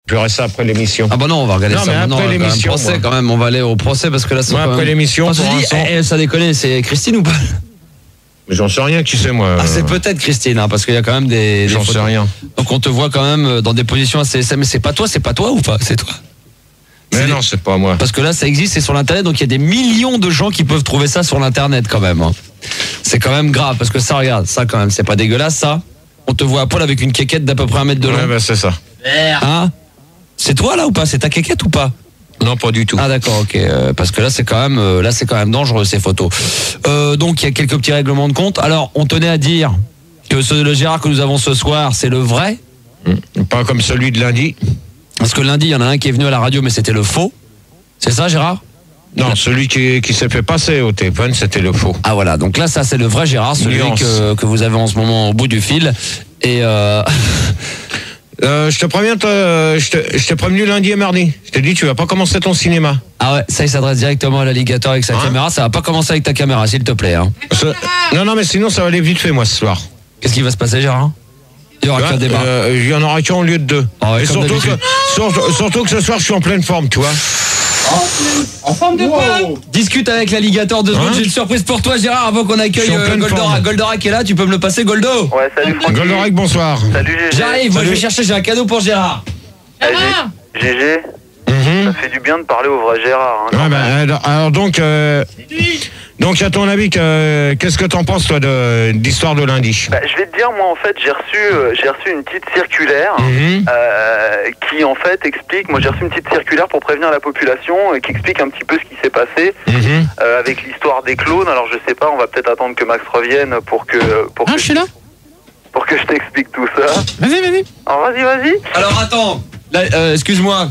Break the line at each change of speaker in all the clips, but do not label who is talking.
Je verrai ça après l'émission.
Ah bah non, on va regarder ça maintenant.
Après l'émission,
procès quand même, on va aller au procès parce que là, c'est
après l'émission.
Je dis, ça déconne, c'est Christine ou pas?
Mais j'en sais rien, qui c'est moi.
Ah, c'est peut-être Christine, hein, parce qu'il y a quand même des.
J'en sais rien.
Donc on te voit quand même dans des positions assez. Mais c'est pas toi ou pas? C'est toi.
Mais non, c'est pas moi.
Parce que là, ça existe, c'est sur l'internet, donc il y a des millions de gens qui peuvent trouver ça sur l'internet quand même. Hein. C'est quand même grave, parce que ça, regarde, ça quand même, c'est pas dégueulasse, ça. On te voit à poil avec une quéquette d'à peu près 1 mètre de long.
Ouais, bah c'est ça.
Hein? C'est toi là ou pas? C'est ta quéquette ou pas?
Non, pas du tout.
Ah d'accord, ok. Parce que là c'est quand même dangereux ces photos. Donc il y a quelques petits règlements de compte. Alors on tenait à dire que le Gérard que nous avons ce soir, c'est le vrai.
Pas comme celui de lundi.
Parce que lundi il y en a un qui est venu à la radio mais c'était le faux. C'est ça Gérard?
Non, celui qui s'est fait passer au téléphone, c'était le faux.
Ah voilà, donc là ça c'est le vrai Gérard, celui que vous avez en ce moment au bout du fil. Et
je te préviens, je t'ai prévenu lundi et mardi. Je t'ai dit, tu vas pas commencer ton cinéma.
Ah ouais, ça il s'adresse directement à l'alligator avec sa caméra. Ça va pas commencer avec ta caméra, s'il te plaît. Hein.
Non, mais sinon ça va aller vite fait, moi, ce soir.
Qu'est-ce qui va se passer, Gérard? Il y aura qu'un débat.
Il y en aura qu'un au lieu de 2.
Ah ouais,
et surtout que ce soir, je suis en pleine forme, tu vois.
En forme de quoi?
Discute avec l'alligator 2 secondes. J'ai une surprise pour toi, Gérard, avant qu'on accueille Goldorak. Goldorak est là, tu peux me le passer, Goldo?
Ouais, salut Francky.
Goldorak, bonsoir.
Salut GG.
J'arrive, moi je vais chercher, j'ai un cadeau pour Gérard.
GG. Ça fait du bien de parler au vrai Gérard. Hein,
ouais, alors donc, à ton avis, qu'est-ce que t'en penses, toi, d'histoire de lundi?
Je vais te dire, moi, en fait, j'ai reçu une petite circulaire qui, en fait, explique. Moi, j'ai reçu une petite circulaire pour prévenir la population qui explique un petit peu ce qui s'est passé avec l'histoire des clones. Alors, je sais pas, on va peut-être attendre que Max revienne pour que
je suis là.
Pour que je t'explique tout ça.
Vas-y.
Alors, vas-y.
Alors, attends. Là, excuse-moi.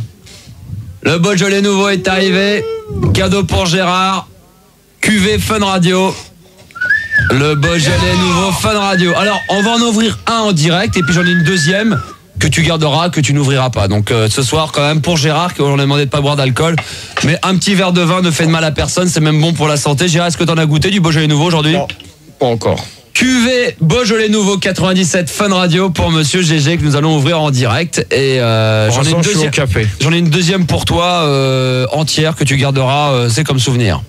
Le Beaujolais nouveau est arrivé. Cadeau pour Gérard. QV Fun Radio. Le Beaujolais nouveau Fun Radio. Alors, on va en ouvrir un en direct et puis j'en ai une deuxième que tu garderas, que tu n'ouvriras pas. Donc ce soir, quand même, pour Gérard, qu'on a demandé de pas boire d'alcool, mais un petit verre de vin ne fait de mal à personne, c'est même bon pour la santé. Gérard, est-ce que t'en as goûté du Beaujolais nouveau aujourd'hui?
Non, pas encore.
QV Beaujolais nouveau 97 Fun Radio pour Monsieur GG que nous allons ouvrir en direct. Et j'en ai une deuxième pour toi entière que tu garderas, c'est comme souvenir.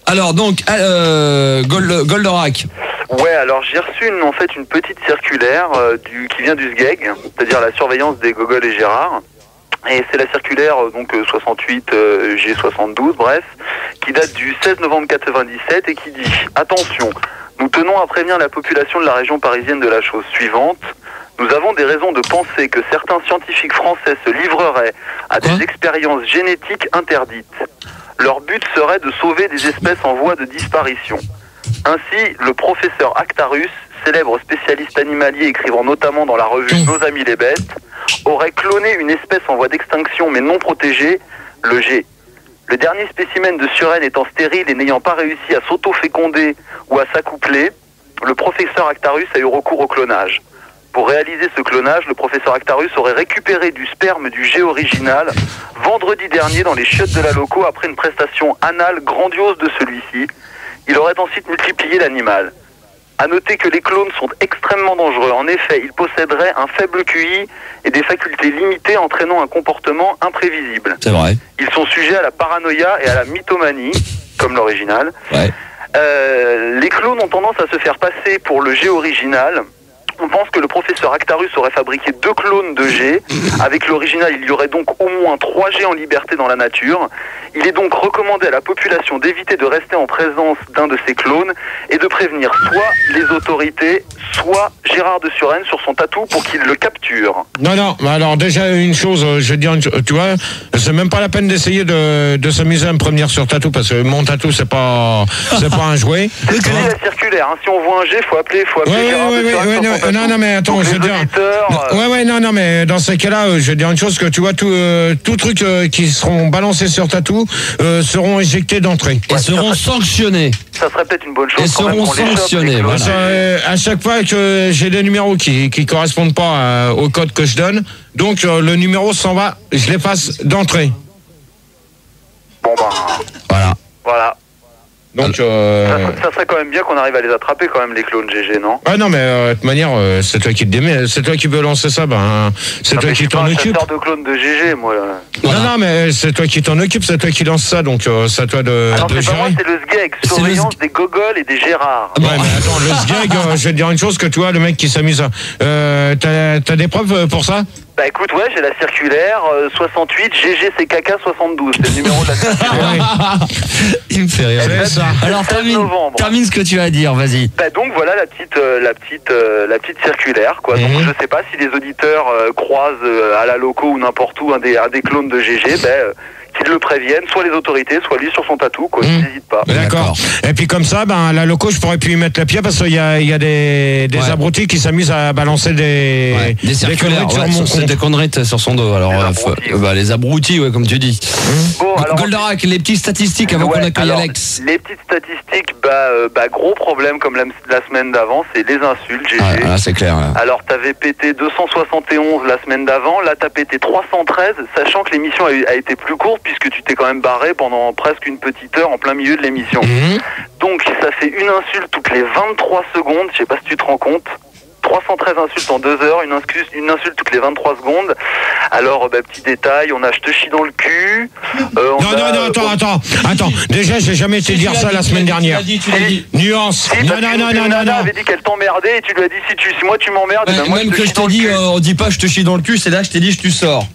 Alors donc Goldorak.
Ouais, alors j'ai reçu une petite circulaire qui vient du SGEG, c'est-à-dire la surveillance des Gogol et Gérard. Et c'est la circulaire 68 G72, bref, qui date du 16 novembre 97 et qui dit « Attention, nous tenons à prévenir la population de la région parisienne de la chose suivante. Nous avons des raisons de penser que certains scientifiques français se livreraient à des expériences génétiques interdites. Leur but serait de sauver des espèces en voie de disparition. Ainsi, le professeur Actarus, célèbre spécialiste animalier écrivant notamment dans la revue Nos Amis les Bêtes, aurait cloné une espèce en voie d'extinction mais non protégée, le G. Le dernier spécimen de surène étant stérile et n'ayant pas réussi à s'auto-féconder ou à s'accoupler, le professeur Actarus a eu recours au clonage. Pour réaliser ce clonage, le professeur Actarus aurait récupéré du sperme du G original vendredi dernier dans les chiottes de la loco après une prestation anale grandiose de celui-ci. Il aurait ensuite multiplié l'animal. À noter que les clones sont extrêmement dangereux. En effet, ils posséderaient un faible QI et des facultés limitées entraînant un comportement imprévisible.
C'est vrai.
Ils sont sujets à la paranoïa et à la mythomanie, comme l'original.
Ouais.
Les clones ont tendance à se faire passer pour le G original. On pense que le professeur Actarus aurait fabriqué 2 clones de G. Avec l'original, il y aurait donc au moins 3 G en liberté dans la nature. Il est donc recommandé à la population d'éviter de rester en présence d'un de ces clones et de prévenir soit les autorités, soit Gérard de Suresnes sur son tatou pour qu'il le capture.
Non, mais alors déjà une chose, je veux dire, tu vois, c'est même pas la peine d'essayer de s'amuser à me prévenir sur tatou parce que mon tatou c'est pas un jouet.
C'est la circulaire, hein. Si on voit un G, faut appeler Gérard de Suresnes.
Non, mais attends, je veux dire. Non, mais dans ces cas-là, je veux dire une chose que tu vois, tout truc qui seront balancés sur tatou seront éjectés d'entrée.
Et seront sanctionnés.
Ça serait peut-être une bonne chose.
Et seront sanctionnés.
À chaque fois que j'ai des numéros qui correspondent pas au code que je donne, donc le numéro s'en va, je l'efface d'entrée.
Bon
Voilà.
Donc,
ça serait quand même bien qu'on arrive à les attraper quand même, les clones GG, non?
Ah non, mais de toute manière, c'est toi qui te démets, c'est toi qui veux lancer ça, c'est toi qui t'en occupe.
Je suis pas un chasseur de clones de GG, moi.
Voilà. Non, mais c'est toi qui t'en occupe, c'est toi qui lance ça, donc c'est à toi de.
Alors,
de
c'est pas moi,
gérer.
c'est le SGEG, surveillance des gogoles et des Gérards.
Ouais, mais attends, le SGEG, je vais te dire une chose, que toi, le mec qui s'amuse, t'as des preuves pour ça?
Bah écoute, ouais, j'ai la circulaire 68 GGCKK 72, c'est le numéro de la circulaire.
Il me fait rire.
C'est ça.
Alors termine ce que tu as à dire, vas-y.
Bah donc voilà la petite circulaire, quoi. Donc je sais pas si les auditeurs croisent à la loco ou n'importe où un des clones de GG, qu'ils le préviennent, soit les autorités, soit lui sur son tatou, quoi. N'hésite pas.
D'accord. Et puis comme ça, la loco, je pourrais plus y mettre la pied parce qu'il y a des abrutis qui s'amusent à balancer des
circulaires
sur mon compte.
Des conneries sur son dos. Alors les abrutis, ouais, comme tu dis.
Bon, alors,
Goldorak, les petites statistiques avant qu'on accueille Alex.
Les petites statistiques, gros problème comme la semaine d'avant, c'est les insultes, GG.
Ah, c'est clair. Là.
Alors t'avais pété 271 la semaine d'avant, là t'as pété 313, sachant que l'émission a été plus courte puisque tu t'es quand même barré pendant presque une petite heure en plein milieu de l'émission. Donc ça fait une insulte toutes les 23 secondes, je sais pas si tu te rends compte. 313 insultes en 2 heures, une insulte toutes les 23 secondes. Alors, petit détail, on a je te chie dans le cul.
Attends. Déjà, j'ai jamais été dire ça la semaine dernière.
Tu l'as dit.
Nuance. Non.
Elle avait dit qu'elle t'emmerdait et tu lui as dit si moi tu m'emmerdes, moi
même que je t'ai dit, on dit pas je te chie dans le cul, c'est là je t'ai dit je tu sors.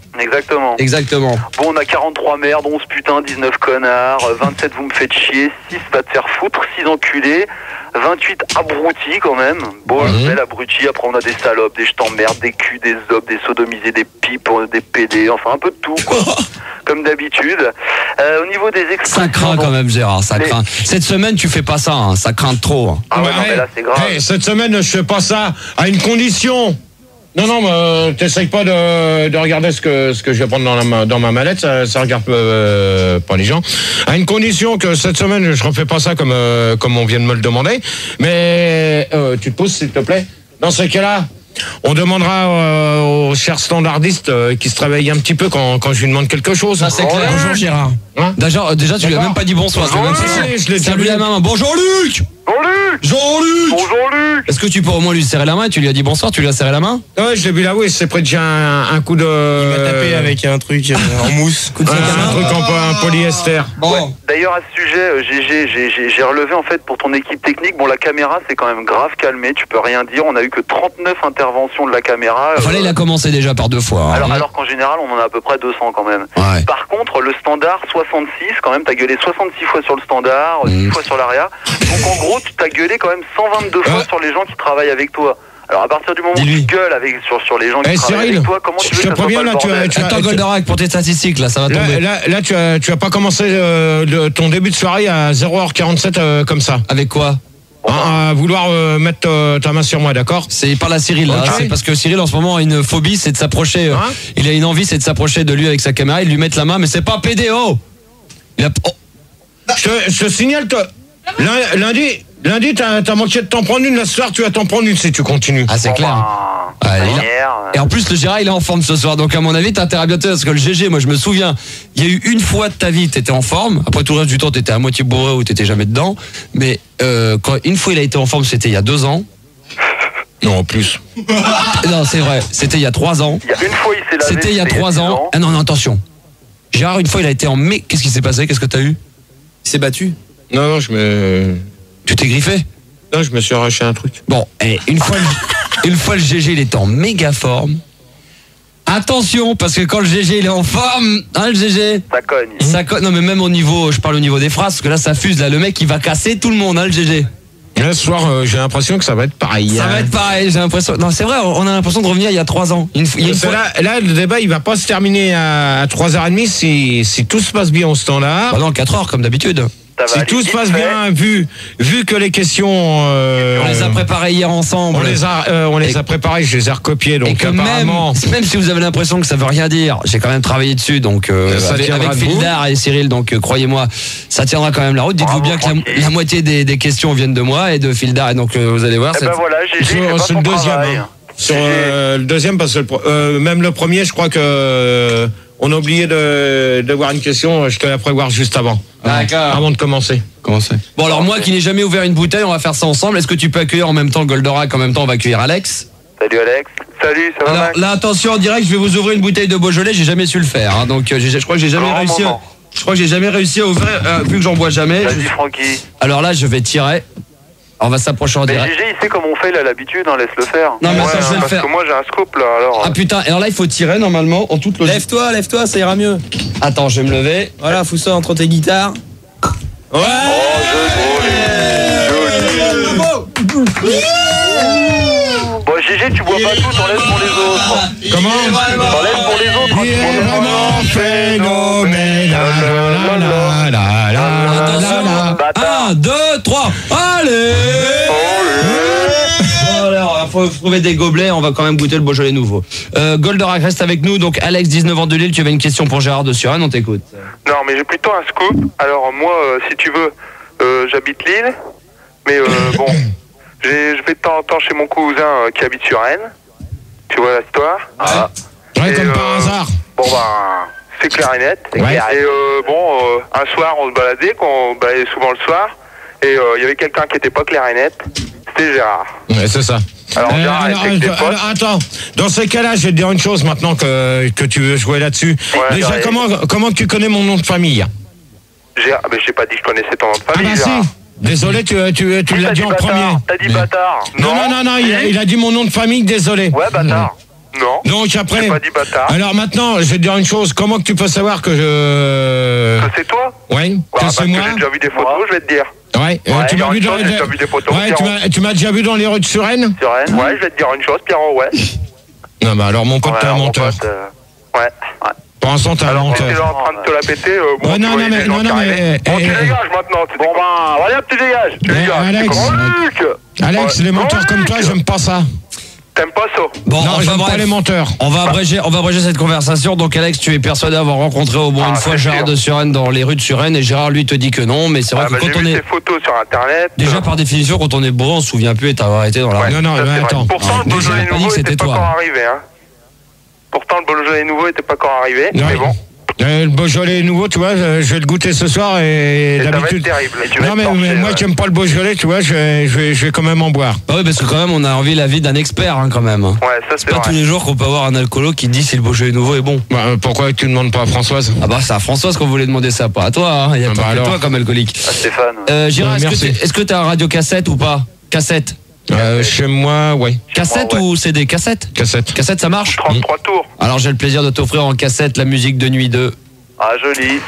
Exactement. Bon, on a 43 merdes, 11 putains, 19 connards, 27 vous me faites chier, 6 va te faire foutre, 6 enculés, 28 abrutis quand même. Bon, bel abruti, après on a des salopes, des je t'emmerde, des culs, des zobs, des sodomisés, des pipes, des PD, enfin un peu de tout, quoi. Comme d'habitude. Au niveau des expressions...
Ça craint quand même, Gérard, ça craint. Cette semaine, tu fais pas ça, hein, ça craint trop. Hein.
Ah ouais, non, mais là c'est grave.
Cette semaine, je fais pas ça à une condition. Non, t'essayes pas de regarder ce que je vais prendre dans ma mallette, ça regarde pas les gens. À une condition que cette semaine, je refais pas ça comme on vient de me le demander. Mais tu te pousses, s'il te plaît. Dans ce cas-là, on demandera au cher standardiste qui se réveille un petit peu quand je lui demande quelque chose.
Ça c'est clair. Bonjour Gérard.
Hein
Déjà, tu lui as même pas dit bonsoir.
Je l'ai
salut la main. Bonjour Luc.
Bonjour Luc.
Est-ce que tu peux au moins lui serrer la main? Tu lui as dit bonsoir, tu lui as serré la main?
Ouais, je l'ai vu là, oui, c'est près déjà un coup de...
Il m'a tapé avec un truc en mousse.
Un truc en polyester.
Bon.
Ouais. D'ailleurs à ce sujet, j'ai relevé en fait pour ton équipe technique, bon la caméra c'est quand même grave calmé, tu peux rien dire, on a eu que 39 interventions de la caméra.
Il a commencé déjà par 2 fois. Hein.
Alors qu'en général on en a à peu près 200 quand même.
Ouais.
Par contre le standard 66, quand même t'as gueulé 66 fois sur le standard, 10 fois sur l'aria. Donc en gros tu t'as gueulé quand même 122 fois sur les gens qui travaillent avec toi. Alors à partir du moment où tu gueules sur les gens qui travaillent avec toi, comment tu veux que ça soit pas le bordel ?
Attends Goldorak pour tes statistiques là, ça va tomber.
Là tu as pas commencé ton début de soirée à 0h47 comme ça.
Avec quoi ?
À vouloir mettre ta main sur moi, d'accord ?
C'est par la Cyril là, c'est parce que Cyril en ce moment a une phobie, c'est de s'approcher, il a une envie, c'est de s'approcher de lui avec sa caméra et de lui mettre la main, mais c'est pas PDO.
Je te signale que lundi t'as manqué de t'en prendre une, la soir tu vas t'en prendre une si tu continues.
Ah c'est clair. Et en plus le Gérard il est en forme ce soir, donc à mon avis t'as intérêt à bientôt, parce que le GG, moi je me souviens, il y a eu une fois de ta vie t'étais en forme, après tout le reste du temps t'étais à moitié bourré ou t'étais jamais dedans, mais quand une fois il a été en forme c'était il y a 2 ans.
Non, en plus.
Non c'est vrai, c'était il y a 3 ans.
Il y a une fois il s'est lavé.
C'était il y a 3 ans. Ah non attention. Gérard une fois il a été en mai, qu'est-ce qui s'est passé? Qu'est-ce que t'as eu? Il s'est battu?
Non,
Tu t'es griffé?
Non, je me suis arraché un truc.
Bon, une fois le GG il est en méga forme. Attention, parce que quand le GG il est en forme, hein le GG,
ça cogne.
Non mais même au niveau, je parle au niveau des phrases, parce que là ça fuse, là le mec il va casser tout le monde, hein le GG.
Et là ce soir, j'ai l'impression que ça va être pareil.
Ça va être pareil, j'ai l'impression. Non c'est vrai, on a l'impression de revenir il y a 3 ans.
Là, le débat il va pas se terminer à 3h30 si tout se passe bien au standard.
Bah non, 4h comme d'habitude.
Si tout se passe bien, vu que les questions...
on les a préparées hier ensemble.
On les a préparées, je les ai recopiées. Donc
et que
apparemment...
même si vous avez l'impression que ça veut rien dire, j'ai quand même travaillé dessus, donc avec Fildar et Cyril, donc croyez-moi, ça tiendra quand même la route. Dites-vous bien que la moitié des questions viennent de moi et de Fildar, et donc vous allez voir...
Et ben voilà, c'est le
deuxième. Sur le deuxième, parce que même le premier, je crois que... on a oublié de voir une question, je te la prévoir juste avant.
D'accord.
Avant de commencer.
Comment c'est?
Bon, alors moi qui n'ai jamais ouvert une bouteille, on va faire ça ensemble. Est-ce que tu peux accueillir en même temps Goldorak, en même temps on va accueillir Alex?
Salut Alex. Salut, ça va
Alors
Max?
là, attention, en direct, je vais vous ouvrir une bouteille de Beaujolais, j'ai jamais su le faire. Hein, donc je crois que j'ai jamais
Grand
réussi.
moment.
Je crois que j'ai jamais réussi à ouvrir, vu que j'en bois jamais.
Vas-y Francky.
Alors là, je vais tirer. On va s'approcher en
Mais
direct.
GG, il sait comment on fait, il a l'habitude, hein, laisse-le faire.
Non, mais
Ouais,
attends, je vais le
parce
faire.
que moi j'ai un scoop là, alors.
Ah putain, alors là, il faut tirer normalement en toute logique.
Lève-toi, ça ira mieux.
Attends, je vais me lever.
Voilà, fous ça entre tes guitares. Ouais.
Bon GG, tu bois pas tout, t'en laisses pour les autres.
Comment?
T'en laisses pour les autres.
Il est vraiment phénoménal. La, la, la, la, la, la.
Bâtard.
1, 2, 3, allez! Bon, alors, faut trouver des gobelets, on va quand même goûter le Beaujolais nouveau. Goldorak reste avec nous, donc Alex, 19 ans de Lille, tu avais une question pour Gérard de Suresnes, on t'écoute.
Non, mais j'ai plutôt un scoop. Alors moi, si tu veux, j'habite Lille, mais bon, je vais de temps en temps chez mon cousin qui habite sur Rennes. Tu vois l'histoire? Ah.
Ouais,
Et,
comme par hasard.
Bon ben, c'est clair et net.
Ouais.
Et bon, un soir, on se baladait souvent le soir, et il y avait quelqu'un qui était pas clair et net. C'était Gérard.
Ouais, c'est ça.
Alors Gérard était avec des potes.
alors, attends, dans ces cas-là, je vais te dire une chose maintenant que tu veux jouer là-dessus.
Ouais,
Déjà,
ouais.
comment tu connais mon nom de famille?
Gérard, mais j'ai pas dit que je connaissais ton nom de
Ah
famille,
bah
Gérard.
si. Désolé, tu
Oui,
l'as
t'as
dit en
bâtard.
premier.
T'as dit bâtard.
Non, il a dit mon nom de famille, désolé.
Ouais, bâtard. Non.
Donc après.
J'ai pas dit bâtard.
Alors maintenant, je vais te dire une chose. Comment que tu peux savoir que je.
Que c'est toi?
Ouais,
Ouais,
que
parce
c'est
que
moi.
j'ai déjà vu des photos, je vais te dire.
Ouais.
Ouais,
Tu
il y a
m'as vu
une
dans
chose, j'ai déjà vu des photos,
Ouais,
Pierrot.
tu m'as déjà vu dans les rues de Suresnes.
Sur Rennes. Ouais, je vais te dire une chose, Pierrot, ouais.
Non, bah alors mon pote,
Ouais,
t'es un
mon
menteur.
pote, ouais.
Pour l'instant, t'es un
Alors, t'étais
menteur.
là en train de te la péter. Bon,
Ouais,
tu
non,
voyais
non,
des
mais-
gens
non,
qui
non, mais-
arrivaient. Bon, tu dégages maintenant. Bon, ben, allez, hop, tu dégages. Tu
Mais,
dégages.
Alex,
Luc,
les menteurs comme toi, j'aime pas ça.
t'aimes pas ça?
Bon,
Non,
enfin
j'aime pas
bref,
les menteurs.
on va abréger cette conversation. Donc Alex, tu es persuadé d'avoir rencontré au moins
Ah,
une fois
c'est
Gérard
sûr.
de Suresnes dans les rues de Suresnes, et Gérard lui te dit que non, mais c'est vrai
Ah,
que
bah,
quand
j'ai
on
vu
est...
tes photos sur internet.
Déjà par définition, quand on est beau, on se souvient plus et t'avoir été dans la rue.
Non, non,
Ça,
mais
c'est vrai.
attends.
Pourtant, le
Mais
Beaujolais
j'avais pas dit
nouveau
que c'était
était pas
toi.
encore arrivé, hein. Pourtant, le Beaujolais nouveau était pas encore arrivé,
Ouais.
mais bon.
Le Beaujolais nouveau, tu vois, je vais le goûter ce soir et
Et ça va être
d'habitude.
terrible. Et tu vas
Non,
être
mais
torché,
moi
ouais.
qui aime pas le Beaujolais, tu vois, je vais quand même en boire.
Bah oui, parce que quand même, on a envie la vie d'un expert, hein, quand même.
Ouais, ça, c'est
Pas tous
vrai.
les jours qu'on peut avoir un alcoolo qui dit si le Beaujolais nouveau est bon.
Bah, pourquoi tu ne demandes pas à Françoise?
Ah bah c'est à Françoise qu'on voulait demander ça, pas à toi, hein. Il y a
Ah
pas
bah
que
alors.
toi comme alcoolique.
Ah, Stéphane.
Gérard,
merci.
est-ce que t'as un radio cassette ou pas? Cassette.
Chez moi, ouais.
Cassette
ouais.
ou CD? Cassette.
Cassette.
Cassette, ça marche?
33 tours.
Alors j'ai le plaisir de t'offrir en cassette la musique de Nuit 2.
Ah, joli.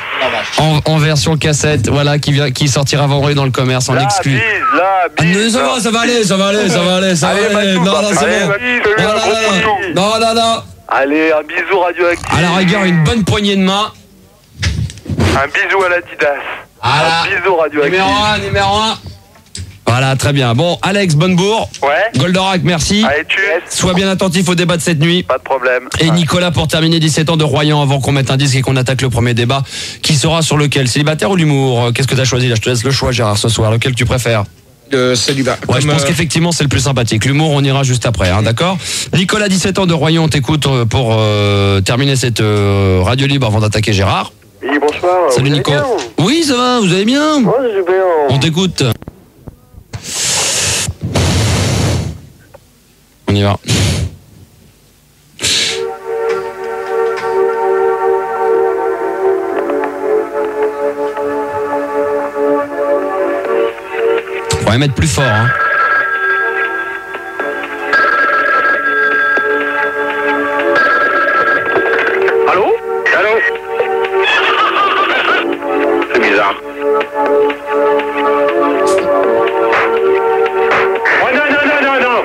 En version cassette, voilà, qui sortira vendredi dans le commerce en
La
exclu.
bise, la
Ah,
bise.
mais ça va aller.
Allez,
Non,
Matou,
c'est
allez,
bon.
Matou, fais-lui un gros poutou.
Non.
Allez, un bisou radioactif.
À la rigueur, une bonne poignée de main.
Un bisou à l'Adidas.
Voilà.
Un bisou radioactif.
Numéro 1. Voilà, très bien. Bon, Alex Bonnebourg,
Ouais.
Goldorak, merci.
Allez, tu es.
Sois bien attentif au débat de cette nuit.
Pas de problème.
Et Nicolas pour terminer, 17 ans de Royan, avant qu'on mette un disque et qu'on attaque le premier débat, qui sera sur lequel? Célibataire ou l'humour? Qu'est-ce que tu as choisi là? Je te laisse le choix, Gérard, ce soir. Lequel tu préfères?
Célibat.
Ouais, je pense qu'effectivement c'est le plus sympathique. L'humour, on ira juste après, hein, d'accord? Nicolas, 17 ans de Royan, on t'écoute pour terminer cette radio libre avant d'attaquer Gérard.
Oui, bonsoir.
Salut
Vous allez
Nico.
bien
Oui, ça va, vous allez bien?
Ouais, j'ai bien.
On t'écoute. On y va. Faudrait mettre plus fort, hein.
Allô? Allô? C'est bizarre. Ouais, non.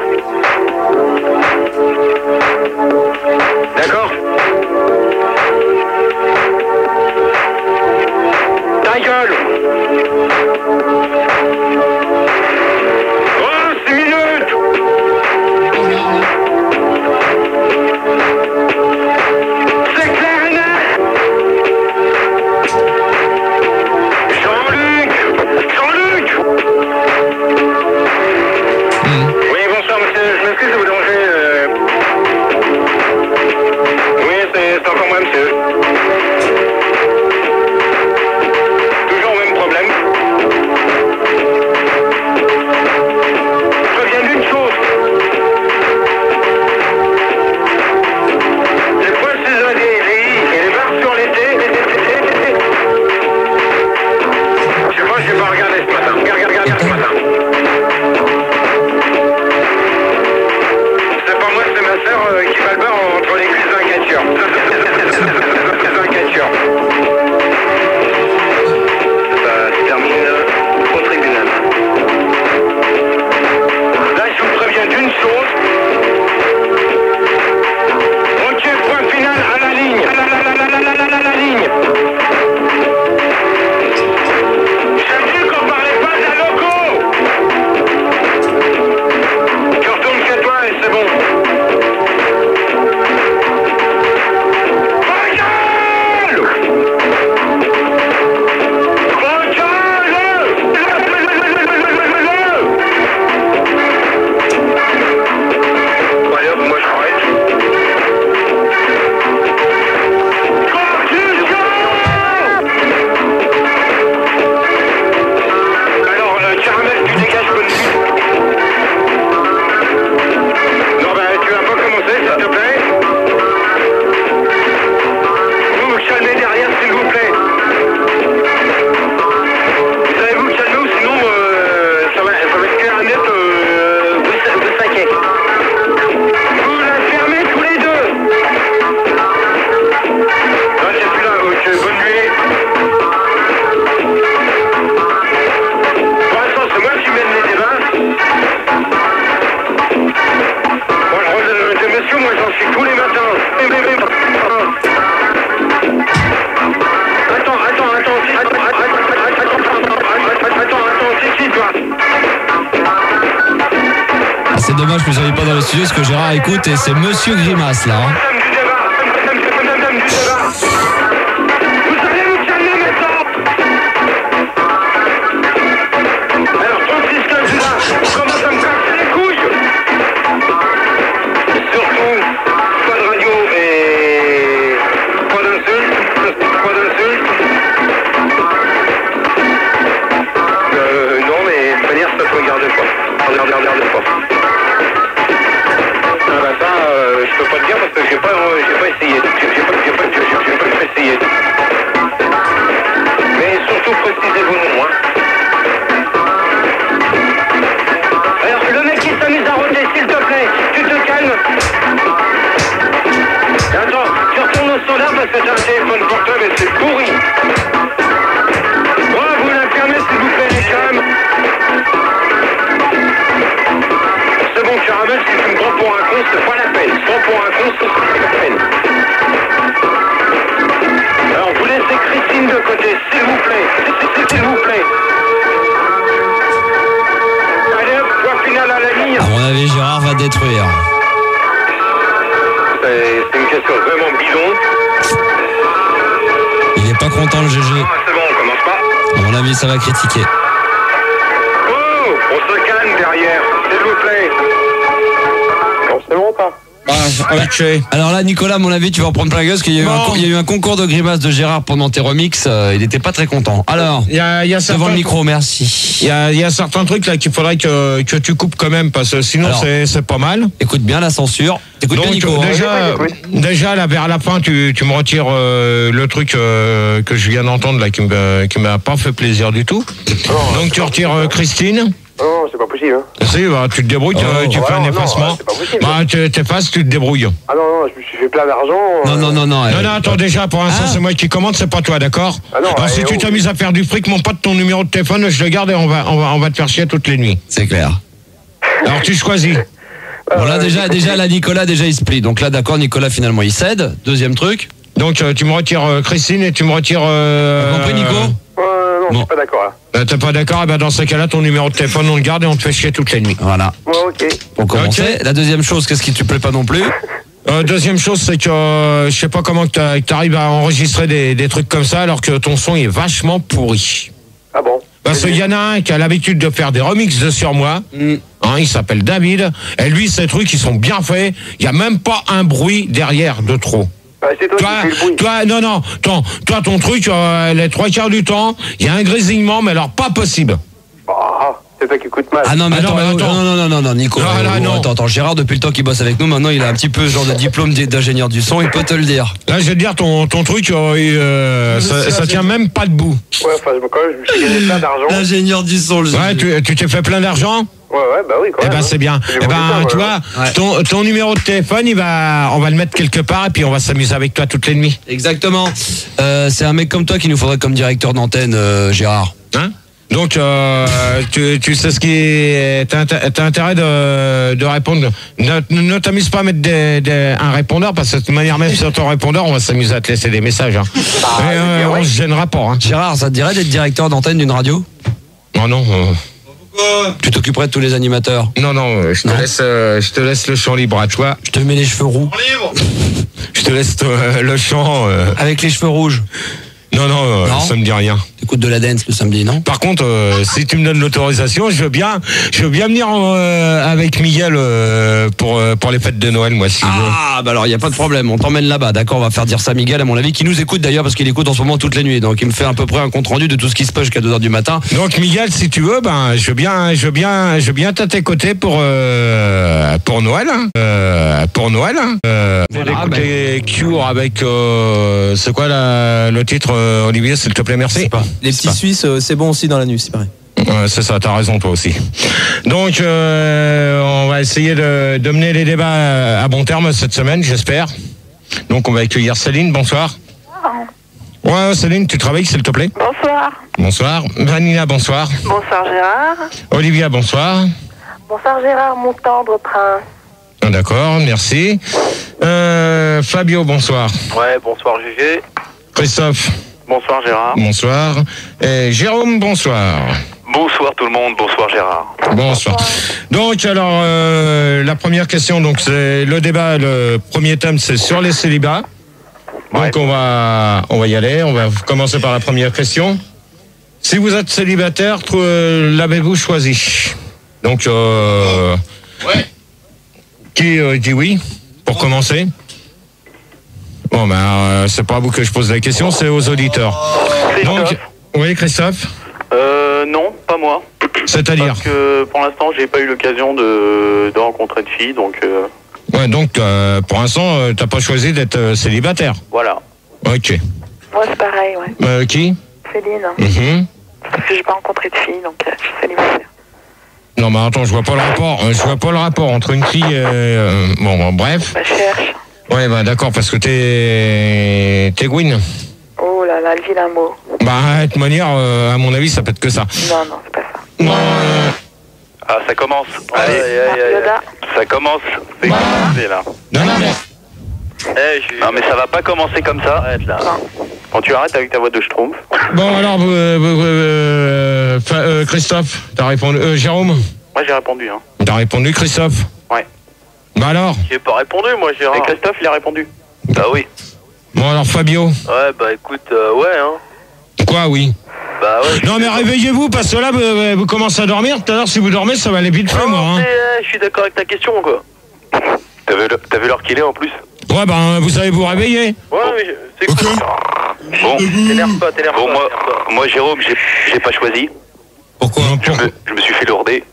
D'accord. Ta gueule.
c'est dommage que vous soyez pas dans le studio parce que Gérard écoute et c'est Monsieur Grimace là. Hein.
Je peux pas te dire parce que j'ai pas essayé. J'ai pas essayé. Mais surtout précisez vos noms, hein. Alors le mec qui s'amuse à rôder, s'il te plaît, tu te calmes. Attends, tu retournes au standard parce que t'as un téléphone portable et c'est pourri. Oh, vous l'infirmez s'il vous plaît les calmes. C'est bon, Caramel, si tu me prends pour un con, c'est pas la peine. Prends pour un con, c'est pas la peine. Alors, vous laissez Christine de côté, s'il vous plaît. S'il vous plaît. Allez hop, point final à la ligne.
À mon avis, Gérard va détruire.
C'est une question vraiment bidon.
Il est pas content le GG.
Ah, c'est bon, on commence pas.
À mon avis, ça va critiquer.
Oh, on se calme derrière, s'il vous plaît. Bon, c'est bon ou pas?
Alors là, Nicolas, à mon avis, tu vas en prendre plein la gueule parce qu'il y a eu un concours de grimaces de Gérard pendant tes remixes. Il était pas très content. Alors,
Il y a
devant le micro, merci.
Il y a certains trucs là qu'il faudrait que tu coupes quand même parce que sinon
Alors,
c'est pas mal.
Écoute bien la censure. Écoute bien
Donc
Nico.
déjà là vers la fin tu me retires le truc que je viens d'entendre là qui m'a pas fait plaisir du tout. Donc tu retires Christine.
Non, c'est pas possible. Hein.
Si, bah, tu te débrouilles, tu fais un effacement.
c'est pas possible.
Bah, tu t'effaces, tu te débrouilles.
Ah non, je me suis fait plein d'argent.
Non.
Non, attends, déjà, pour l'instant, c'est moi qui commande, c'est pas toi, d'accord?
Ah non,
Alors, si tu t'amuses à faire du fric, mon pote, ton numéro de téléphone, je le garde et on va te faire chier toutes les nuits.
C'est clair.
Alors, tu choisis.
Bon là déjà là Nicolas il se plie. Donc là d'accord Nicolas finalement il cède. Deuxième truc.
Donc, tu me retires Christine et tu me retires...
T'as compris Nico?
Non, je suis pas d'accord là.
T'es pas d'accord? Eh ben, dans ce cas-là, ton numéro de téléphone, on le garde et on te fait chier toutes les nuits.
Voilà.
Ouais, ok.
Pour commencer.
Ok.
La deuxième chose, qu'est-ce qui te plaît pas non plus?
Deuxième chose, c'est que je sais pas comment que t'arrives à enregistrer des trucs comme ça alors que ton son est vachement pourri.
Ah bon?
Parce qu'il y en a un qui a l'habitude de faire des remixes de Sur moi. Il s'appelle David. Et lui, ces trucs, ils sont bien faits. Il n'y a même pas un bruit derrière de trop.
Bah, c'est toi qui fais le bruit.
Toi, ton truc, les 3/4 du temps, il y a un grésillement, mais alors pas possible.
Ah, c'est toi qui écoute mal.
Ah non mais
Ah non,
attends,
mais attends.
non Nico.
Ah, là, non.
Attends, Gérard depuis le temps qu'il bosse avec nous, maintenant il a un petit peu genre de diplôme d'ingénieur du son, il peut te le dire.
Là, je vais te dire, ton truc, ça tient même pas debout.
Ouais, enfin, quand même, je me suis gagné plein d'argent.
L'ingénieur du son, le
Ouais, tu t'es fait plein d'argent?
Ouais, bah oui, quand
Eh
même.
ben,
hein.
c'est bien.
J'ai
Eh ben,
voulu ça,
tu
voilà.
vois, ton numéro de téléphone, on va le mettre quelque part et puis on va s'amuser avec toi toutes les nuits.
Exactement. C'est un mec comme toi qu'il nous faudrait comme directeur d'antenne, Gérard.
Hein? Donc, tu sais ce qui est... T'as intérêt de répondre. Ne t'amuse pas à mettre un répondeur, parce que de toute manière, même sur ton répondeur, on va s'amuser à te laisser des messages. Hein. Mais, on se gênera pas. Hein.
Gérard, ça te dirait d'être directeur d'antenne d'une radio?
Oh non.
Tu t'occuperais de tous les animateurs.
Non, je te laisse le champ libre à toi.
Je te mets les cheveux roux.
Je te laisse le champ...
Avec les cheveux rouges.
Non, ça me dit rien.
T'écoutes de la dance le samedi, non?
Par contre, si tu me donnes l'autorisation, je veux bien venir avec Miguel pour les fêtes de Noël, moi, si tu veux.
Ah, bah alors il y a pas de problème, on t'emmène là-bas, d'accord? On va faire dire ça à Miguel, à mon avis, qui nous écoute d'ailleurs parce qu'il écoute en ce moment toutes les nuits, donc il me fait à peu près un compte rendu de tout ce qui se passe jusqu'à 2h du matin.
Donc Miguel, si tu veux, je veux bien être à tes côtés pour Noël. Pour Noël. Écouter Cure avec c'est quoi le titre, Olivier, s'il te plaît, merci.
Les petits Suisses, c'est bon aussi dans la nuit, c'est pareil.
Ouais, c'est ça, t'as raison toi aussi. Donc on va essayer de mener les débats à bon terme cette semaine, j'espère. Donc on va accueillir Céline, bonsoir. Ouais, Céline, tu travailles, s'il te plaît?
Bonsoir.
Bonsoir. Vanina, bonsoir.
Bonsoir Gérard.
Olivia, bonsoir.
Bonsoir Gérard, mon tendre prince.
Ah, d'accord, merci. Fabio, bonsoir.
Ouais, bonsoir Gégé.
Christophe,
Bonsoir Gérard.
bonsoir. Et Jérôme, bonsoir.
Bonsoir tout le monde, bonsoir Gérard.
Bonsoir. Donc alors la première question, donc c'est le débat, le premier thème c'est sur les célibats. Donc
Ouais.
on va y aller, on va commencer par la première question. Si vous êtes célibataire, l'avez-vous choisi? Donc qui dit oui pour commencer? Bon ben c'est pas à vous que je pose la question, c'est aux auditeurs. Donc oui, Christophe.
Non, pas moi.
C'est-à-dire?
Parce que pour l'instant, j'ai pas eu l'occasion de rencontrer de filles, donc
Ouais, donc pour l'instant, t'as pas choisi d'être célibataire.
voilà.
Ok.
Moi, c'est pareil, ouais.
Qui?
Céline.
Mhm.
Parce que j'ai pas rencontré de fille, donc je suis célibataire.
Non, mais attends, je vois pas le rapport. Je vois pas le rapport entre une fille et... bon, bref.
Bah, je cherche.
Ouais, bah d'accord, parce que t'es Gwyn.
Oh là là, le vilain mot.
Bah, de toute manière, à mon avis, ça peut être que ça.
Non, non, c'est pas ça.
Non,
Ah, ça commence. Allez,
Yoda.
ça commence. C'est commencé là.
non, mais...
Non mais ça va pas commencer comme ça. Arrête là.
Quand tu arrêtes avec ta voix de schtroumpf.
Bon, alors, Christophe, t'as répondu... Jérôme,
Moi, j'ai répondu, hein.
t'as répondu, Christophe?
Ouais.
Bah alors?
J'ai pas répondu, moi, Gérard. Et Christophe, il a répondu.
Bah oui.
Bon, alors, Fabio?
Ouais, bah écoute, ouais, hein.
Quoi, oui?
Bah ouais.
Non, mais réveillez-vous, parce que là, vous commencez à dormir. Tout à l'heure, si vous dormez, ça va aller vite fait, moi. Hein.
Je suis d'accord avec ta question, quoi.
T'as vu l'heure qu'il est en plus?
Ouais, ben, vous allez vous réveiller.
Ouais, mais c'est cool.
Bon.
T'énerve pas.
Bon, moi Jérôme, j'ai pas choisi.
Pourquoi?
Je me suis fait lourder.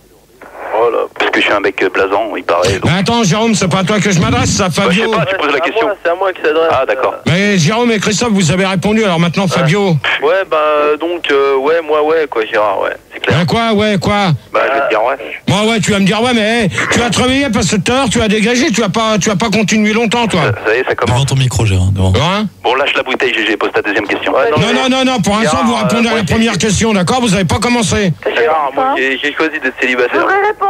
Oh là.
Parce que je suis un mec plaisant, il paraît. donc-
Mais attends, Jérôme, c'est pas à toi que je m'adresse, ça,
Bah, je sais
Fabio.
pas, tu poses la question.
C'est à moi qui s'adresse.
Ah d'accord.
Mais Jérôme et Christophe, vous avez répondu, alors maintenant, Fabio.
Ouais, bah donc, ouais, moi, ouais, quoi, Gérard, ouais. C'est clair.
Hein, quoi, ouais, quoi?
Bah je vais te dire ouais.
Moi, ouais, tu vas me dire, ouais, mais tu vas te réveiller parce que tout à l'heure, tu vas dégager, tu vas pas continuer longtemps, toi.
Ça y est, ça commence.
Devant ton micro, Gérard. Devant.
Hein?
Bon, lâche la bouteille, GG, pose ta deuxième question.
Ouais,
Non, pour l'instant, vous répondez à la première question, d'accord? Vous avez pas commencé.
Gérard, moi, j'ai choisi d'être
Je
célibataire.
voudrais répondre.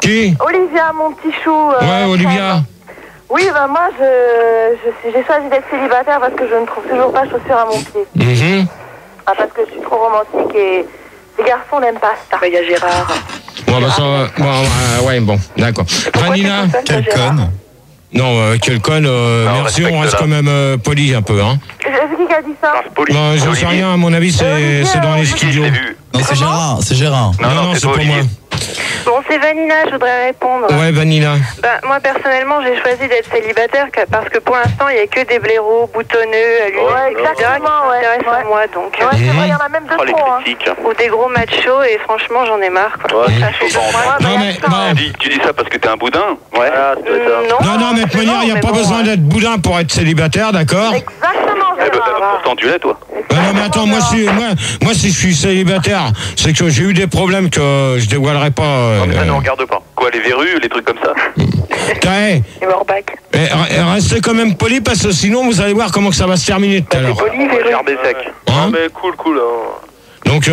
Qui?
Olivia, mon petit chou.
Ouais, Olivia.
Oui, bah moi, j'ai choisi d'être célibataire parce que je ne trouve toujours pas chaussures à mon pied.
Mhm.
Ah, parce que je suis trop romantique et les garçons n'aiment pas ça. Il y a Gérard.
Bon, bah, ça va. Bon, ouais, bon, d'accord. Vanina?
Quelle conne.
Non, quelle conne, merci, on reste
respecte-la.
quand même poli un peu, hein.
C'est qui a dit ça?
Non, j'en sais rien, à mon avis, c'est dans les
Je
studios.
l'ai vu.
Non, c'est Gérard. C'est Gérard.
Non, c'est
toi,
pas moi.
Olivier.
Bon, c'est Vanina, je voudrais répondre.
Ouais, Vanina.
Bah, moi, personnellement, j'ai choisi d'être célibataire parce que pour l'instant, il n'y a que des blaireaux boutonneux, à lunettes, etc. qui s'intéressent à moi. Donc,
c'est vrai,
il y en a même de
Oh, les
trop. Hein.
critiques.
Ou des gros machos, et franchement, j'en ai marre. Quoi.
Ouais,
Ça
c'est
fait
chaud,
moi, bah,
Non,
y a
mais,
ça, hein.
non.
Tu dis ça parce que t'es un boudin? Ouais.
Ah, ça doit être ça.
Non, mais de toute manière, il n'y a
mais
pas
bon,
besoin d'être boudin pour être célibataire, d'accord?
Exactement,
Eh ben,
Gérard.
pourtant tu l'es toi.
Non, mais attends, moi, si je suis célibataire, c'est que j'ai eu des problèmes que je dévoilerai pas.
Non, mais ça ne regarde pas. Quoi, les verrues, les trucs comme ça?
Hey,
Et Morbac.
restez quand même poli parce que sinon, vous allez voir comment que ça va se terminer tout à l'heure.
Regardez sec.
Hein?
Mais cool, hein.
Donc,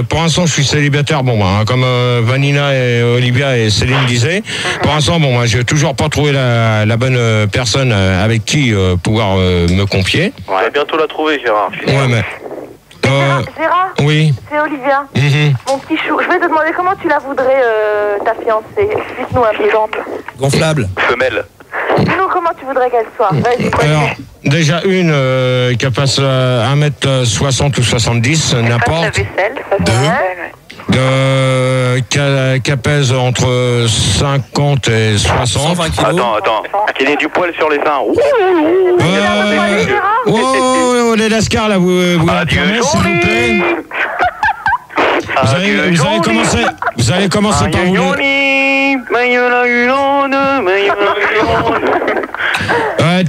pour l'instant, je suis célibataire. Bon, bah, comme Vanina et Olivia et Céline disaient, pour l'instant, bon, bah, j'ai toujours pas trouvé la bonne personne avec qui pouvoir me confier.
On va bientôt la trouver, Gérard.
Ouais, mais...
Gérard,
oui.
c'est Olivia,
Mhm.
mon petit chou. Je vais te demander comment tu la voudrais, ta fiancée. Explique-nous un peu.
Gonflable.
Femelle.
Dis-nous comment tu voudrais qu'elle soit. Vas-y, quoi.
Alors, déjà une qui passe 1m60 ou 70,
La
n'importe.
vaisselle.
Qui pèse entre 50 et 60.
120 kilos.
Attends.
Qu'il ait du poil sur les seins. Ouh.
Oh, les lascars, là, vous fermez, s'il vous plaît. Vous allez commencer par vous.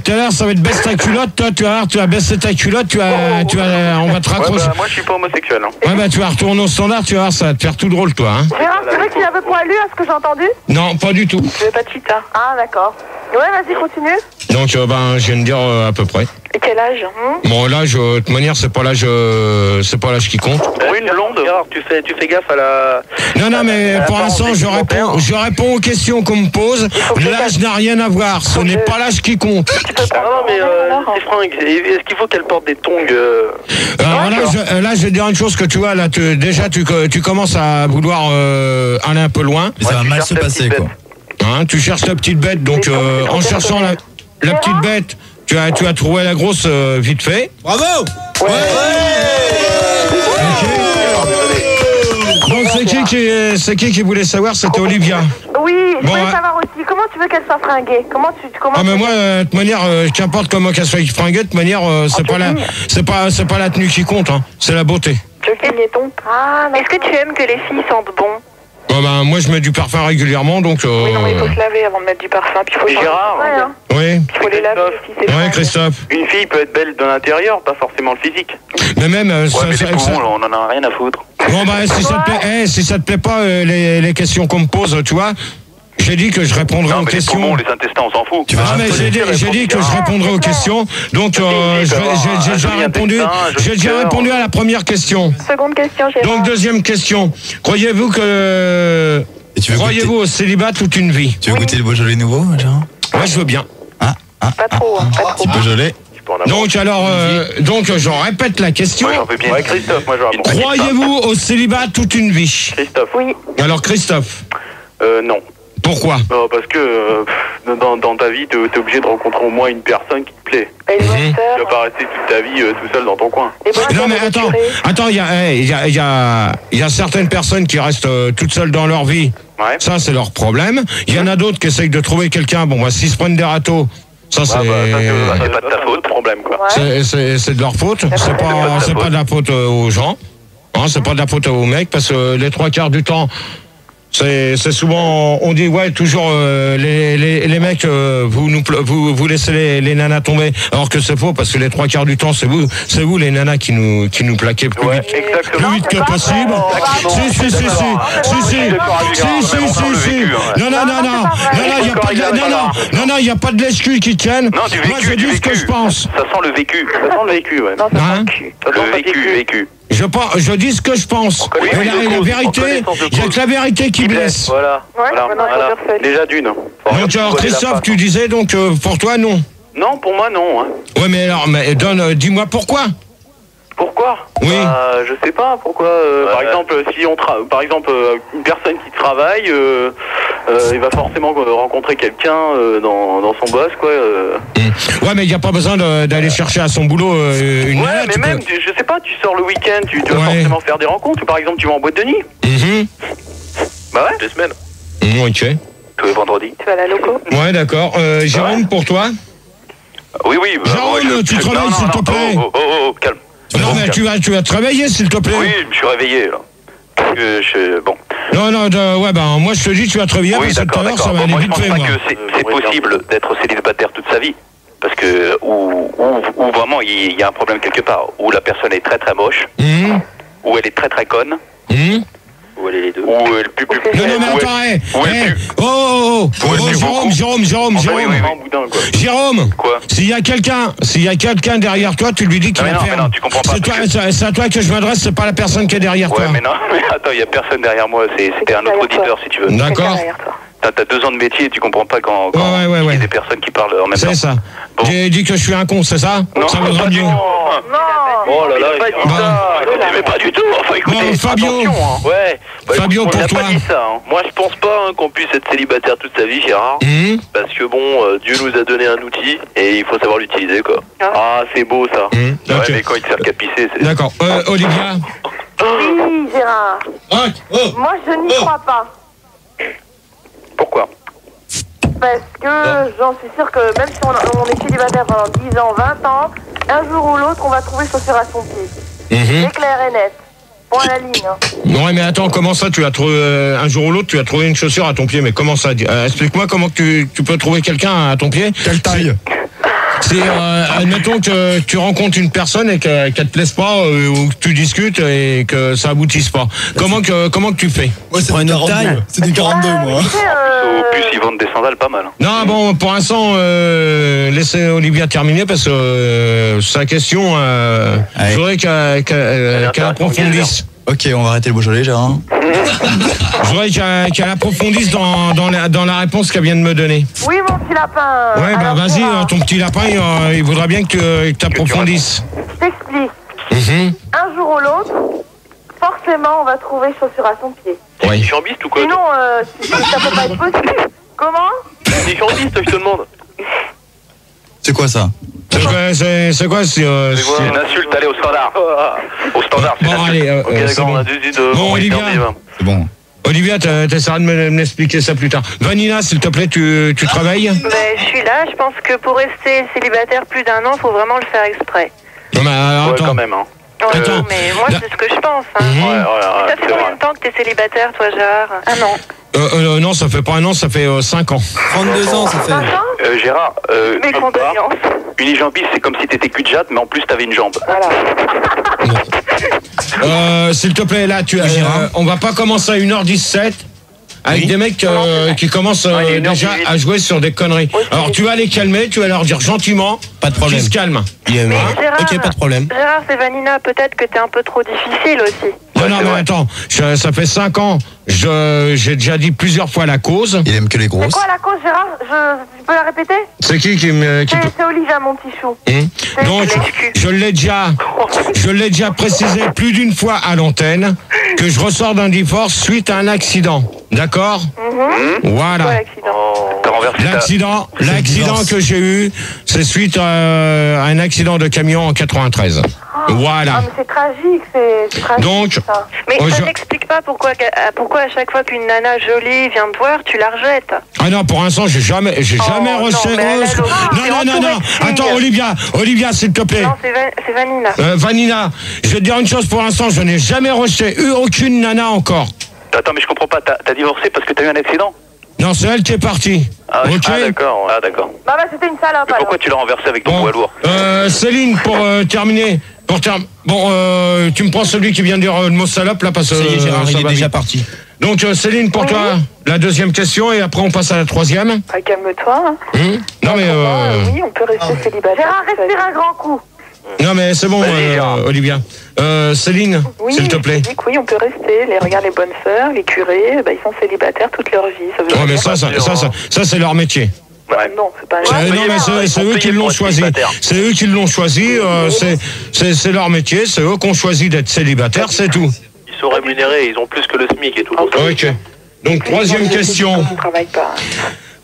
Tout à l'heure, ça va être baisse ta culotte, toi, tu vas voir, tu vas baisser ta culotte, on va te raccrocher.
Moi, je suis pas homosexuel. Hein.
Ouais, bah, tu vas retourner au standard, tu vas voir, ça va te faire tout drôle, toi, hein.
Gérard, c'est vrai que tu es un peu poilu, à ce que j'ai entendu?
Non, pas du tout.
Je veux pas de chita. Ah, d'accord. Ouais, vas-y, continue.
Donc, je viens de dire à peu près.
Et quel âge
Bon, l'âge, de toute manière, c'est pas l'âge qui compte.
Oui, une blonde. Tu fais gaffe à la...
Non, mais pour l'instant, je réponds aux questions qu'on me pose. L'âge n'a rien à voir. Ce n'est pas l'âge qui compte.
Non, mais c'est fringues. Est-ce qu'il faut qu'elle porte des tongs
Alors là, je vais te dire une chose que tu vois, là, tu commences à vouloir aller un peu loin.
Mais ça va mal se passer, quoi.
Hein, tu cherches la petite bête, donc en cherchant la petite bête, tu as trouvé la grosse vite fait.
Bravo.
Ok. Donc c'est qui voulait savoir? C'était Olivia.
Oui, je
Bon,
voulais savoir aussi, comment tu veux qu'elle soit fringuée? Comment
Ah mais moi, de toute manière, qu'importe comment qu'elle soit fringuée, de toute manière, c'est pas la tenue qui compte, hein, c'est la beauté.
Est-ce que tu aimes que les filles sentent bon?
Moi je mets du parfum régulièrement, donc...
Oui, non, mais il faut se laver avant de mettre du parfum, puis il faut
Gérard,
Oui.
Il faut les laver aussi, c'est
Ouais, Christophe.
une fille peut être belle de l'intérieur, pas forcément le physique.
Mais même...
Mais c'est bon, on en a rien à foutre.
Bon si ça te plaît pas les questions qu'on me pose, tu vois, j'ai dit que je répondrai aux questions.
Les intestins, on s'en fout.
Ah mais j'ai dit que je répondrai aux questions, donc j'ai déjà répondu à la première question.
Seconde question, Gérard.
Donc deuxième question, croyez-vous au célibat toute une vie?
Tu veux goûter le Beaujolais nouveau, Gérard?
Moi je veux bien.
Pas trop.
Petit Beaujolais.
Donc je répète la question.
Moi j'en veux bien. Ouais, Christophe, moi je veux.
Croyez-vous au célibat toute une vie?
Christophe.
Oui.
Alors Christophe,
Non.
pourquoi?
Parce que dans ta vie, t'es obligé de rencontrer au moins une personne qui te plaît.
Et les bonnes
Tu
sœurs.
vas pas rester toute ta vie tout seul dans ton coin.
Les bonnes
Non
sœurs
mais
de curé.
attends, il y a certaines personnes qui restent toutes seules dans leur vie.
Ouais.
Ça c'est leur problème. Il y en a d'autres qui essayent de trouver quelqu'un. Bon s'ils se prennent des râteaux, ça c'est
c'est pas de ta faute, problème quoi.
c'est de leur faute. C'est pas de la faute aux gens. Hein, c'est pas de la faute aux mecs parce que les trois quarts du temps. C'est souvent, on dit toujours les mecs vous laissez les nanas tomber, alors que c'est faux parce que les trois quarts du temps c'est vous les nanas qui nous plaquez plus vite,
Exactement.
plus vite que possible. Si. Non, il y a pas de l'escu qui tienne.
Non, du vécu,
Moi je dis ce que je pense.
Ça sent le vécu. Ça sent le vécu, ouais.
Non, ça
Hein?
sent le cul.
Ça sent le vécu.
Je dis ce que je pense.
Oui,
Et la vérité, il y a que la vérité qui blesse.
Voilà. Déjà d'une.
Donc alors Christophe, tu disais donc pour toi non.
Non, pour moi non.
Ouais mais alors dis-moi pourquoi.
Pourquoi?
Oui.
Je sais pas pourquoi. Par exemple, une personne qui travaille, il va forcément rencontrer quelqu'un dans son boss, quoi.
Ouais, mais il n'y a pas besoin d'aller chercher à son boulot une nana,
mais même, je sais pas, tu sors le week-end, tu dois forcément faire des rencontres. Par exemple, tu vas en boîte de nuit. Bah ouais. 2 semaines.
Ok.
Tous les vendredis.
Tu vas à la loco.
Ouais, d'accord. Jérôme, pour toi?
Oui.
Jérôme, tu te réveilles, s'il te plaît.
Oh, calme.
Non, mais tu vas te réveiller, s'il te plaît.
Oui, je me suis réveillé, là. Parce que bon.
Non, moi je te dis, tu vas te réveiller, parce que tout à l'heure, ça va aller
Moi, je
vite
pense
fait,
pas
moi.
que c'est possible d'être célibataire toute sa vie. Parce que, ou vraiment, il y a un problème quelque part. Où la personne est très très moche. Ou elle est très très conne. Ou elle est les deux. Ou elle est plus.
Non, mais attends, Jérôme,
Quoi?
s'il y a quelqu'un derrière toi, tu lui dis qu'il va faire.
Non, tu comprends pas.
C'est à toi que je m'adresse, c'est pas la personne qui est derrière toi.
Ouais, mais non, mais attends, il y a personne derrière moi. C'était un autre auditeur, si tu veux.
D'accord.
T'as 2 ans de métier et tu comprends pas quand il y a des personnes qui parlent en même temps.
C'est ça.
Bon.
J'ai dit que je suis un con, c'est ça?
Non,
ça vaudra mieux.
Oh là là, il a pas dit ça. Mais pas du tout. Enfin, écoutez,
Fabio.
attention, hein. Ouais.
Fabio,
écoute,
pour
on n'a
toi.
pas dit ça. Hein. Moi, je pense pas qu'on puisse être célibataire toute sa vie, Gérard. Parce que bon, Dieu nous a donné un outil et il faut savoir l'utiliser, quoi. Ah, c'est beau ça. Ouais,
Ok.
mais quand il te fait capisser, c'est.
D'accord. Olivia.
Oui, Gérard. Moi, je n'y crois pas.
Pourquoi?
Parce que j'en suis sûre que même si on est célibataire pendant 10 ans, 20 ans, un jour ou l'autre, on va trouver chaussure à son pied. C'est clair et net. Point à la ligne.
Non, mais attends, comment ça, tu as trouvé, un jour ou l'autre, tu as trouvé une chaussure à ton pied, mais comment ça? Explique-moi comment tu peux trouver quelqu'un à ton pied.
Quelle taille?
C'est, admettons que tu rencontres une personne et qu'elle te plaise pas, ou que tu discutes et que ça aboutisse pas. Comment que tu fais?
Ouais, c'est une autre taille. C'est du 42, moi.
Au plus, ils vendent des sandales pas mal.
Non, bon, pour l'instant, laissez Olivia terminer parce que sa question, je voudrais qu'elle approfondisse.
Ok, on va arrêter le Beaujolais, Gérard.
Je voudrais qu'elle approfondisse dans la réponse qu'elle vient de me donner.
Oui, mon petit lapin.
Ouais, bah
Alors,
vas-y,
Gérard,
ton petit lapin, il voudra bien que tu approfondisses.
je t'explique. Un jour ou l'autre, forcément, on va trouver chaussure à son pied.
Oui.
Chambiste ou quoi?
Sinon, ça peut pas être possible. Comment?
T'es chambiste, je te demande.
C'est quoi ça?
C'est quoi
C'est une insulte, allez au standard. Au standard, c'est
Bon,
une
allez,
insulte. Ok,
c'est
d'accord,
bon.
on a décidé de...
Bon, Olivia.
C'est bon.
Olivia, t'essaieras de m'expliquer ça plus tard. Vanina, s'il te plaît, tu travailles?
Je suis là, je pense que pour rester célibataire plus d'un an, il faut vraiment le faire exprès.
Non, mais alors,
Ouais,
attends.
quand même, hein.
Attends.
Mais moi, c'est ce que je pense. Hein. Ça fait
c'est
combien
vrai.
de temps que t'es célibataire, toi, Gérard? Un an.
Non, ça fait pas un an, ça fait 5 ans.
32 ans, ça fait.
Gérard,
Mes condoléances.
unijambiste, c'est comme si t'étais cul de jatte, mais en plus t'avais une jambe.
S'il te plaît, là, on va pas commencer à 1h17 avec des mecs qui commencent
il est 1h18.
déjà à jouer sur des conneries. Alors tu vas les calmer, tu vas leur dire gentiment,
Pas de problème.
qu'ils se calment.
Mais Gérard,
Ok, pas de problème.
Gérard, c'est Vanina, peut-être que t'es un peu trop difficile aussi.
Non, mais attends, ça fait 5 ans, j'ai déjà dit plusieurs fois la cause.
Il aime que les
C'est
grosses.
quoi la cause, Gérard? Tu peux la répéter?
C'est qui
C'est Olivia, mon petit chou.
Donc, je l'ai déjà précisé plus d'une fois à l'antenne que je ressors d'un divorce suite à un accident. D'accord? Voilà.
Quoi, l'accident?
T'as renversé
L'accident que j'ai eu, c'est suite à un accident de camion en 93. Voilà.
Ah, mais c'est tragique, c'est tragique.
Donc,
ça.
Mais
Oh,
ça n'explique pas pourquoi à chaque fois qu'une nana jolie vient te voir, tu la rejettes.
ah non, pour l'instant, j'ai jamais reçu.
non, mais elle a l'autre.
Non.
C'est
Attends, Olivia, s'il te plaît.
Non, c'est Vanina.
Vanina, je vais te dire une chose pour l'instant, je n'ai jamais rejeté aucune nana encore.
Attends, mais je comprends pas, t'as divorcé parce que t'as eu un accident?
Non, c'est elle qui est partie.
Ah,
Ok.
d'accord, ah, d'accord.
Bah, c'était une salope,
Mais
alors.
pourquoi tu l'as renversé avec ton
Bon,
poids lourd?
Céline, pour terminer. Bon, tu me prends celui qui vient de dire le mot salope là parce que
Ça y est, Gérard,
ça
il est
va
déjà
vite.
parti.
Donc Céline, pour toi, la deuxième question et après on passe à la troisième.
Ah, calme-toi.
Non mais
Oui, on peut rester célibataire.
Gérard, respire un grand coup.
non mais c'est bon, Olivia. Céline,
Oui,
s'il te plaît.
je dis que oui, on peut rester. Regarde les bonnes sœurs, les curés, ils sont célibataires toute leur vie. Ça veut
Ouais, mais
dire-
ça c'est leur métier.
Non, c'est pas
Non mais c'est eux qui l'ont choisi. C'est eux qui l'ont choisi. C'est leur métier. C'est eux qui ont choisi d'être célibataires. C'est tout.
Ils sont rémunérés, ils ont plus que le SMIC et tout.
Ok. Donc troisième question.
On travaille pas.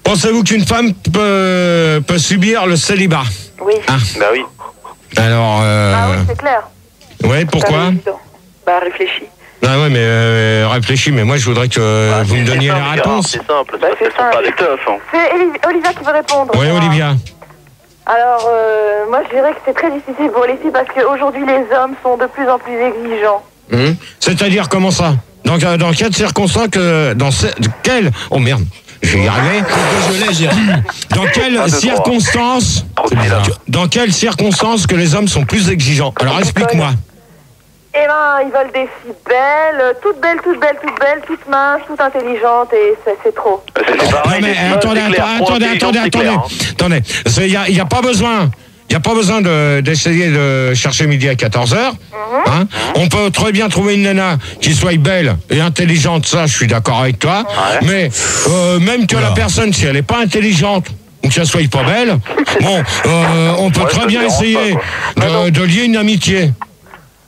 Pensez-vous qu'une femme peut subir le célibat?
Oui.
Ah.
Bah oui.
Alors,
Ah oui, c'est clair.
ouais, pourquoi?
Bah, réfléchis.
Ah ouais, mais réfléchis, mais moi je voudrais que vous me donniez la réponse.
C'est simple,
Bah, c'est
elles sont pas des teufs. Hein.
C'est Olivia qui veut répondre.
Oui, Olivia.
Alors, moi, je dirais que c'est très difficile pour les filles parce qu'aujourd'hui, les hommes sont de plus en plus exigeants.
C'est-à-dire comment ça? Dans quelles circonstances quelles... Oh merde, je vais y arriver. Dans quelles circonstances... Dans quelles circonstances que les hommes sont plus exigeants? Alors explique-moi.
Eh ben, ils veulent des filles belles, toutes toutes minces, toutes intelligentes, et c'est trop.
C'est
Non
pareil.
mais attendez. Il n'y a pas besoin. Il n'y a pas besoin d'essayer de chercher midi à 14h. Hein. On peut très bien trouver une nana qui soit belle et intelligente, ça je suis d'accord avec toi. Mais même que la personne, si elle n'est pas intelligente ou qu'elle soit pas belle, bon, on peut très bien essayer de lier une amitié.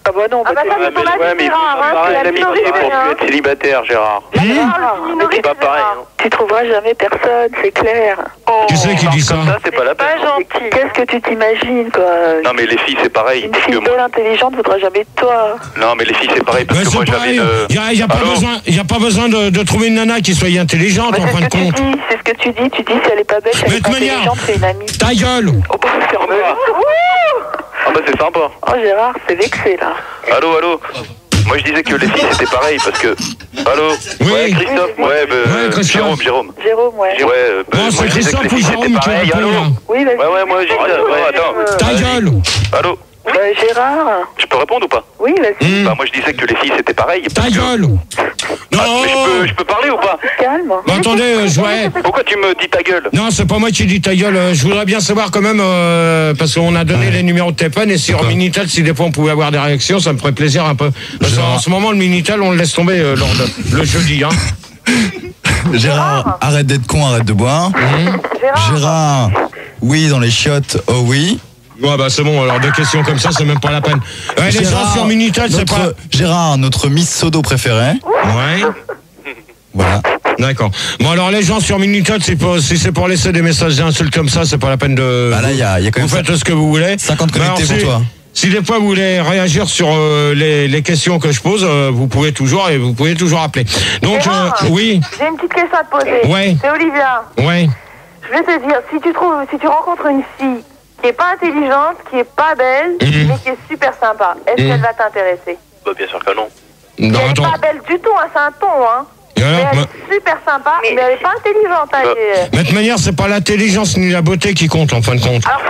Ah bah non,
Ah bah ça, c'est ton avis,
mais il
Gérard, hein, c'est la
l'amitié
minorité,
pour
hein.
plus être célibataire, Gérard. C'est pas pareil. Hein.
tu trouveras jamais personne, c'est clair.
Qui c'est qui dit ça?
Ça, c'est pas la peine.
gentil. Qu'est-ce que tu t'imagines, quoi?
Non, mais les filles, c'est pareil.
Une
Parce
fille
que
belle,
moi...
intelligente, voudra jamais de toi.
Non, mais les filles, c'est pareil. Parce
Mais
que moi,
c'est
j'avais
pareil, il n'y a pas
Allô
besoin, de trouver une nana qui soit intelligente
Bah,
en
c'est
fin
ce
de
que tu
compte.
dis, c'est ce que tu dis. Tu dis si elle est pas belle, si
Mais
elle est
de
pas
manière-
intelligente, c'est une amie.
Ta gueule!
Oh bah ferme-la.
Ah bah, c'est sympa.
Oh Gérard, c'est vexé là.
Allô
Moi je disais que les filles c'était pareil parce que. Allô.
Oui.
Ouais, Christophe. Ouais,
Christophe.
Jérôme.
Jérôme, ouais.
Non, c'est Christophe ou Jérôme qui répond là.
Oui, vas-y.
Ouais, moi j'ai dit ça. Ouais, attends.
Ta gueule.
Allô.
Gérard.
Je peux répondre ou pas?
Oui, vas-y.
Bah moi je disais que les filles c'était pareil.
Ta gueule. Non.
Je peux parler ou pas?
Calme.
Bah, attendez,
Pourquoi tu me dis ta gueule?
Non, c'est pas moi qui dis ta gueule. Je voudrais bien savoir quand même, parce qu'on a donné les numéros de téléphone et sur Minitel, si des fois on pouvait avoir des réactions, ça me ferait plaisir un peu. Parce qu'en ce moment, le Minitel, on le laisse tomber le jeudi. Hein.
Gérard, arrête d'être con, arrête de boire. Gérard, oui, dans les chiottes, oh oui.
Ouais, bah c'est bon, alors 2 questions comme ça, c'est même pas la peine. Les gens sur Minitel, c'est pas...
Gérard, notre Miss Sodo préférée.
Ouais.
Voilà.
D'accord. Bon, alors les gens sur Minitel, si c'est pour laisser des messages d'insultes comme ça, c'est pas la peine de...
Bah là, il y a quand même...
Vous faites ce que vous voulez.
50 connectés pour toi.
Si des fois vous voulez réagir sur les questions que je pose, vous pouvez toujours appeler. Donc, oui.
J'ai une petite question à te poser.
Ouais.
C'est Olivia.
Ouais.
Je vais te dire, si tu rencontres une fille qui est pas intelligente, qui est pas belle, mais qui est super sympa, est-ce qu'elle va t'intéresser?
Bah bien sûr que non.
Elle est pas belle du tout, hein, c'est un ton, hein. Mais elle est super sympa, mais elle est pas intelligente.
De toute manière, c'est pas l'intelligence ni la beauté qui compte en fin de compte.
Alors,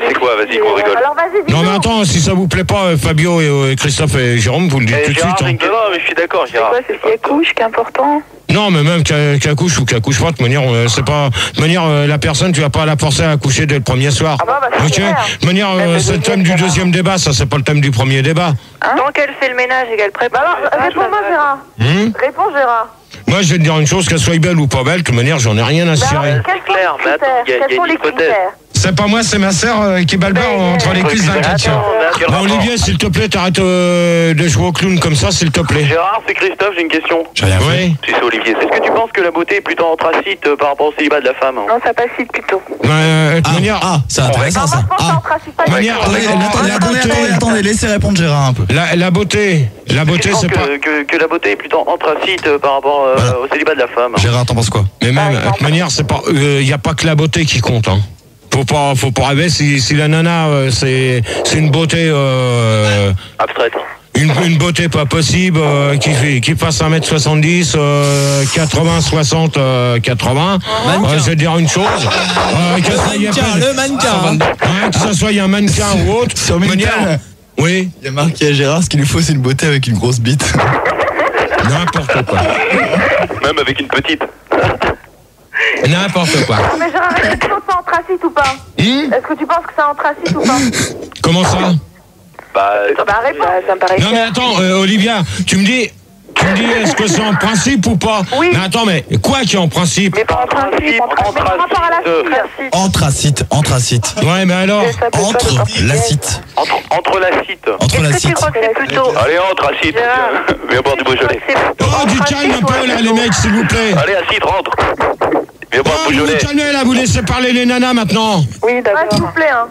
c'est quoi? Vas-y, qu'on rigole.
Alors vas-y,
non mais attends, si ça vous plaît pas, Fabio et Christophe et Jérôme, vous le dites tout de suite.
Non, mais je suis d'accord, Gérard.
C'est quoi, c'est si elle couche qui est important?
Non, mais même qu'elle couche ou qu'elle couche pas, de manière, c'est pas. De manière, la personne, tu vas pas la forcer à coucher dès le premier soir.
Ah bah,
ok. De manière, c'est le thème du deuxième débat, ça c'est pas le thème du premier débat.
Tant qu'elle fait le ménage et qu'elle prépare.
Alors, réponds-moi, Gérard. Réponds, Gérard.
Moi, je vais te dire une chose, qu'elle soit belle ou pas belle, de toute manière, j'en ai rien à cirer.
Clair, mais attends, il y a une hypothèse.
C'est pas moi, c'est ma sœur qui balbare entre les cuisses d'un chrétien. Bon, Olivier, s'il te plaît, t'arrêtes de jouer au clown comme ça, s'il te plaît.
Gérard, c'est Christophe, j'ai une question.
J'ai rien fait.
Oui.
Tu sais, Olivier, est-ce que tu penses que la beauté est plutôt anthracite par rapport au célibat de la femme?
Non, ça passe vite plutôt.
De toute manière.
c'est intéressant ça. Attendez, laissez répondre Gérard un peu.
La beauté, c'est pas.
Que la beauté est plutôt anthracite par rapport au célibat de la femme.
Gérard, t'en penses quoi?
Mais même, de toute manière, c'est pas. Y a pas que la beauté qui compte, hein. Faut pas rêver si la nana c'est une beauté
abstraite.
Une beauté pas possible qui fasse 1m70 80 60 80 je vais dire une chose
le mannequin
que ça soit un mannequin ou autre
sur Minitel.
Oui,
il y a marqué à Gérard, ce qu'il lui faut c'est une beauté avec une grosse bite.
N'importe quoi.
Même avec une petite.
N'importe quoi.
Mais Gérard, est-ce que c'est anthracite ou pas? Est-ce que tu penses que c'est anthracite ou pas?
Comment ça?
Réponds.
Ça me paraît
Non mais attends, Olivia, tu me dis est-ce que c'est en principe ou pas?
Oui.
Mais attends, mais quoi qui est en principe?
Mais pas en principe,
Mais par rapport à la fille.
Anthracite.
Ouais, mais alors
Anthracite.
Entre l'acite.
Entre
Est-ce que tu
l'acite.
crois que c'est plutôt...
Allez, anthracite. Viens boire du Beaujolais.
Oh, du calme un peu là, les mecs, s'il vous plaît.
Allez, acide, rentre. Viens boire du
Vous
Beaujolais.
vous calmez là, vous laissez parler les nanas maintenant.
Oui,
Ouais,
d'accord.
s'il vous plaît, hein.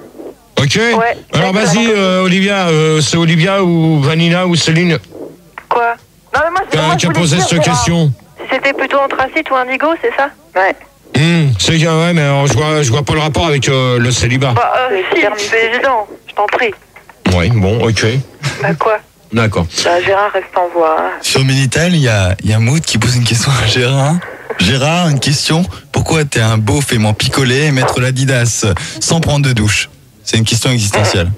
Ok.
Ouais.
Alors vas-y, Olivia, c'est Olivia ou Vanina ou Céline
Quoi?
Non, mais moi,
qui a
je voulais
posé
dire,
cette
Gérard.
question.
C'était plutôt anthracite ou indigo, c'est ça? Ouais.
C'est ouais, mais alors, je vois pas le rapport avec le célibat.
Bah, si, c'est évident, je t'en prie.
Ouais, bon, ok.
Bah quoi?
D'accord.
Bah Gérard reste en voie. Hein.
Sur Minitel, il y a Mood qui pose une question à Gérard. Gérard, une question. Pourquoi t'es un beauf aimant picoler et mettre l'Adidas sans prendre de douche? C'est une question existentielle.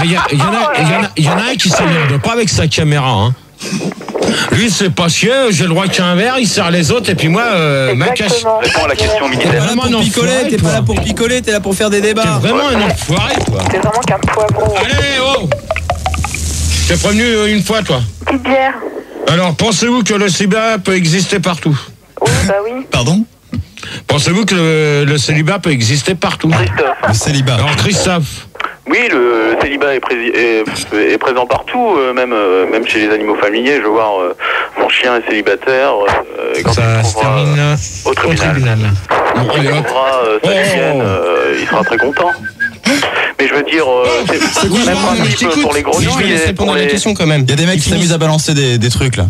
Il y en a un qui s'énerve pas avec sa caméra, hein. Lui, c'est pas chier, j'ai le droit qu'il y ait un verre, il sert les autres, et puis moi, ma cache.
Réponds à la question,
T'es
Minitel.
pas là pour picoler, t'es pas là pour picoler, t'es là pour faire des
T'es
débats.
vraiment un enfoiré, toi.
C'est vraiment qu'un poivron.
Allez, oh! T'es prévenu une fois, toi.
Petite bière.
Alors, pensez-vous que le célibat peut exister partout?
Oui, bah oui.
Pardon?
Pensez-vous que le célibat peut exister partout?
Christophe.
Le célibat.
Alors, Christophe.
Oui, le célibat est présent partout, même chez les animaux familiers. Je veux voir mon chien est célibataire. Quand
Ça
il
se
trouvera,
termine
au tribunal.
Bon,
Quand
allez,
il
hop.
trouvera sa chienne, il sera très content. Mais je veux dire, c'est
quoi,
le même
je
principe
t'écoute.
pour les gros
Je vais laisser répondre à la question quand même.
Il y a des mecs qui s'amusent à balancer des trucs là.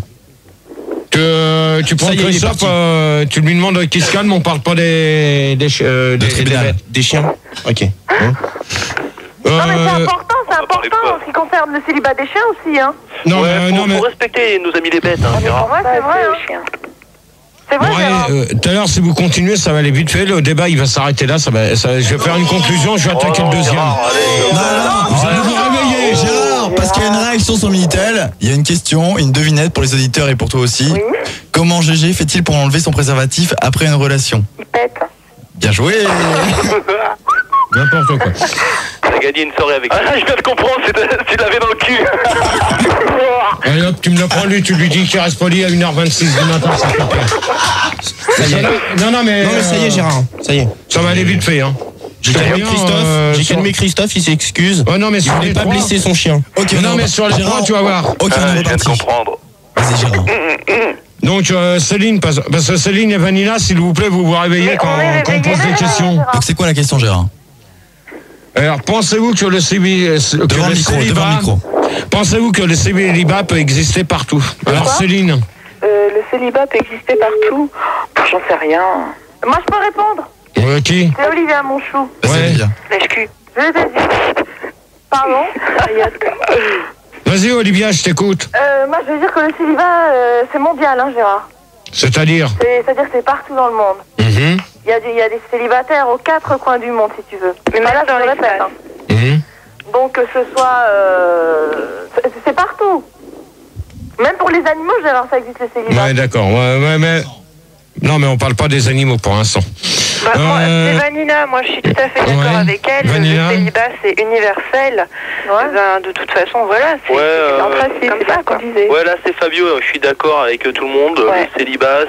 Tu prends
Ça y est, il est
Christophe,
parti.
tu lui demandes qu'il se calme, on parle pas des
tribunal.
Des chiens. Ok.
Non, mais c'est important en ce qui concerne garde le célibat des chiens aussi, hein.
Non,
faut respecter nos amis les bêtes, hein, Gérard.
Ouais, c'est vrai, hein. C'est vrai, Gérard.
Tout à l'heure, si vous continuez, ça va aller vite fait. Le débat, il va s'arrêter là. Je vais faire une conclusion. Je vais attaquer le deuxième.
Vous allez vous réveiller, Gérard, parce qu'il y a une réaction sur Minitel. Il y a une question, une devinette pour les auditeurs et pour toi aussi.
Oui.
Comment GG fait-il pour enlever son préservatif après une relation?
Il pète.
Bien joué.
N'importe quoi.
T'as gagné une soirée avec. Ah, je viens de comprendre, tu l'avais dans le cul.
Allez hop, tu me le prends lui, tu lui dis qu'il reste poli à 1h26 du matin, ça fait peur. Non, mais
ça y est, Gérard. Ça y est.
Ça va aller vite fait, hein.
J'ai calmé Christophe, il s'excuse.
Oh non, mais
il voulait pas blesser son chien.
Ok,
non, mais sur les trois, tu vas voir.
Ok, on est
je viens de
reparti.
comprendre.
Vas-y, Gérard.
Donc Céline, parce que Céline et Vanilla, s'il vous plaît, vous vous réveillez quand on pose des questions.
Donc c'est quoi la question, Gérard?
Alors, pensez-vous que le
Devant le micro.
Pensez-vous que le célibat peut exister partout? Alors Céline.
Le célibat peut exister partout. J'en sais rien.
Moi, je peux répondre.
Qui?
C'est Olivia Monchou.
Ouais.
Lèche-cul.
Je l'ai dit. Pardon.
Vas-y Olivia, je t'écoute.
Moi, je veux dire que le célibat, c'est mondial, hein, Gérard.
C'est-à-dire?
C'est-à-dire que c'est partout dans le monde.
Mhm.
Il y a des célibataires aux 4 coins du monde, si tu veux.
Mais
là,
dans
je
les
répète.
salles.
Mhm.
Donc, que ce soit... c'est partout. Même pour les animaux, Gérard, ça existe, le célibat.
Ouais, d'accord. Ouais, mais... Non, mais on parle pas des animaux pour l'instant.
Moi, c'est Vanina, moi je suis tout à fait d'accord avec elle.
Vanilla.
Le célibat c'est universel. Ben, de toute façon, voilà, c'est un principe comme ça qu'on disait.
Ouais, là c'est Fabio, je suis d'accord avec tout le monde.
Ouais.
Le célibat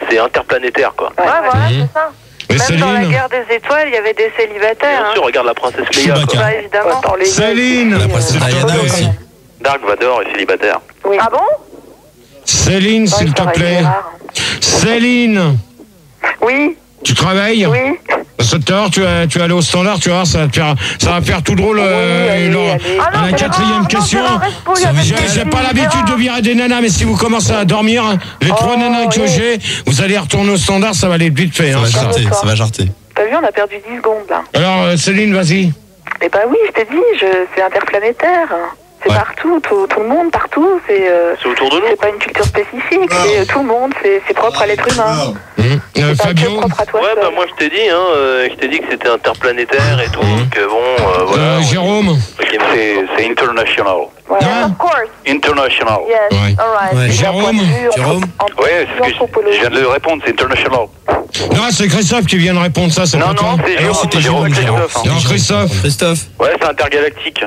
c'est interplanétaire quoi.
Ouais,
voilà, c'est ça.
Et
Même dans la
Céline?
guerre des étoiles, il y avait des célibataires.
Bien sûr, regarde la princesse Leia.
Chewbacca.
Quoi.
Bah, évidemment.
Céline!
La princesse Diana aussi.
Dark Vador est célibataire.
Oui.
Ah bon?
Céline, s'il te plaît. Céline!
Oui.
Tu travailles?
Oui.
Parce que tout à l'heure, tu es allé au standard, tu vas voir, ça va faire tout drôle.
allez.
À la quatrième question. J'ai pas l'habitude de virer des nanas, mais si vous commencez à dormir, les 3 nanas que j'ai, vous allez retourner au standard, ça va aller vite fait.
Ça va jarter.
T'as vu, on a perdu 10 secondes là.
Alors, Céline, vas-y.
Eh ben oui, je t'ai dit, c'est interplanétaire. C'est partout, tout le monde, partout. C'est
autour de nous.
C'est pas une culture spécifique, c'est tout le monde, c'est propre à l'être humain. C'est pas que
Fabio?
propre à toi
Ouais,
seul.
bah moi je t'ai dit que c'était interplanétaire et tout, donc bon, voilà.
Jérôme?
C'est international.
Yes, of course.
International.
Yes,
Ouais.
all right.
Jérôme?
Ouais, c'est ce que je viens de le répondre, c'est international.
Non, c'est Christophe qui vient de répondre ça, c'est pas toi.
Non, c'est Jérôme,
c'était
Jérôme Christophe.
Non, Christophe.
Christophe.
Ouais, c'est intergalactique.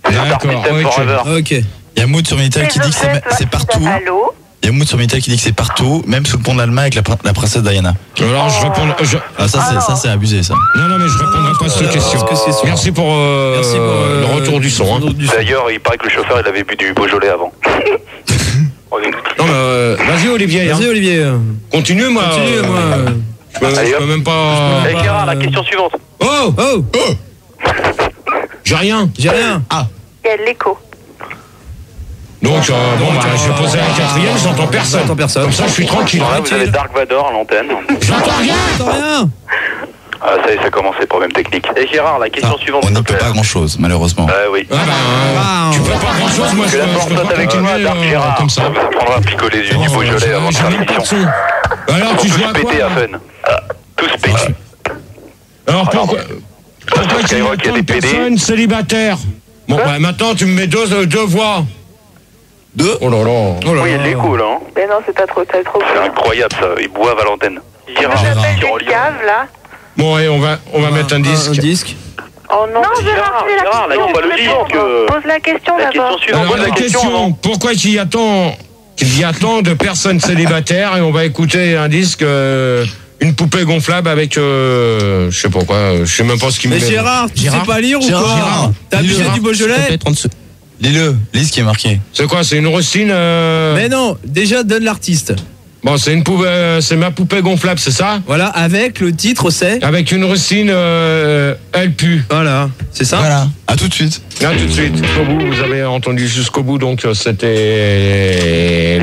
D'accord,
System
ok.
Forever.
Ok.
Il y a Mood sur Minitel qui dit que c'est partout.
Allô?
Il y a Mood sur Minitel qui dit que c'est partout, même sous le pont de l'Allemagne avec la princesse Diana.
Alors, je réponds.
Ah, ça c'est abusé, ça.
Non, mais je répondrai pas à cette question. Merci pour le retour du son. Hein.
D'ailleurs, il paraît que le chauffeur il avait bu du Beaujolais avant.
Non, mais vas-y, Olivier.
Vas-y,
Hein.
Olivier.
Continue, moi. Je peux même pas.
Allez, Gérard, la question suivante.
Oh! J'ai rien.
Ah.
Il y a de l'écho.
Donc, je vais poser la quatrième, j'entends personne. Comme ça, je suis tranquille.
Ouais, vous avez Dark Vador à l'antenne.
J'entends rien.
Ah, ça y est, ça commence les problèmes techniques. Et Gérard, la question suivante.
On n'y peut pas grand chose, malheureusement.
Oui.
Tu peux pas grand chose, moi,
Que la porte soit avec toi, Dark Gérard.
comme ça.
Ça prendra à picoler du Beaujolais avant de faire l'émission.
Alors, tu joues à quoi?
Péter à fun. Tous péter.
Alors, pourquoi qu'il y a
Skyrock, il y a
tant de
des PD.
personnes célibataires? Bon, maintenant, tu me mets deux voix.
Deux?
Oh là là.
Oui, il y a de l'écho là. Hein.
Mais non, c'est pas trop, t'as trop
C'est
peur.
incroyable ça, ils boivent à l'antenne.
Je m'appelle
Gérard,
des caves là.
Bon, allez, on va mettre un disque.
Oh non,
Gérard, là, il faut pas le dire que...
Pose la question
La
d'abord.
question suivante,
Alors,
pose
la question,
avant.
pourquoi il y a tant de personnes célibataires et on va écouter un disque, une poupée gonflable avec, je sais pas quoi, je sais même pas ce qu'il me
Mais
met.
Gérard, tu sais pas lire ou quoi?
Gérard.
T'as abusé du Beaujolais?
Lis-le, lis ce qui est marqué.
C'est quoi, c'est une rustine
Mais non, déjà donne l'artiste.
Bon, c'est c'est ma poupée gonflable, c'est ça?
Voilà, avec le titre c'est.
Avec une rustine, elle pue.
Voilà, c'est ça?
Voilà, à tout de suite.
Là, tout de suite, jusqu'au bout, vous avez entendu jusqu'au bout, donc c'était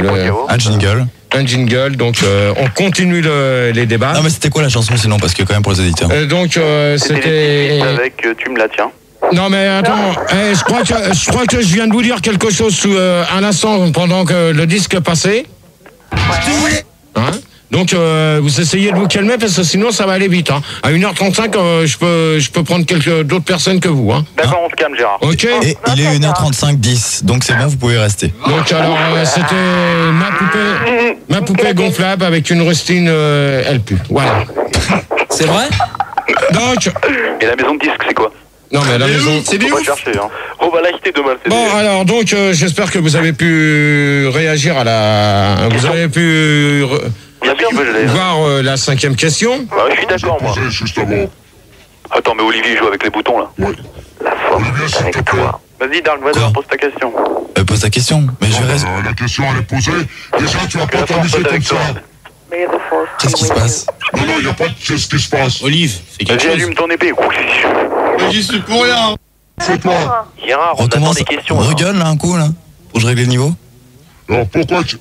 Un jingle.
un jingle, donc on continue les débats.
Non mais c'était quoi la chanson sinon, parce que quand même pour les auditeurs.
Donc
C'était
c'était...
avec Tu me la tiens.
Non mais attends, je crois que je viens de vous dire quelque chose à l'instant pendant que le disque passait. Hein? Donc vous essayez de vous calmer parce que sinon ça va aller vite. Hein. À 1h35, je peux prendre d'autres personnes que vous. Hein.
D'accord, on se calme, Gérard.
Ok.
Et il est 1h35, 10, donc c'est bon, vous pouvez rester.
Donc alors c'était ma poupée gonflable avec une rustine elle pue. Voilà.
C'est vrai?
Donc.
Et la maison de disque, c'est quoi?
Non mais la maison.
C'est du chercher, hein. On va l'acheter demain.
Bon alors donc j'espère que vous avez pu réagir à la. Vous avez pu. Voir la 5e question.
Bah, je suis d'accord, moi. Attends, mais Olivier joue avec les boutons, là.
Oui.
La force avec toi. Vas-y, Dark Vador, pose ta question.
Pose ta question. Mais je vais
la question, elle est posée. Déjà, tu vas pas t'amuser comme ça.
Qu'est-ce qui se passe?
Non, il n'y a pas de qu'est-ce qui se passe.
Olive, c'est quelque
Vas-y,
chose.
allume ton épée.
Vas-y, c'est pour rien. C'est toi.
Gérard, on attend des questions.
Regueule, là, un coup, là, pour que je règle le niveau.
Non, pourquoi tu...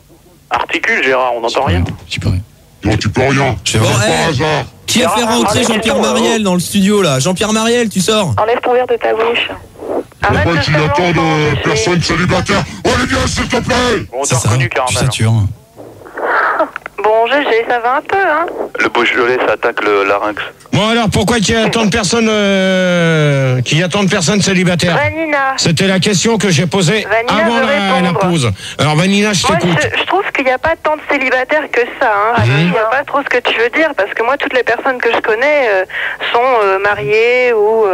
Articule, Gérard, on n'entend rien.
J'y peux rien.
Non, tu peux rien.
Je vais voir.
Par hasard.
Qui a fait rentrer Jean-Pierre Mariel dans le studio là? Jean-Pierre Mariel, tu sors?
Enlève ton verre de ta bouche.
Pourquoi tu y a tant de personnes célibataires? Olivier, s'il te plaît.
On t'a reconnu, Caramel.
Bon, GG, ça va un peu, hein?
Le Beaujolais, ça attaque le larynx.
Bon alors pourquoi qu'il y a tant de personnes célibataires?
Vanina.
C'était la question que j'ai posée
Vanina
avant
veut
la pause. Alors Vanina, je t'écoute.
Moi, je trouve qu'il n'y a pas tant de célibataires que ça. Hein. Je vois pas trop ce que tu veux dire, parce que moi, toutes les personnes que je connais sont mariées ou,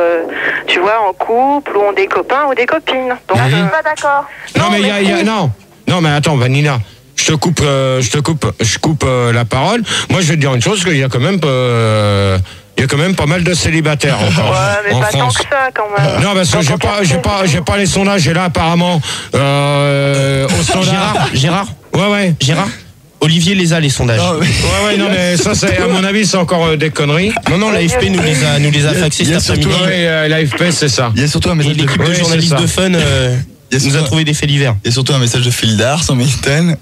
tu vois, en couple, ou ont des copains ou des copines. Donc, je suis pas d'accord.
Non mais non mais attends Vanina. Je coupe la parole. Moi, je vais te dire une chose, qu'il y a quand même pas mal de célibataires encore.
Ouais, mais
en
pas
France.
tant que ça, quand même.
Non, parce que j'ai pas les sondages. Et là, apparemment, au standard.
Gérard
Ouais.
Gérard Olivier les a, les sondages.
Ouais, non, mais ça, c'est, à mon avis, c'est encore des conneries.
Non, l'AFP nous les a faxés cet après-midi.
Ouais, l'AFP, c'est ça.
Il y a surtout un message de
l'équipe de journalistes de Fun nous a trouvé des faits divers.
Il y a surtout un message de Phil Dars en Milton.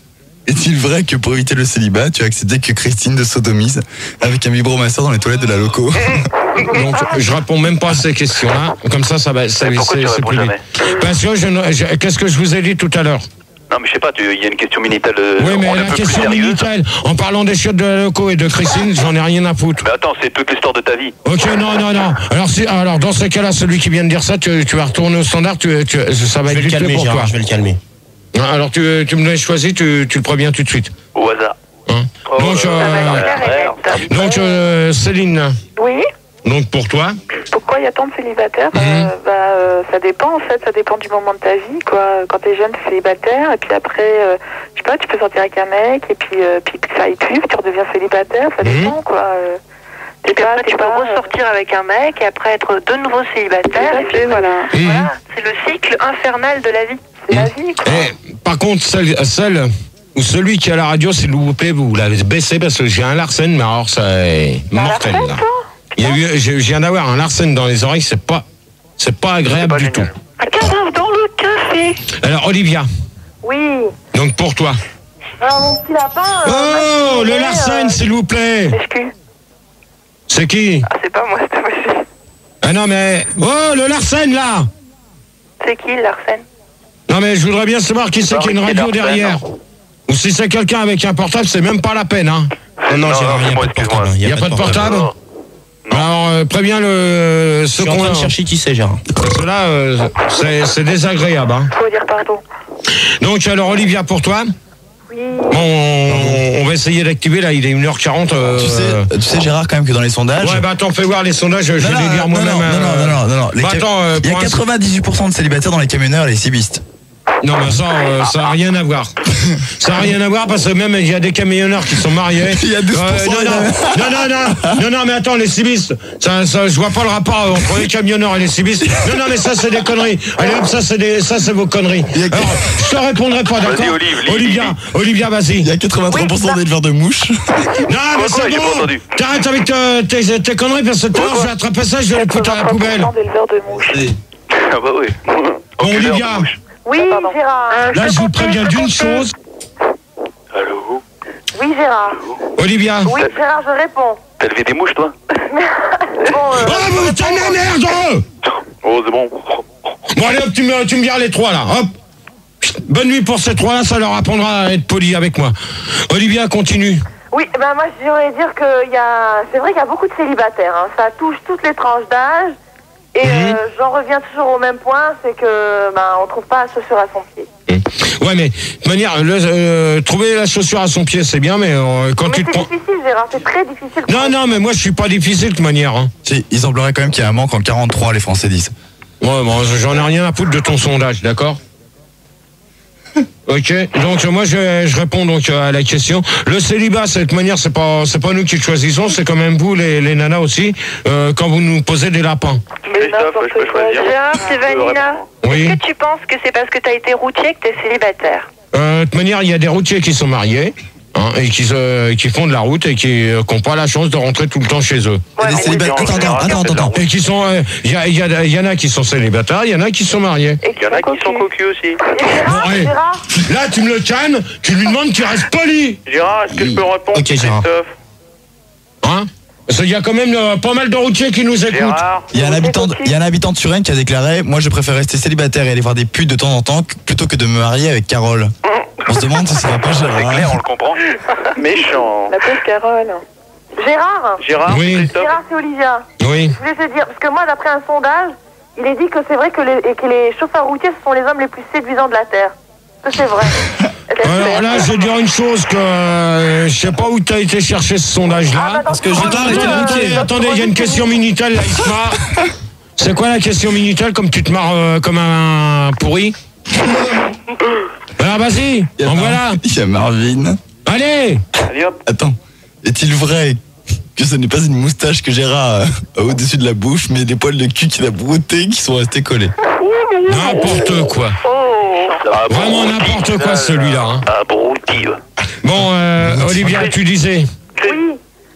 Est-il vrai que pour éviter le célibat, tu as accepté que Christine te sodomise avec un vibromasseur dans les toilettes de la loco?
Donc, je réponds même pas à ces questions-là. Comme ça va.
Pourquoi tu réponds jamais?
Parce que qu'est-ce que je vous ai dit tout à l'heure?
Non, mais je sais pas, il y a une question Minitel.
Oui, mais la question Minitel, en parlant des chiottes de la loco et de Christine, j'en ai rien à foutre.
Mais attends, c'est toute l'histoire de ta vie.
Ok, non. Alors, dans ce cas-là, celui qui vient de dire ça, tu vas retourner au standard, ça va être vite fait pour toi.
Je vais le calmer.
Alors, tu me l'as choisi, tu le préviens tout de suite.
Au hasard.
Hein? Donc, Céline.
Oui.
Donc, pour toi?
Pourquoi il y a tant de célibataires? Ça dépend, en fait, ça dépend du moment de ta vie, quoi. Quand t'es jeune, t'es célibataire, et puis après, je sais pas, tu peux sortir avec un mec, et puis ça y pue, tu redeviens célibataire, ça dépend, quoi. Tu peux ressortir avec un mec, et après être de nouveau célibataire, et puis voilà. C'est le cycle infernal de la vie. C'est la vie, quoi.
Par contre, celle ou celui qui a la radio, s'il vous plaît, vous l'avez baissé, parce que j'ai un Larsen, mais alors c'est mortel, là. Je viens d'avoir un Larsen dans les oreilles, c'est pas agréable du tout.
Un cadavre dans le café.
Alors, Olivia.
Oui.
Donc, pour toi.
Alors, mon petit lapin...
Oh, le Larsen, s'il vous plaît. C'est qui?
Ah, c'est pas moi, c'est moi.
Ah non, mais... Oh, le Larsen, là.
C'est qui, le Larsen?
Non, mais je voudrais bien savoir qui c'est qui a une radio derrière. Ou si c'est quelqu'un avec un portable, c'est même pas la peine, hein.
Non, il n'y a pas de portable.
Il n'y a pas de portable? Alors, préviens
je suis en train de chercher qui c'est, Gérard.
Parce que là, c'est désagréable. Hein.
Faut dire pardon.
Donc, alors, Olivia, pour toi?
Oui.
Bon, on va essayer d'activer, là, il est 1h40.
Tu sais, Gérard, quand même, que dans les sondages...
Ouais, bah attends, fais voir les sondages, je vais les lire moi-même.
Non. Il y a 98% de célibataires dans les camionneurs et les cibistes.
Non, mais ça n'a rien à voir. Ça n'a rien à voir parce que même il y a des camionneurs qui sont mariés.
Il y a 12%.
Non, mais attends, les cibistes, je vois pas le rapport entre les camionneurs et les cibistes. Non, mais ça, c'est des conneries. Allez hop, ça, c'est vos conneries. Alors, je te répondrai pas, d'accord? Olivia, vas-y.
Il y a 83% d'éleveurs de mouches.
Non, mais c'est bon. T'arrêtes avec tes conneries parce que tout à l'heure, je vais attraper ça, je vais le foutre à la poubelle.
d'éleveurs de mouches.
Ah bah oui.
Bon, Olivia.
Oui, Gérard.
Là, je vous préviens d'une chose.
Allô?
Oui, Gérard.
Olivia.
Oui, Gérard, je réponds.
T'as levé des mouches, toi?
Bon,
Oh, putain de merde!
Oh, c'est bon.
Bon, allez, hop, tu me vires les 3, là, hop. Bonne nuit pour ces 3-là, ça leur apprendra à être poli avec moi. Olivia, continue.
Oui, ben moi je voudrais dire que c'est vrai qu'il y a beaucoup de célibataires, hein. Ça touche toutes les tranches d'âge. Et j'en reviens toujours au même point, c'est que on trouve pas la chaussure à son pied.
Ouais, mais de toute manière, trouver la chaussure à son pied, c'est bien, mais quand tu te prends...
C'est difficile, Gérard, c'est très difficile.
Non, mais moi je suis pas difficile de toute manière. Hein.
Si, il semblerait quand même qu'il y a un manque en 43, les Français disent.
Ouais, bon, j'en ai rien à foutre de ton sondage, d'accord? Ok, donc moi je réponds donc à la question. Le célibat, de cette manière, c'est pas nous qui le choisissons, c'est quand même vous les nanas aussi, quand vous nous posez des lapins.
Mais n'importe quoi. Gérard, c'est Vanina.
Oui.
Est-ce que tu penses que c'est parce que t'as été routier que t'es célibataire?
De toute manière, il y a des routiers qui sont mariés. Hein, et qui font de la route et qui n'ont pas la chance de rentrer tout le temps chez eux.
Ouais, des célibataires. Attends.
Et qui sont, il y en a qui sont célibataires, il y en a qui sont mariés.
Il y en a qui sont cocus aussi.
Bon, allez, là, tu me le calmes, tu lui demandes qu'il reste poli.
Gérard, est-ce que je peux répondre, Christophe?
Hein? Parce qu'il y a quand même pas mal de routiers qui nous écoutent.
Gérard,
il y a un habitant de Suresnes qui a déclaré: moi je préfère rester célibataire et aller voir des putes de temps en temps plutôt que de me marier avec Carole. On se demande si ça va pas, Gérard.
c'est clair, on le comprend. Méchant.
La pauvre Carole.
Gérard,
oui.
Gérard, c'est Olivia.
Oui.
Je voulais te dire, parce que moi, d'après un sondage, il est dit que c'est vrai que les chauffeurs routiers, ce sont les hommes les plus séduisants de la Terre. Est-ce que c'est vrai?
Alors là, je vais dire une chose que je sais pas où tu as été chercher ce sondage-là.
Parce que
Attendez, il y a une question Minitel, là, il se marre. C'est quoi la question Minitel, comme tu te marres comme un pourri? Alors vas-y, en voilà.
Il y a Marvin.
Allez.
Allez hop.
Attends, est-il vrai que ce n'est pas une moustache que Gérard a au-dessus de la bouche, mais des poils de cul qu'il a broutés qui sont restés collés?
N'importe quoi. Vraiment n'importe quoi celui-là. Hein.
Abruti.
Bon, Olivia, tu disais.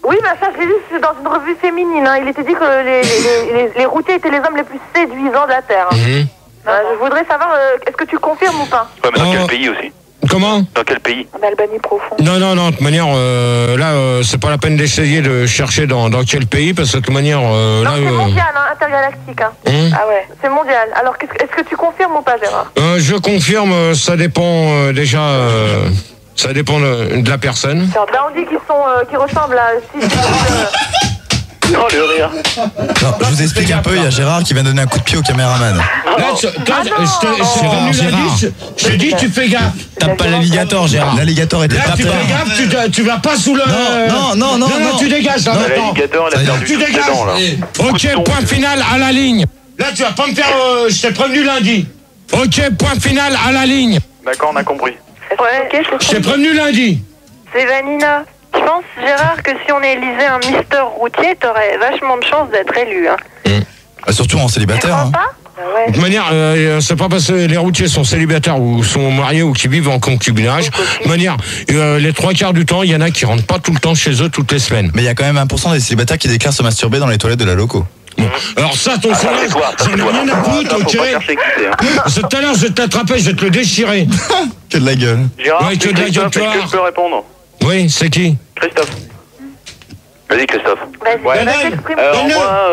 Oui, ça j'ai lu dans une revue féminine. Hein. Il était dit que les routiers étaient les hommes les plus séduisants de la Terre. Hein. Je voudrais savoir, est-ce que tu confirmes ou pas?
Ouais, mais dans quel pays aussi?
Comment?
Dans quel pays?
En Albanie profonde.
Non, de toute manière, là, c'est pas la peine d'essayer de chercher dans quel pays, parce que de toute manière,
non,
là...
c'est mondial, hein, intergalactique. Hein. Ah ouais, c'est mondial. Alors, est-ce que tu confirmes ou pas, Gérard?
Je confirme, ça dépend déjà... ça dépend de la personne.
On dit qu'ils ressemblent à...
Non, le rire.
Non, je vous explique un peu, il y a Gérard qui vient donner un coup de pied au caméraman.
Là, je te dis, tu fais gaffe.
Tape pas l'alligator, Gérard.
L'alligator était
Là, tu fais gaffe, tu vas pas sous le...
Non,
tu dégages, là, maintenant.
L'alligator, il a perdu
Tu
toutes ses dents, là.
dégages. Ok, point final à la ligne. Là, tu vas pas me faire... je t'ai prévenu lundi. Ok, point final à la ligne.
D'accord, on a compris.
Ouais,
Je t'ai prévenu lundi.
c'est Vanina. Je pense, Gérard, que si on élisait un Mister routier, t'aurais vachement de chance d'être élu. Hein.
Surtout en célibataire. Hein.
Ouais.
De toute manière, c'est pas parce que les routiers sont célibataires ou sont mariés ou qui vivent en concubinage. De toute manière, les 3/4 du temps, il y en a qui rentrent pas tout le temps chez eux toutes les semaines.
Mais il y a quand même 1% des célibataires qui déclarent se masturber dans les toilettes de la loco.
Bon. Alors ça, ton sondage, j'en ai rien à foutre, ok? Tout à l'heure, je vais t'attraper, je vais te le déchirer.
Que de la gueule.
Gérard,
Ouais, que
c'est
de la
Christophe,
gueule,
est-ce que je peux répondre?
Oui, c'est qui?
Christophe. Vas-y, Christophe.
Vas-y,
Alors moi,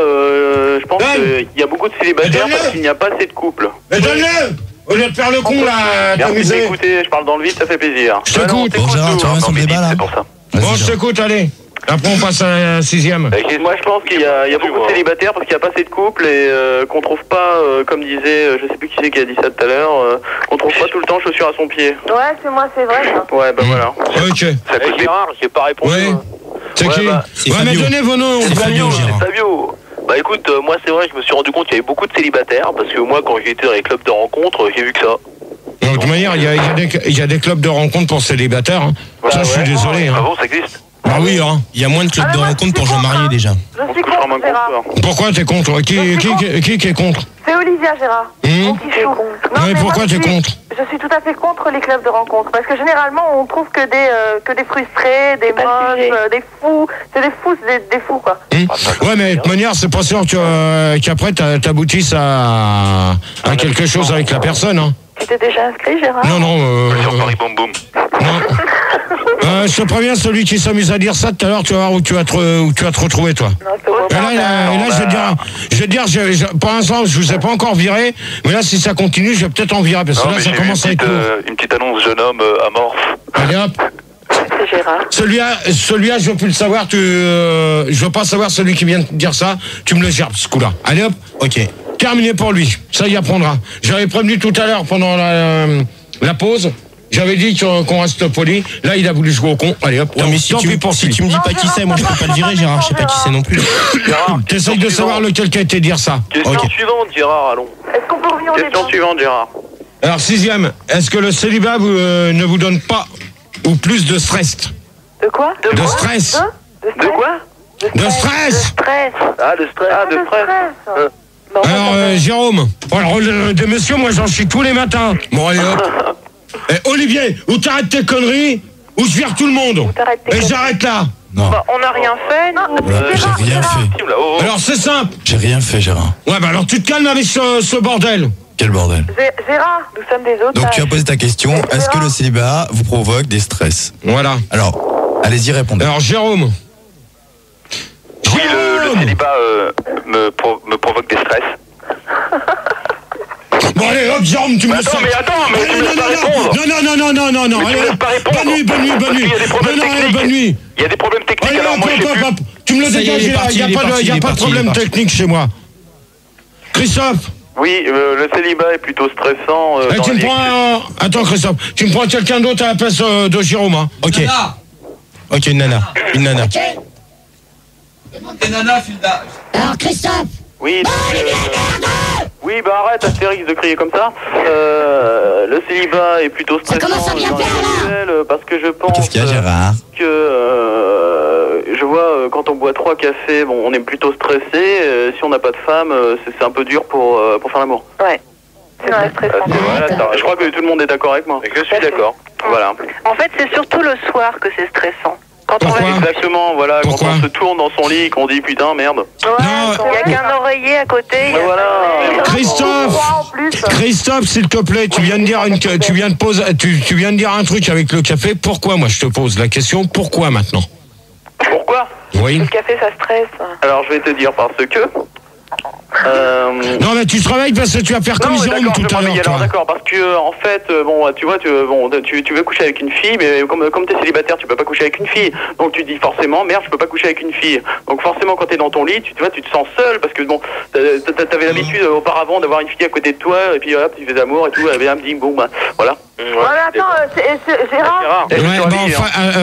je pense qu'il y a beaucoup de célibataires parce qu'il n'y a pas assez de couples.
Mais donne-le! Au lieu de faire le con, là,
Merci
t'amuser.
d'écouter, je parle dans le vide, ça fait plaisir.
Je t'écoute.
Bon, Gérard, tu reviens sur le débat, là?
C'est pour ça.
Bon, je t'écoute, allez. Après, on passe à la 6e.
Moi, je pense qu'il y a beaucoup de célibataires parce qu'il n'y a pas assez de couples et qu'on trouve pas, comme disait, je sais plus qui c'est qui a dit ça tout à l'heure, qu'on trouve pas tout le temps chaussures à son pied.
Ouais, c'est moi, c'est vrai. Ça.
Ouais, bah voilà.
Ok.
C'est Gérard, j'ai pas répondu.
Oui. C'est qui?
c'est
Ouais, mais
Fabio.
donnez vos noms.
C'est Fabio, Gérard.
Fabio. Bah écoute, moi c'est vrai, je me suis rendu compte qu'il y avait beaucoup de célibataires parce que moi quand j'étais dans les clubs de rencontres, j'ai vu que ça.
De toute manière, il y a des clubs de rencontres pour célibataires. Hein.
Voilà,
Ça, je suis désolé.
Ah
Hein.
bon, ça existe?
Ah oui, hein.
Il y a moins de clubs
Ah,
de
moi,
rencontres pour
je suis
gens mariés
contre,
déjà.
Je suis contre, Gérard.
Pourquoi t'es contre? Qui est contre?
C'est Olivia, Gérard. Mon petit chou. Non,
Ouais,
mais
pourquoi
moi,
t'es contre?
Je suis tout à fait contre les clubs de rencontres. Parce que généralement, on trouve que des frustrés, des moches, des fous. C'est des fous, c'est des fous, quoi.
Ouais, mais de toute manière, c'est pas sûr qu'après t'aboutisses à quelque chose avec la personne. Hein.
Tu t'es déjà inscrit, Gérard?
Non.
Sur Paris Boom Boom.
Non. Je te préviens, celui qui s'amuse à dire ça tout à l'heure, tu vas voir où tu vas te retrouver, toi. Et là, je vais te dire, pour l'instant, je vous ai pas encore viré, mais là, si ça continue, je vais peut-être en virer, parce que là, ça commence à être lourd.
Une petite annonce jeune homme amorphe.
Allez hop.
C'est Gérard.
Celui-là, je veux plus le savoir. Je veux pas savoir celui qui vient de dire ça. Tu me le gères, ce coup-là. Allez hop. Ok. Terminé pour lui. Ça y apprendra. J'avais prévenu tout à l'heure pendant la pause. J'avais dit qu'on reste poli. Là, il a voulu jouer au con. Allez hop.
Non, mais si tu me dis pas qui c'est, moi je peux pas le virer, Gérard. Je sais pas qui c'est non plus.
T'essayes de savoir lequel qui a été dire ça.
Question suivante, Gérard, allons.
Est-ce qu'on peut revenir au
Question suivante, Gérard.
Alors, 6e. Est-ce que le célibat ne vous donne pas ou plus de stress?
De quoi?
De stress.
De quoi?
De stress.
Ah, de stress. Ah, de stress.
Alors, Jérôme, le rôle de monsieur, moi j'en chie tous les matins. Bon, allez hop. Olivier, ou t'arrêtes tes conneries, ou je vire tout le monde. Et j'arrête là.
Non.
Bah, on n'a rien fait,
j'ai rien fait.
Alors c'est simple.
J'ai rien fait, Gérard.
Ouais, bah alors tu te calmes avec ce bordel.
Quel bordel.
Gérard, nous sommes des autres.
Donc tu as posé ta question, est-ce que le célibat vous provoque des stress?
Voilà.
Alors, allez-y, répondez.
Alors Jérôme.
Oui, le célibat me provoque des stress.
Bon allez hop Jérôme, tu me laisses.
Attends, mais tu me laisses pas répondre.
Non.
Mais tu me laisses pas répondre.
Bonne nuit. Bonne nuit.
Il y a des problèmes techniques, alors moi je sais plus.
Tu me le dégages, il n'y a pas de problème technique chez moi. Christophe.
Oui, le célibat est plutôt stressant.
Tu me prends Attends Christophe, tu me prends quelqu'un d'autre à la place de Jérôme, hein.
Ok. Ok, une nana.
Des nanas, fil d'âge.
Alors Christophe.
Oui, oui, bah arrête Astérix de crier comme ça. Le célibat est plutôt stressant dans les visuels, parce que je pense
Qu'est-ce qu'il y a, Gérard?
que je vois quand on boit 3 cafés, bon, on est plutôt stressé. Si on n'a pas de femme, c'est un peu dur pour faire l'amour.
Ouais. C'est très stressant.
Voilà, je crois que tout le monde est d'accord avec moi. Je suis d'accord. Voilà.
En fait, c'est surtout le soir que c'est stressant.
Exactement, voilà, quand on se tourne dans son lit et qu'on dit putain merde.
Ouais, il n'y a qu'un oreiller à côté.
Voilà.
Christophe, s'il te plaît, tu viens de dire un truc avec le café. Pourquoi? Moi, je te pose la question. Pourquoi maintenant?
Pourquoi?
Oui.
Le café, ça stresse.
Alors, je vais te dire parce que.
Non mais tu te réveilles parce que tu vas faire comme Jérôme tout à l'heure.
Alors d'accord, parce que en fait, bon, tu vois, tu veux coucher avec une fille, mais comme t'es célibataire, tu peux pas coucher avec une fille. Donc tu dis forcément, merde, je peux pas coucher avec une fille. Donc forcément, quand t'es dans ton lit, tu te sens seul parce que bon, t'avais l'habitude auparavant d'avoir une fille à côté de toi et puis hop, tu fais l'amour et tout, et bien, bon, bah, voilà.
Ouais, mais attends, c'est Gérard.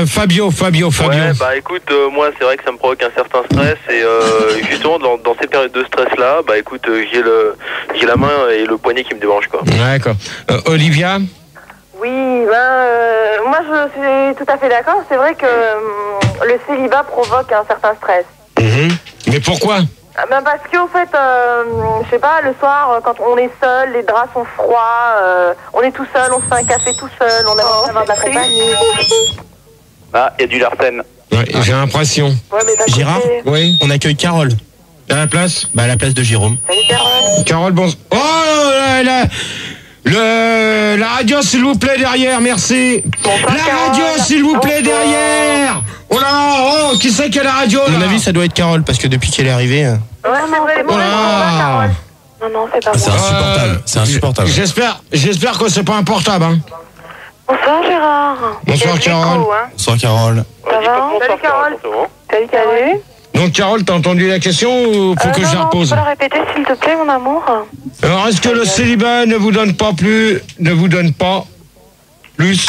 Fabio.
Ouais, bah écoute, moi c'est vrai que ça me provoque un certain stress et justement dans ces périodes de stress là, bah écoute, j'ai la main et le poignet qui me débranche quoi.
D'accord. Olivia?
Oui, moi je suis tout à fait d'accord. C'est vrai que le célibat provoque un certain stress.
Mais pourquoi?
Parce qu'au fait, je sais pas, le soir, quand on est seul, les draps sont froids, on est tout seul, on se fait un café tout seul, on a envie d'avoir de la compagnie.
Ah, il y a du Larsen.
Ouais, j'ai l'impression.
Ouais, mais
Gérard?
Oui.
On accueille Carole.
À la place?
Bah, à la place de Jérôme.
Salut Carole.
Carole, bon. Oh là là. La radio, s'il vous plaît, derrière, merci. La radio, s'il vous plaît, derrière. Oh là, qui c'est qui a la radio?
À mon avis, ça doit être Carole, parce que depuis qu'elle est arrivée.
Ouais, c'est vrai, bon, Carole.
Non, c'est pas
C'est insupportable. C'est insupportable.
J'espère que c'est pas un portable, hein.
Bonsoir Gérard.
Bonsoir Carole.
Bonsoir Carole.
Ça va?
Salut Carole.
Salut Carole.
Donc Carole, t'as entendu la question ou faut que je la repose?
Tu peux la répéter s'il te plaît, mon amour?
Alors, est-ce que le célibat ne vous donne pas plus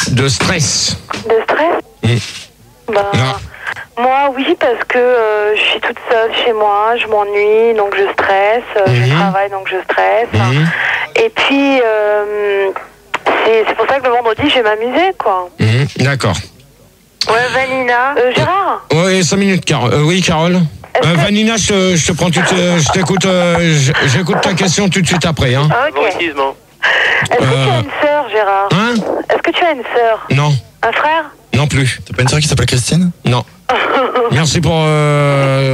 de stress?
De stress? Moi, oui, parce que je suis toute seule chez moi, je m'ennuie, donc je stresse, je travaille, donc je stresse. Et puis, c'est pour ça que le vendredi, je vais m'amuser, quoi.
D'accord.
Ouais, Vanina. Gérard?
Oui, 5 minutes, Carole. Oui, Carole. Vanina, je te prends je t'écoute, j'écoute ta question tout de suite après, hein.
Ok. Est-ce que tu as une sœur, Gérard?
Hein?
Est-ce que tu as une sœur?
Non.
Un frère?
Non plus.
T'as pas une sœur qui s'appelle Christine?
Non. Merci pour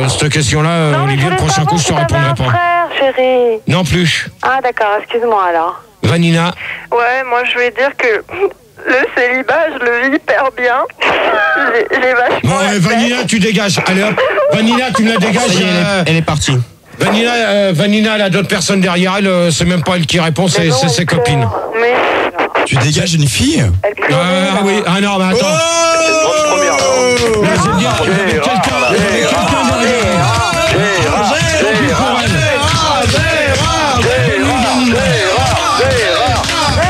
cette question-là, Olivier. Le prochain coup, je te répondrai pas.
Un frère, chérie.
Non plus.
Ah, d'accord, excuse-moi alors.
Vanina.
Ouais, moi je voulais dire que Le célibat, je le vis hyper bien. J'ai vachement.
Bon, Vanilla, tu dégages. Allez hop, Vanilla, tu me la dégages.
Elle est partie.
Vanilla, elle a d'autres personnes derrière elle. C'est même pas elle qui répond, c'est ses copines.
Mais.
Tu dégages une fille?
Ah oui, ah non, mais attends.
C'est une grande première, là.
Là, c'est dire qu'il y avait quelqu'un derrière.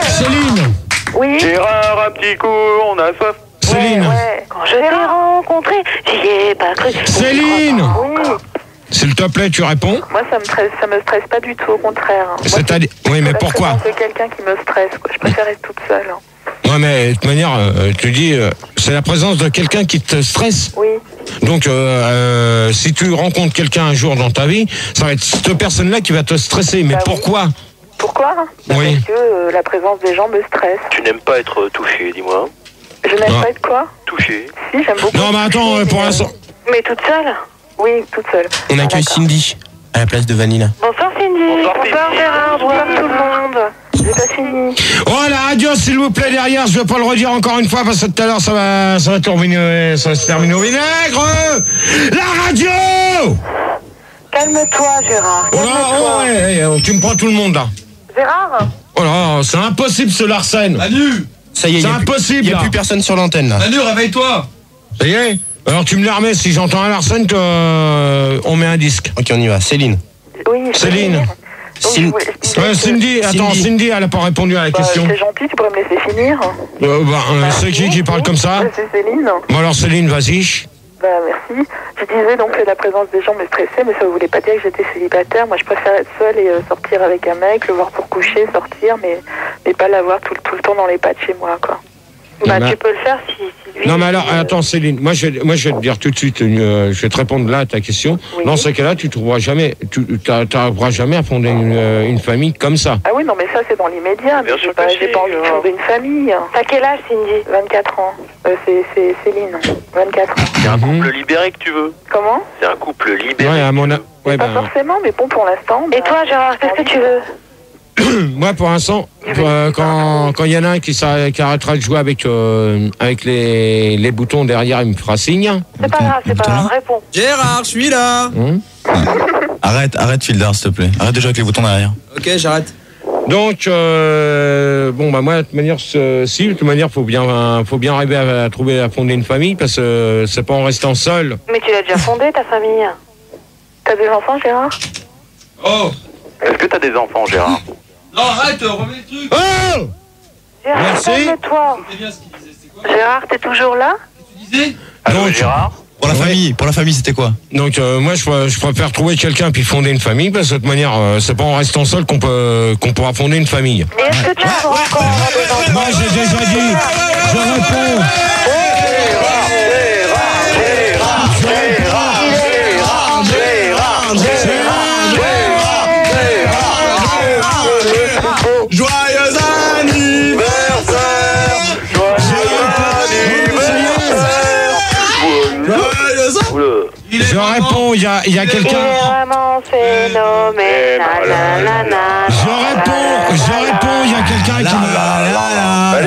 Céline.
Oui.
Gérard, un petit coup, on a soif.
Céline.
Ouais. Quand je l'ai rencontré, j'y ai pas cru.
Céline.
Oui.
S'il te plaît, tu réponds.
Moi, ça me stresse pas du tout, au contraire.
C'est-à-dire, oui, mais pourquoi?
C'est quelqu'un qui me stresse, quoi. Je préfère être toute seule.
Ouais, mais de toute manière, tu dis, c'est la présence de quelqu'un qui te stresse.
Oui.
Donc, si tu rencontres quelqu'un un jour dans ta vie, ça va être cette personne-là qui va te stresser. Mais pourquoi?
Pourquoi?
Oui.
Parce que la présence des gens me stresse.
Tu n'aimes pas être touché, dis-moi.
Je n'aime pas être quoi?
Touché.
Si, j'aime beaucoup.
Non, mais attends, pour l'instant.
Mais toute seule? Oui, toute seule.
On accueille Cindy à la place de Vanilla.
Bonsoir Cindy. Bonsoir Gérard. Bonsoir tout le monde. J'ai pas fini.
Oh, la radio, s'il vous plaît, derrière, je vais pas le redire encore une fois parce que tout à l'heure, ça va se terminer au vinaigre. La radio!
Calme-toi, Gérard.
Oh là, oh, ouais, tu me prends tout le monde, là.
Gérard?
Oh là, c'est impossible, ce Larsen.
Manu! Ça y est,
c'est impossible.
Il n'y a plus personne sur l'antenne, là.
Manu, réveille-toi!
Ça y est? Alors tu me la remets, si j'entends un Larsen, on met un disque.
Ok, on y va. Céline.
Oui.
Céline. Cindy, attends, Cindy, elle n'a pas répondu à la question.
C'est gentil, tu pourrais me laisser finir.
C'est qui parle comme ça?
C'est Céline.
Bon alors Céline, vas-y.
Bah merci. Je disais donc que la présence des gens me stressait, mais ça ne voulait pas dire que j'étais célibataire. Moi je préfère être seule et sortir avec un mec, le voir pour coucher, sortir, mais pas l'avoir tout le temps dans les pattes chez moi, quoi. Bah, tu peux le faire si lui...
Non mais alors, attends Céline, moi je vais te dire tout de suite, je vais te répondre là à ta question. Oui. Dans ce cas-là, tu trouveras jamais, tu n'arriveras jamais à fonder une famille comme ça.
Ah oui, non mais ça c'est dans l'immédiat, mais j'ai pas envie de fonder une famille. T'as quel âge Cindy? 24 ans. C'est Céline, 24 ans.
C'est un couple libéré que tu veux.
Comment?
C'est un couple libéré.
Ouais, à mon âge. Ouais,
pas forcément, mais bon pour l'instant. Et toi Gérard, qu'est-ce que tu veux?
Moi, pour l'instant, quand il y en a un qui arrêtera de jouer avec les boutons derrière, il me fera signe.
C'est pas grave, réponds.
Gérard, je suis là.
Arrête, Fieldar, s'il te plaît. Arrête de jouer avec les boutons derrière.
Ok, j'arrête.
Donc, bon, bah moi, de toute manière, faut bien arriver à fonder une famille, parce que c'est pas en restant seul.
Mais tu l'as déjà fondée, ta famille. T'as des enfants, Gérard?
Oh.
Est-ce que t'as des enfants, Gérard?
Non, arrête, remets le truc.
Oh!
Gérard,
merci.
Calme-toi. Gérard, t'es toujours là?
Tu disais?
Allô, Gérard?
Pour la famille, c'était quoi?
Donc moi je préfère trouver quelqu'un puis fonder une famille, parce que de toute manière c'est pas en restant seul qu'on pourra fonder une famille.
Et est-ce que tu as encore des enfants?
Moi j'ai déjà dit, je réponds.
Joyeux anniversaire!
Je réponds, il y a quelqu'un.
Vraiment phénoménal.
Je réponds, il y a quelqu'un qui m'a.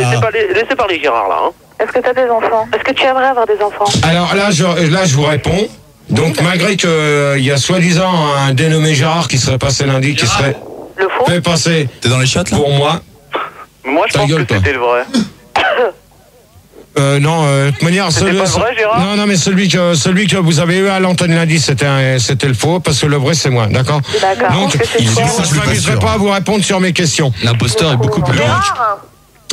Laissez parler Gérard, là. Hein.
Est-ce que tu as des enfants? Est-ce que tu aimerais avoir des enfants?
Alors là, je vous réponds. Donc malgré qu'il y a soi-disant un dénommé Gérard qui serait passé lundi, qui serait fait passer.
T'es dans les shots là?
Pour moi.
Moi je pense que c'était le vrai.
Non, de toute manière,
c'était pas vrai, Gérard?
Non, mais celui que vous avez eu à l'antenne lundi, c'était le faux, parce que le vrai c'est moi, d'accord? Donc, je ne m'amuserai pas à vous répondre sur mes questions.
L'imposteur est beaucoup plus loin.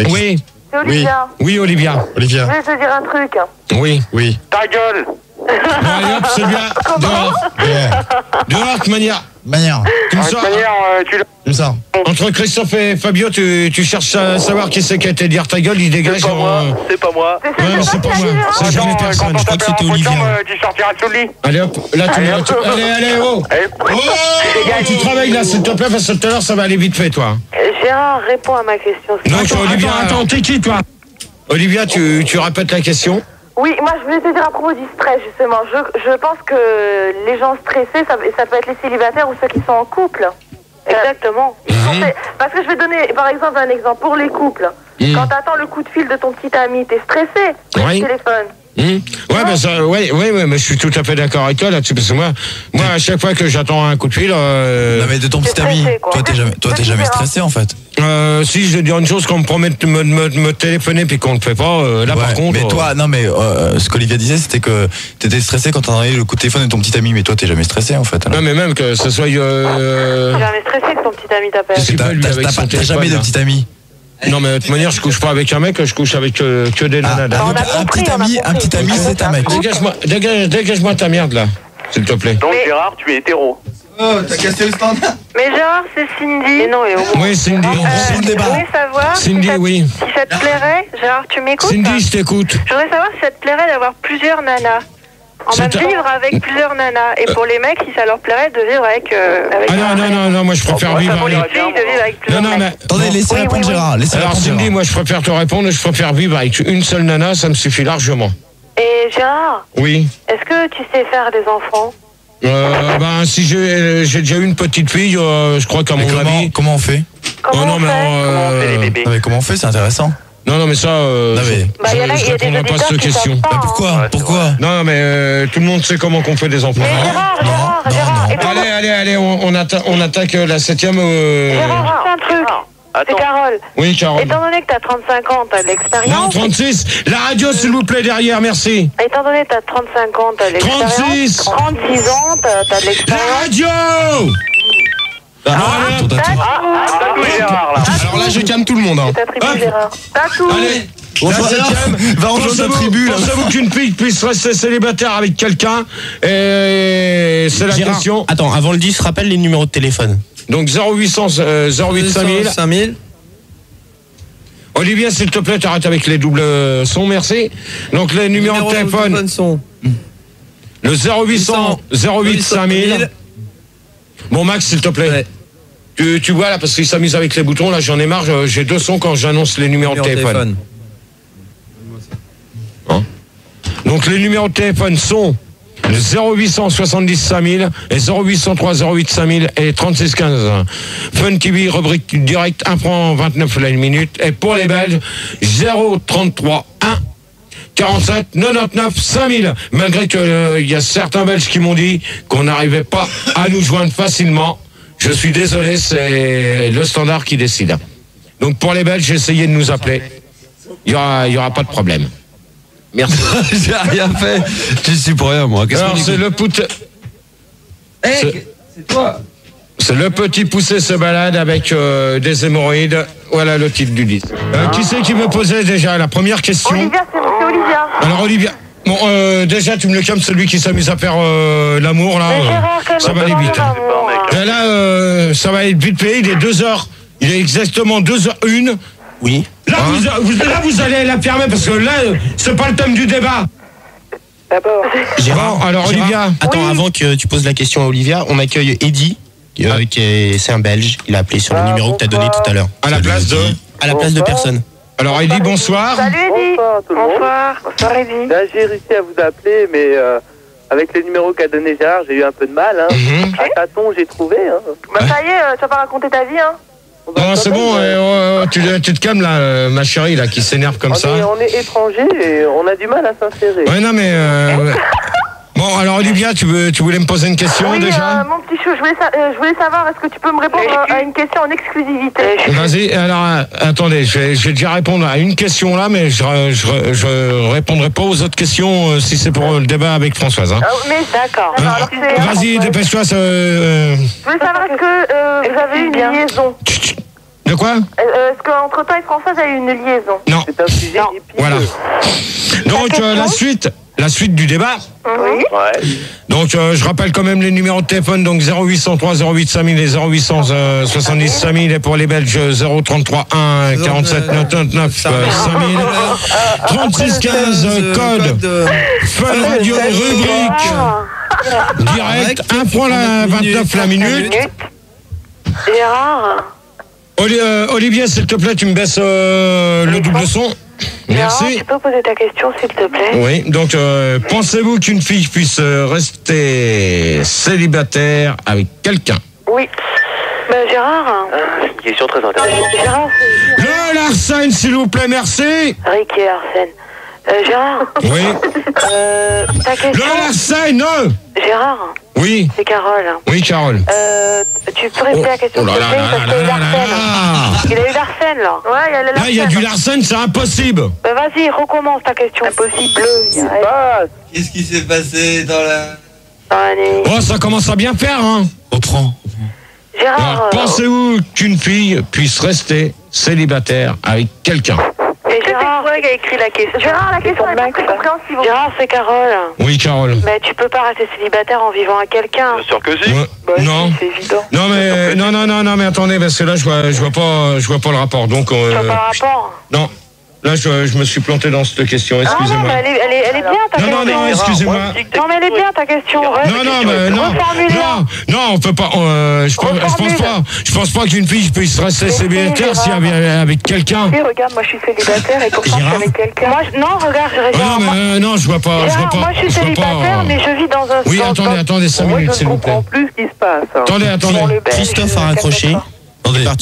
Oui.
C'est Olivia.
Oui, Olivia.
Je vais te dire un truc.
Oui.
Ta gueule!
Bon, allez hop, celui-là, dehors. Dehors, de manière. Tu me sors.
Tu me sors.
Entre Christophe et Fabio, tu cherches à savoir qui c'est qui a été dire ta gueule, il dégage.
C'est pas moi.
Ouais, mais c'est pas moi. C'est jamais personne. Je crois que c'était Olivia.
Tu sortiras sous le lit.
Allez hop, là allez, oh. Tu travailles là, s'il te plaît, parce que tout à l'heure ça va aller vite fait, toi.
Gérard, réponds à ma question.
Donc Olivia, attends, t'es qui, toi? Olivia, tu répètes la question?
Oui, moi je voulais te dire à propos du stress justement. Je pense que les gens stressés, ça peut être les célibataires ou ceux qui sont en couple.
Exactement.
Parce que je vais donner, par exemple, un exemple. Pour les couples, quand t'attends le coup de fil de ton petit ami, t'es stressé sur le téléphone.
Ouais, ben ça, ouais, mais je suis tout à fait d'accord avec toi là-dessus, parce que moi, à chaque fois que j'attends un coup de fil,
non mais de ton petit ami, toi t'es jamais stressé en fait.
Si je vais dire une chose, qu'on me promet de me téléphoner puis qu'on ne le fait pas, là par contre.
Mais toi, non mais ce qu'Olivia disait, c'était que t'étais stressé quand t'entendais le coup de téléphone de ton petit ami, mais toi t'es jamais stressé en fait. Alors.
Non mais même que ce soit.
T'es jamais stressé que ton petit ami t'appelle.
T'as jamais de petit ami.
Non mais de toute manière je couche pas avec un mec, je couche avec que des nanas.
Un petit ami c'est un mec.
Dégage-moi ta merde là, s'il te plaît.
Donc Gérard, tu es hétéro.
Oh, t'as cassé le standard.
Mais Gérard, c'est Cindy. Mais non, il est au
Oui, Cindy.
Je voudrais savoir
Cindy, oui.
Si ça te plairait, Gérard, tu m'écoutes?
Cindy, je t'écoute.
Je voudrais savoir si ça te plairait d'avoir plusieurs nanas. En même vivre avec plusieurs nanas. Et pour les mecs, si ça leur plairait de vivre avec
non, moi je préfère vivre
pour les
avec.
filles, de vivre avec plusieurs
Non, mais
mecs.
Attendez, laissez répondre Gérard.
Alors Cindy, moi je préfère te répondre, je préfère vivre avec une seule nana, ça me suffit largement.
Et Gérard,
oui.
Est-ce que tu sais faire des enfants?
Si j'ai déjà eu une petite fille, je crois qu'à mon avis.
Comment on fait?
Comment on fait
les bébés?
Non mais comment on fait? C'est intéressant.
Non mais ça, je répondrai pas à cette question.
Pourquoi?
Non mais tout le monde sait comment qu'on fait des enfants.
Gérard,
Allez, on attaque la 7e.
Gérard, c'est un truc. C'est Carole.
Oui, Carole.
Étant donné que t'as 35 ans, t'as de l'expérience.
Non, 36. La radio, s'il vous plaît, derrière, merci.
Étant donné que t'as 35 ans, t'as de l'expérience.
36.
36 ans, t'as de l'expérience.
La radio.
Alors là, je calme tout le monde. Hein.
C'est ta tribu, Gérard. Tatou.
Allez.
Va rejoindre ta tribu.
Pensez-vous qu'une fille puisse rester célibataire avec quelqu'un? Et c'est la question.
Attends, avant le 10, rappelle les numéros de téléphone.
Donc 0800 08 5000. Olivier, s'il te plaît, t'arrêtes avec les doubles sons, merci. Donc les numéros de téléphone
sont
le 0800 08 5000. Bon Max, s'il te plaît. Tu vois là, parce qu'il s'amuse avec les boutons, là j'en ai marre, j'ai deux sons quand j'annonce les numéros de téléphone. Hein? Donc les numéros de téléphone sont le 0800 70 5000 et 0803 08 5000 et 36 15. Fun TV, rubrique direct, 1 franc 29 la minute. Et pour les Belges, 033 1 47 99 5000. Malgré que il y a certains Belges qui m'ont dit qu'on n'arrivait pas à nous joindre facilement. Je suis désolé, c'est le standard qui décide. Donc pour les Belges, essayez de nous appeler. Il y aura pas de problème. Merci.
J'ai rien fait. Je suis pour rien, moi.
Alors, c'est le
c'est toi.
C'est le petit poussé se balade avec des hémorroïdes. Voilà le titre du disque. Qui c'est qui me posait déjà la première question?
Olivia, c'est Olivia.
Alors Olivia, bon, déjà tu me le calmes, celui qui s'amuse à faire l'amour là. Ça va aller vite. Et là, ça va être vite fait. Il est 2h. Il est exactement 2h01.
Oui.
Là, vous allez la fermer parce que là, c'est pas le thème du débat.
D'abord.
Gérard,
alors Olivia.
Attends, avant que tu poses la question à Olivia, on accueille Eddy, c'est un Belge. Il a appelé sur le numéro que tu as donné tout à l'heure.
À la place de
personne.
Alors Eddy, bonsoir.
Salut Eddy.
Bonsoir tout le monde.
Bonsoir Eddy.
Là, j'ai réussi à vous appeler, mais avec les numéros qu'a donné Gérard, j'ai eu un peu de mal. Hein. À tâtons, j'ai trouvé. Hein.
Bah ça y est, tu vas pas raconter ta vie, hein.
Non, c'est bon, tu te calmes là, ma chérie, là, qui s'énerve comme ça.
On est étrangers et on a du mal à s'insérer.
Ouais, non, mais... Bon, alors Olivia, tu voulais me poser une question
oui,
déjà
mon petit chou, je voulais savoir, est-ce que tu peux me répondre à une question en exclusivité?
Vas-y, alors, attendez, je vais déjà répondre à une question là, mais je répondrai pas aux autres questions si c'est pour le débat avec Françoise. Hein.
Mais d'accord.
Vas-y, dépêche-toi.
Je voulais savoir, est-ce que vous avez eu une liaison?
De quoi?
Est-ce qu'entre toi et Françoise a eu une liaison?
Non.
C'est un sujet épineux.
Voilà. Donc, la suite du débat.
Oui.
Ouais.
Donc, je rappelle quand même les numéros de téléphone. Donc, 0803 08 5000 et 0800 70 5000. Et pour les Belges, 033 1 47 99 5000. 36 15, code. Fun Radio, rubrique. Direct, 1 franc 29 la minute.
Gérard.
Olivier, s'il te plaît, tu me baisses le double son. Merci.
Gérard, tu peux poser ta question, s'il te plaît?
Oui, donc pensez-vous qu'une fille puisse rester célibataire avec quelqu'un?
Oui. Gérard.
C'est une question très intéressante.
Gérard,
Le Larsen, s'il vous plaît, merci.
Rick et Arsène. Gérard.
Oui.
Ta question.
Le Larsen, non.
Gérard.
Oui.
C'est Carole.
Oui, Carole.
Tu peux répéter la question
Oh là
s'il te plaît,
là
parce qu'il y a eu Larsen. Il a eu Larsen, là.
Ouais, il y a le
Là, il y a du Larsen, c'est impossible.
Bah vas-y, recommence ta question. Impossible.
Qu'est-ce qui s'est passé dans la...
Oh, ça commence à bien faire, hein.
Reprends.
Gérard.
Alors, pensez-vous qu'une fille puisse rester célibataire avec quelqu'un?
Et Gérard, c'est toi qui a écrit la question. Gérard, la question est pas très compréhensible. Gérard, c'est Carole.
Oui, Carole.
Mais tu peux pas rester célibataire en vivant à quelqu'un.
Bien sûr que si.
Ouais. Non.
C'est évident.
Non mais non mais attendez parce que là je vois pas le rapport donc.
Tu vois pas le rapport.
Non. Là je me suis planté dans cette question. Excusez-moi.
Non, mais elle est bien ta question.
Non, excusez-moi.
Non, mais elle est bien ta question.
Non, on peut pas. Je pense pas qu'une fille puisse rester célibataire si elle est avec quelqu'un.
Oui, regarde, moi je suis célibataire et pourtant je suis avec quelqu'un. Non, regarde,
Non, je vois pas.
Moi je suis célibataire, mais je vis dans un.
Oui, attendez 5 minutes s'il vous plaît.
Je comprends plus ce qui se passe.
Attendez.
Christophe a raccroché.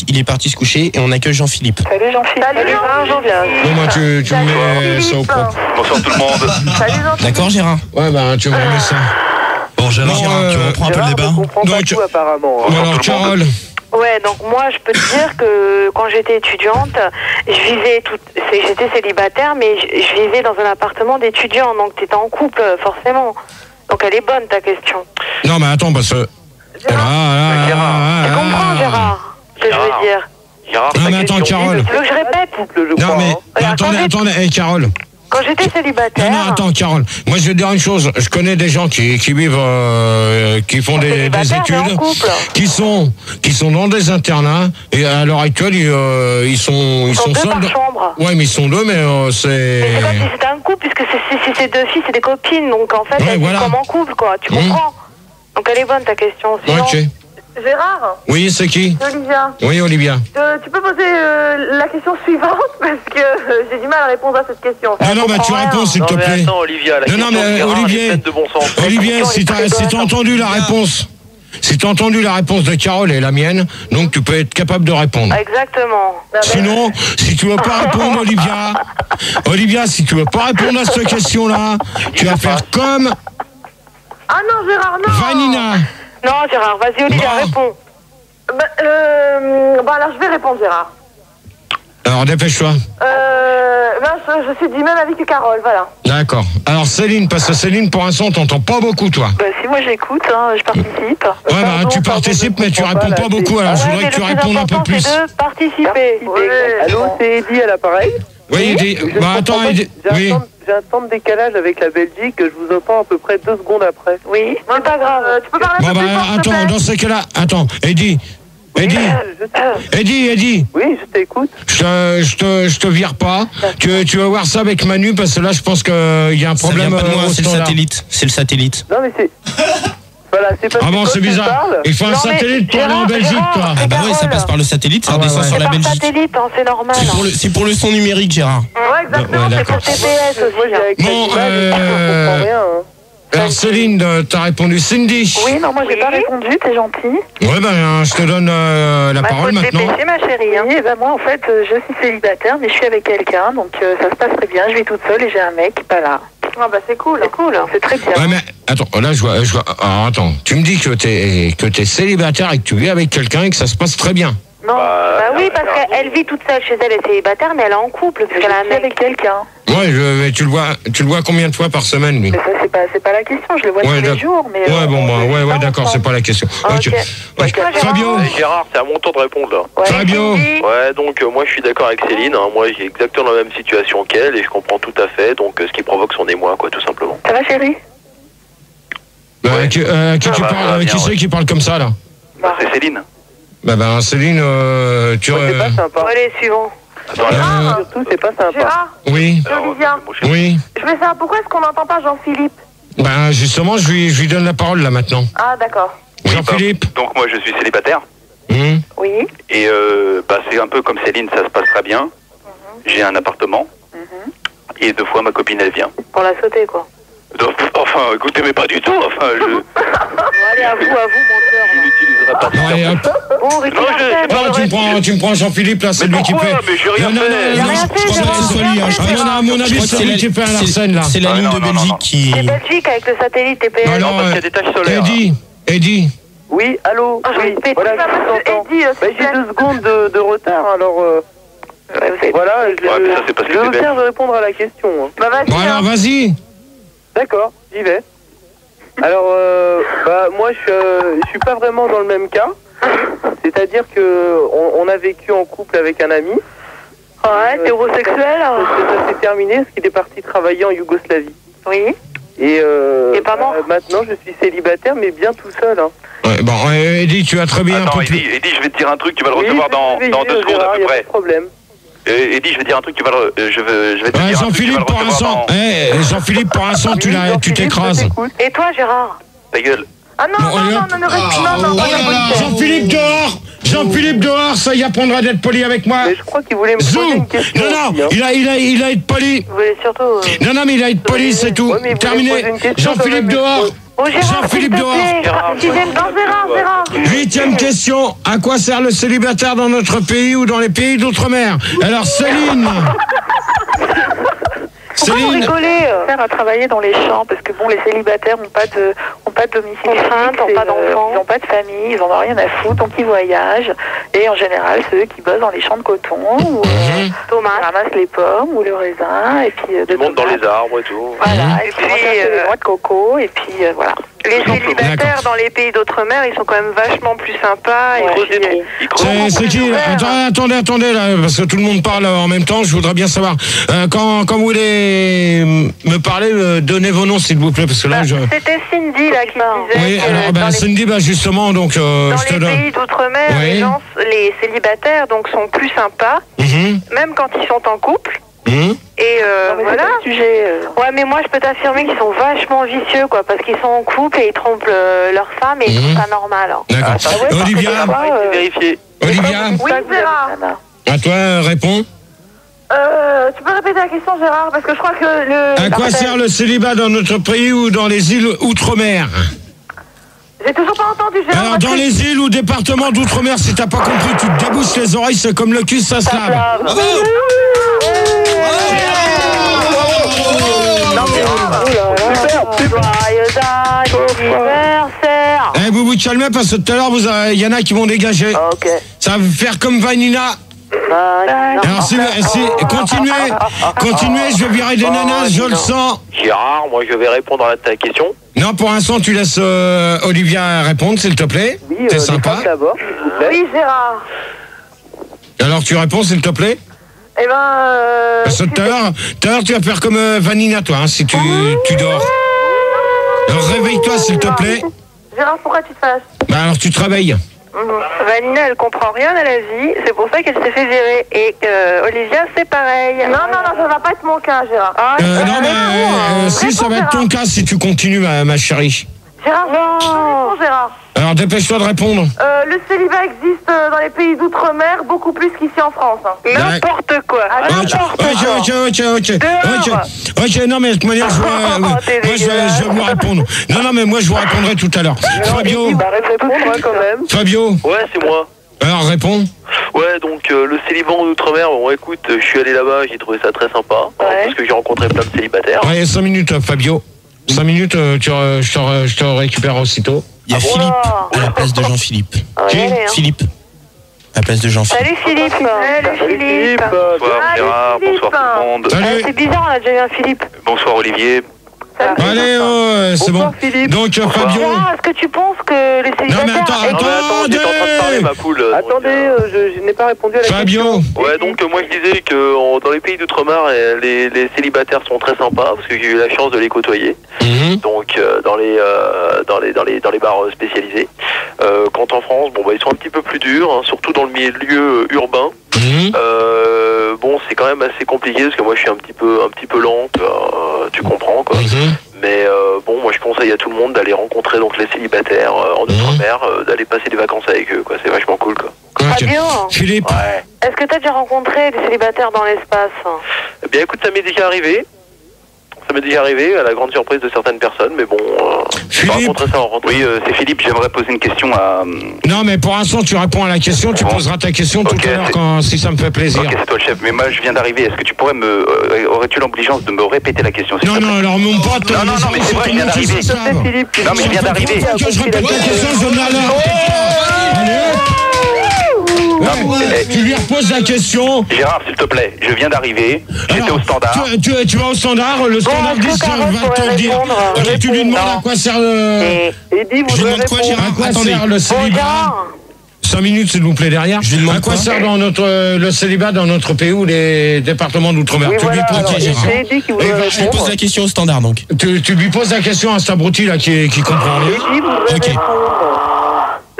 Il est parti se coucher et on accueille Jean-Philippe.
Salut Jean-Philippe. Salut Jean-Philippe.
Non, moi tu me mets ça au point.
Bonsoir tout le monde.
Salut Jean-Philippe.
D'accord, Gérard?
Ouais, tu me remets ça.
Bon, Gérard, tu reprends un peu le débat.
Donc,
apparemment.
alors, Carole.
Ouais, donc moi je peux te dire que quand j'étais étudiante, j'étais célibataire, mais je vivais dans un appartement d'étudiants, donc t'étais en couple forcément. Donc elle est bonne ta question.
Non, mais attends, parce que.
Tu comprends Gérard, ce que je veux dire.
Non, mais attends, Carole.
Tu veux que je répète?
Non, mais attendez, hey, Carole.
Quand j'étais célibataire.
Non, attends, Carole. Moi, je vais te dire une chose. Je connais des gens qui vivent, qui font des études, qui sont dans des internats, et à l'heure actuelle, ils sont seuls.
Par chambre.
Ouais, mais ils sont deux, mais c'est.
Mais c'est comme si c'était un couple, puisque c'est deux filles, c'est des copines, donc en fait, elles vivent comme en couple, quoi. Tu comprends? Donc elle est bonne ta question. Sinon...
Ok.
Gérard.
Oui, c'est qui?
C'est Olivia.
Oui, Olivia.
Tu peux poser la question suivante parce que j'ai du mal à répondre à cette question.
Non, tu réponds s'il te plaît.
Attends, Olivia, la question
Olivier,
de bon sens.
Olivier, si t'as entendu la réponse, si t'as entendu la réponse de Carole et la mienne, donc tu peux être capable de répondre.
Exactement.
Sinon, si tu veux pas répondre, Olivia, si tu veux pas répondre à cette question-là, tu vas faire comme.
Ah non, Gérard, non.
Vanina.
Non, Gérard, vas-y, Olivia, réponds.
Alors je vais répondre, Gérard.
Alors, dépêche-toi.
Je suis du même avis que Carole, voilà.
D'accord. Alors, Céline, parce que Céline, pour l'instant, on t'entend pas beaucoup, toi.
Si moi j'écoute, je participe.
Ouais, tu participes, mais tu réponds pas beaucoup, alors je voudrais que tu répondes un peu plus.
C'est de participer.
Allô, c'est Eddy à l'appareil?
Oui, Eddy. Attends, Eddy. Oui.
J'ai un temps de décalage avec la Belgique, je vous entends à peu près 2 secondes après.
Oui, c'est pas grave.
Tu peux parler un peu plus fort, s'il te plaît?
Attends, dans ces cas-là, Eddy. Eddy.
Oui, je t'écoute.
Je te vire pas. Tu vas voir ça avec Manu, parce que là, je pense qu'il y a un problème.
Ça vient pas de moi, c'est le satellite. C'est le satellite.
Non, mais c'est... Voilà, c'est pas.
Ah bon, c'est bizarre. Il faut un satellite pour aller en Belgique, toi.
Ah bah ouais, ça passe par le satellite, ça redescend sur la Belgique.
Satellite, c'est normal.
C'est pour le son numérique, Gérard.
Ouais, exactement, c'est pour
TPS aussi.
Bon, alors Céline, t'as répondu. Cindy.
Oui, non, moi j'ai pas répondu, t'es gentil.
Ouais, je te donne la parole maintenant.
C'est ma chérie. Oui, moi en fait, je suis célibataire, mais je suis avec quelqu'un, donc ça se passe très bien. Je vis toute seule et j'ai un mec qui est pas là.
Ah bah c'est cool.
C'est cool, c'est très bien.
Ouais, mais attends, là je vois. Alors, attends, tu me dis que t'es célibataire et que tu vis avec quelqu'un et que ça se passe très bien.
Non, oui, parce qu'elle vit toute seule chez elle, elle est célibataire, mais elle est en couple, puisqu'elle a un mec avec quelqu'un.
Ouais, mais tu le vois combien de fois par semaine, lui?
Mais ça, c'est pas la question, je le vois tous les jours, mais...
Ouais, d'accord, c'est pas la question.
Ok.
Fabio.
Gérard, c'est à mon tour de répondre, là.
Fabio.
Ouais, donc moi je suis d'accord avec Céline, moi j'ai exactement la même situation qu'elle, et je comprends tout à fait, donc ce qui provoque son émoi, quoi, tout simplement.
Ça va, chérie?
Qui c'est qui parle comme ça, là?
C'est Céline.
Céline,
c'est pas sympa.
Allez, suivant.
Surtout, c'est pas sympa.
Gérard.
Oui.
C'est Olivia.
Oui.
Je veux savoir pourquoi est-ce qu'on n'entend pas Jean-Philippe?
Justement, je lui donne la parole, là, maintenant.
Ah, d'accord.
Jean-Philippe.
Donc moi je suis célibataire.
Oui.
Et c'est un peu comme Céline, ça se passe très bien. J'ai un appartement. Et 2 fois ma copine elle vient.
Pour la sauter, quoi.
Enfin, écoutez, mais pas du tout. Enfin,
Allez, à vous, menteur.
Je n'utiliserai pas ça.
Allez, hop.
Bon, Ricky
Non, tu me prends Jean-Philippe, là, c'est lui qui fait.
Mais j'ai rien fait.
Non, je pense pas que ce soit lui. À mon avis, c'est lui qui fait un Larsen, là.
C'est la ligne de Belgique qui.
C'est Belgique avec le satellite TPS.
Non, parce qu'il y a des taches solaires.
Eddie.
Oui, allô. Oui, voilà, je vous entends. J'ai 2 secondes de retard, alors. Voilà, je vais vous faire répondre à la question.
Bah vas-y.
Bon, alors, vas-y.
D'accord, j'y vais. Alors, moi, je suis pas vraiment dans le même cas. C'est-à-dire que on a vécu en couple avec un ami.
Ouais, t'es homosexuel.
Ça s'est terminé parce qu'il est parti travailler en Yougoslavie.
Oui.
Et
pas mort.
maintenant, je suis célibataire, mais bien tout seul. Hein.
Ouais, bon, Eddie, tu as très bien.
Attends, Eddie, je vais te dire un truc, tu vas le recevoir dans 2 secondes à peu près.
Pas de problème.
Eddie, je vais te dire un truc, tu vas le. Je vais te dire un truc, tu vas le
pour un
recevoir
sang. Jean-Philippe, pour un sang, tu t'écrases.
Et toi, Gérard?
Ta gueule.
Ah non,
Jean-Philippe dehors, ça y apprendra d'être poli avec moi.
Mais je crois qu'il voulait me poser une question.
Non, il a été poli.
Vous voulez surtout.
Non, mais il a été poli, c'est tout. Terminé. Jean-Philippe dehors.
Oh, Gérard,
Jean-Philippe dehors.
Gérard.
8e question. À quoi sert le célibataire dans notre pays ou dans les pays d'outre-mer? Alors, Céline.
Pourquoi vous rigolez? Faire à travailler dans les champs, parce que bon, les célibataires n'ont pas de domicile fixe, n'ont pas d'enfants, ils n'ont pas de famille, ils n'en ont rien à foutre, donc ils voyagent. Et en général, ceux qui bossent dans les champs de coton, ou ramassent les pommes ou le raisin, et puis
Ils montent dans les arbres et tout.
Voilà, et puis les noix de coco, et puis voilà.
Les célibataires dans les pays d'outre-mer, ils sont quand même vachement plus sympas.
C'est qui? Attendez, là, parce que tout le monde parle en même temps, je voudrais bien savoir. Quand vous voulez me parler, donnez vos noms, s'il vous plaît, parce que là,
C'était Cindy, là, qui disait...
Oui, alors, Cindy, justement, donc...
dans les pays d'outre-mer, les célibataires donc, sont plus sympas, même quand ils sont en couple. Et voilà. Ouais, mais moi je peux t'affirmer qu'ils sont vachement vicieux, quoi, parce qu'ils sont en couple et ils trompent leur femme et ils trouvent ça normal. Hein.
D'accord. Olivia. Olivia.
Oui, Gérard.
À toi, réponds.
Tu peux répéter la question, Gérard, parce que je crois que le...
À quoi sert le célibat dans notre pays ou dans les îles outre-mer?
J'ai toujours pas entendu, Gérard.
Alors, dans les îles ou départements d'outre-mer, si t'as pas compris, tu te débouches les oreilles, c'est comme le cul, ça se lave. Bravo. Eh, vous vous calmez parce que tout à l'heure, il y en a qui vont dégager. Ça va faire comme Vanina. Alors, continuez, je vais virer des nanas, je le sens.
Gérard, moi je vais répondre à ta question.
Non, pour l'instant, tu laisses Olivia répondre, s'il te plaît.
Oui,
c'est sympa.
Oui, Gérard.
Alors, tu réponds, s'il te plaît.
Eh
parce que tout à l'heure, tu vas faire comme Vanina, toi, hein, si tu dors. Alors, réveille-toi, s'il te plaît.
Gérard, pourquoi tu te fâches?
Alors, tu te réveilles.
Vanina, elle comprend rien à la vie, c'est pour ça qu'elle s'est fait virer. Et Olivia, c'est pareil.
Non, ça va pas être mon cas, Gérard.
Non, mais si, ça va être ton cas si tu continues, ma chérie.
Gérard, réponds, Gérard.
Alors, dépêche-toi de répondre.
Le célibat existe dans les pays d'outre-mer beaucoup plus qu'ici en France. Hein.
N'importe quoi.
Ok, non, mais de toute manière, je vais vous répondre. Non, mais moi, je vous répondrai tout à l'heure. Fabio.
Quand même.
Fabio.
Ouais, c'est moi.
Alors, réponds.
Ouais, donc le célibat en outre-mer, bon, écoute, je suis allé là-bas, j'ai trouvé ça très sympa, parce que j'ai rencontré plein de célibataires.
Ouais, 5 minutes, Fabio. 5 minutes, je te récupère aussitôt.
Il y a Philippe à la place de Jean-Philippe.
Qui?
Philippe. À la place de Jean-Philippe.
Salut Philippe.
Bonsoir Gérard, bonsoir tout le monde.
C'est bizarre, on a déjà eu un Philippe.
Bonsoir Olivier.
Allez, c'est bon. Donc, Fabio.
Est-ce que tu penses que les célibataires...
Non, mais attendez.
J'étais en train de parler, ma poule.
Attendez, je n'ai pas répondu à la question.
Fabio.
Ouais, donc moi je disais que dans les pays d'outre-mer, les célibataires sont très sympas parce que j'ai eu la chance de les côtoyer. Donc dans les bars spécialisés. Quand en France, ils sont un petit peu plus durs, hein, surtout dans le milieu urbain. Bon, c'est quand même assez compliqué parce que moi je suis un petit peu lente, tu comprends quoi. Mais bon, moi je conseille à tout le monde d'aller rencontrer donc les célibataires en outre-mer, d'aller passer des vacances avec eux, quoi. C'est vachement cool, quoi.
Fabio,
Philippe.
Ouais.
est-ce que tu as déjà rencontré des célibataires dans l'espace?
Eh bien, écoute, ça m'est déjà arrivé.
ça m'est déjà arrivé, à la grande surprise de certaines personnes, mais bon, je vais rencontrer ça en rentrant.
Oui, c'est Philippe, j'aimerais poser une question à...
Non, mais pour l'instant, tu réponds à la question, tu poseras ta question tout à l'heure si ça me fait plaisir.
Ok, c'est toi le chef, mais moi je viens d'arriver, est-ce que tu pourrais aurais-tu l'obligeance de me répéter la question?
Non, non, alors mon pote...
Non, mais c'est vrai, je viens d'arriver. Non, mais je viens d'arriver.
Que je répète la question, je donne tu lui reposes la question.
Gérard, s'il te plaît, je viens d'arriver. J'étais au standard.
Tu vas au standard, le standard va te le dire. Ok, tu lui demandes à quoi sert le...
Eddie, vous
demande quoi, Gérard? À quoi sert le célibat? 5 minutes, s'il vous plaît, derrière. À quoi sert le célibat dans notre pays ou les départements d'outre-mer? Tu lui poses la question.
Je lui pose la question au standard, donc.
Tu lui poses la question à cet abruti là qui comprend rien. Ok.